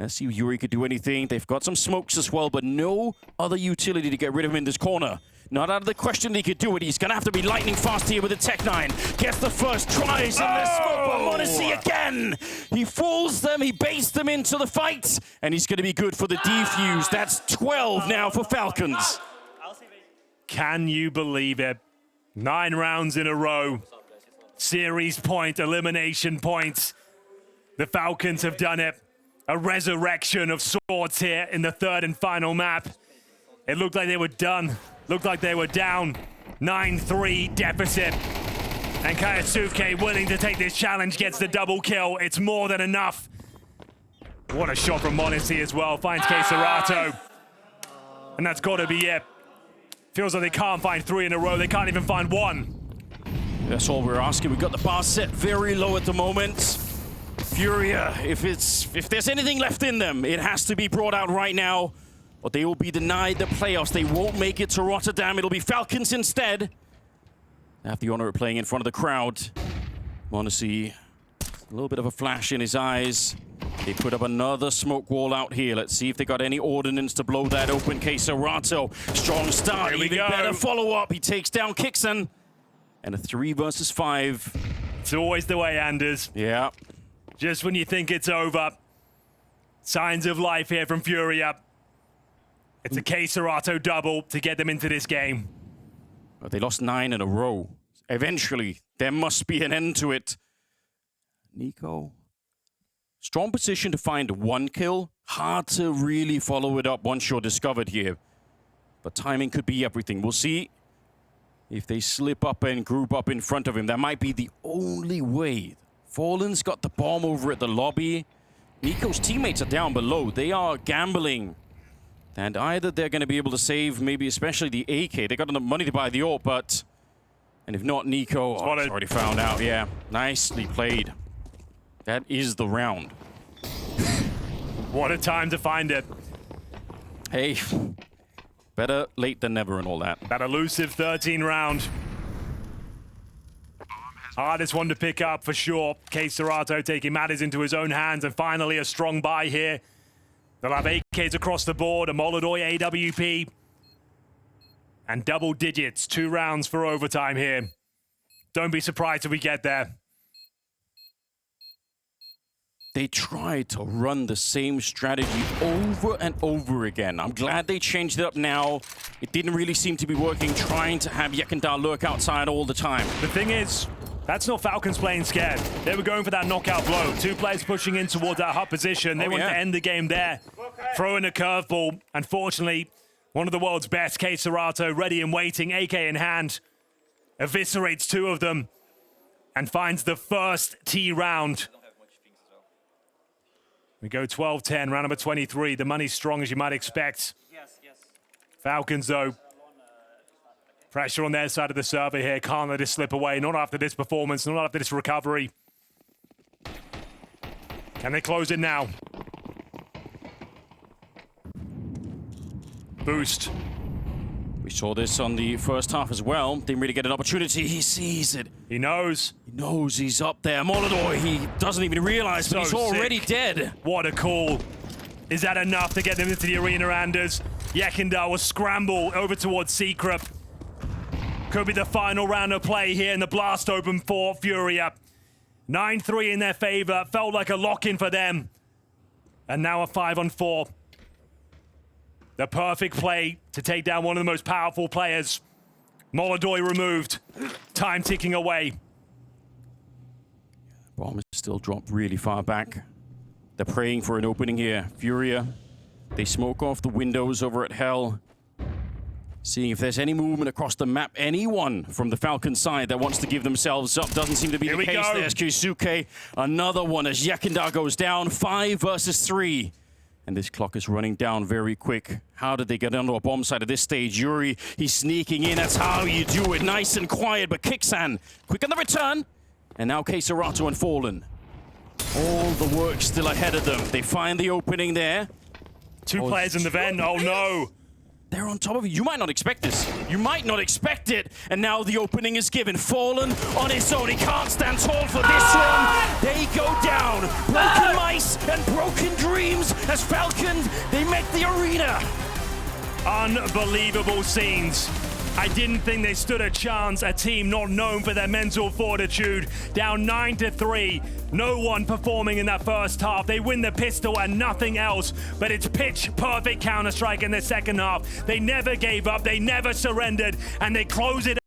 Let's see if Yuri could do anything. They've got some smokes as well, but no other utility to get rid of him in this corner. Not out of the question that he could do it. He's going to have to be lightning fast here with the Tech-9. Gets the first tries in the smoke, but Monacy again. He fools them, he baits them into the fight, and he's going to be good for the defuse. That's 12 now for Falcons. Can you believe it? 9 rounds in a row. Series point, elimination points. The Falcons have done it. A resurrection of sorts here in the third and final map. It looked like they were done. Looked like they were down. 9-3 deficit. And Kaisuke willing to take this challenge, gets the double kill. It's more than enough. What a shot from Monacy as well. Finds Kaiserato. And that's got to be it. Feels like they can't find 3 in a row. They can't even find 1. That's all we're asking. We've got the bar set very low at the moment. FURIA, if there's anything left in them, it has to be brought out right now, or they will be denied the playoffs. They won't make it to Rotterdam. It'll be Falcons instead. They have the honor of playing in front of the crowd. Monacy, a little bit of a flash in his eyes. They put up another smoke wall out here. Let's see if they got any ordnance to blow that open. Kaiserato, strong start, even better follow-up. He takes down Kixon. And a 3 versus 5. It's always the way, Anders. Yeah. Just when you think it's over, signs of life here from FURIA. It's a Kaiserato double to get them into this game. But they lost 9 in a row. Eventually, there must be an end to it. Nico. Strong position to find 1 kill. Hard to really follow it up once you're discovered here. But timing could be everything. We'll see. If they slip up and group up in front of him, that might be the only way. Fallen's got the bomb over at the lobby. Nico's teammates are down below. They are gambling. And either they're going to be able to save, maybe especially the AK. They got enough money to buy the AWP, but... And if not, Nico... Oh, it's already found out, yeah. Nicely played. That is the round. What a time to find it. Hey... Better late than never and all that. That elusive 13 round. Hardest one to pick up for sure. Kaiserato taking matters into his own hands, and finally a strong buy here. They'll have AKs across the board, a Molodoi AWP. And double digits, 2 rounds for overtime here. Don't be surprised if we get there. They tried to run the same strategy over and over again. I'm glad they changed it up now. It didn't really seem to be working, trying to have Yekindar lurk outside all the time. The thing is, that's not Falcons playing scared. They were going for that knockout blow. 2 players pushing in towards that hut position. They wanted to end the game there. Throw in a curveball. Unfortunately, one of the world's best, Kaiserato, ready and waiting, AK in hand. Eviscerates 2 of them and finds the first T round. We go 12-10, round number 23. The money's strong, as you might expect. Falcons, though, pressure on their side of the server here. Can't let it slip away. Not after this performance, not after this recovery. Can they close it now? Boost. We saw this on the first half as well. Didn't really get an opportunity. He sees it. He knows. He knows he's up there. Molodoi, he doesn't even realize, but he's already dead. What a call. Is that enough to get them into the arena, Anders? Yekindar will scramble over towards Secret. Could be the final round of play here in the Blast Open for FURIA. 9-3 in their favor. Felt like a lock-in for them. And now a 5-on-4. The perfect play to take down one of the most powerful players. Molodoi removed. Time ticking away. Bomb is still dropped really far back. They're praying for an opening here. FURIA, they smoke off the windows over at Hell. Seeing if there's any movement across the map. Anyone from the Falcon side that wants to give themselves up. Doesn't seem to be the case. There's Kaisuke. Another one as Yekindar goes down. 5 versus 3. And this clock is running down very quick. How did they get onto a bomb site at this stage? Yuri, he's sneaking in. That's how you do it. Nice and quiet, but Kixan, quick on the return. And now Kaiserato and Fallen. All the work still ahead of them. They find the opening there. 2 players in the vent. Oh, no. They're on top of you. You might not expect this. You might not expect it. And now the opening is given. Fallen on his own. He can't stand tall for this one. They go down. Broken mice and broken dreams as Falcons, they make the arena. Unbelievable scenes. I didn't think they stood a chance. A team not known for their mental fortitude. Down 9-3. No one performing in that first half. They win the pistol and nothing else. But it's pitch perfect Counter-Strike in the second half. They never gave up. They never surrendered. And they close it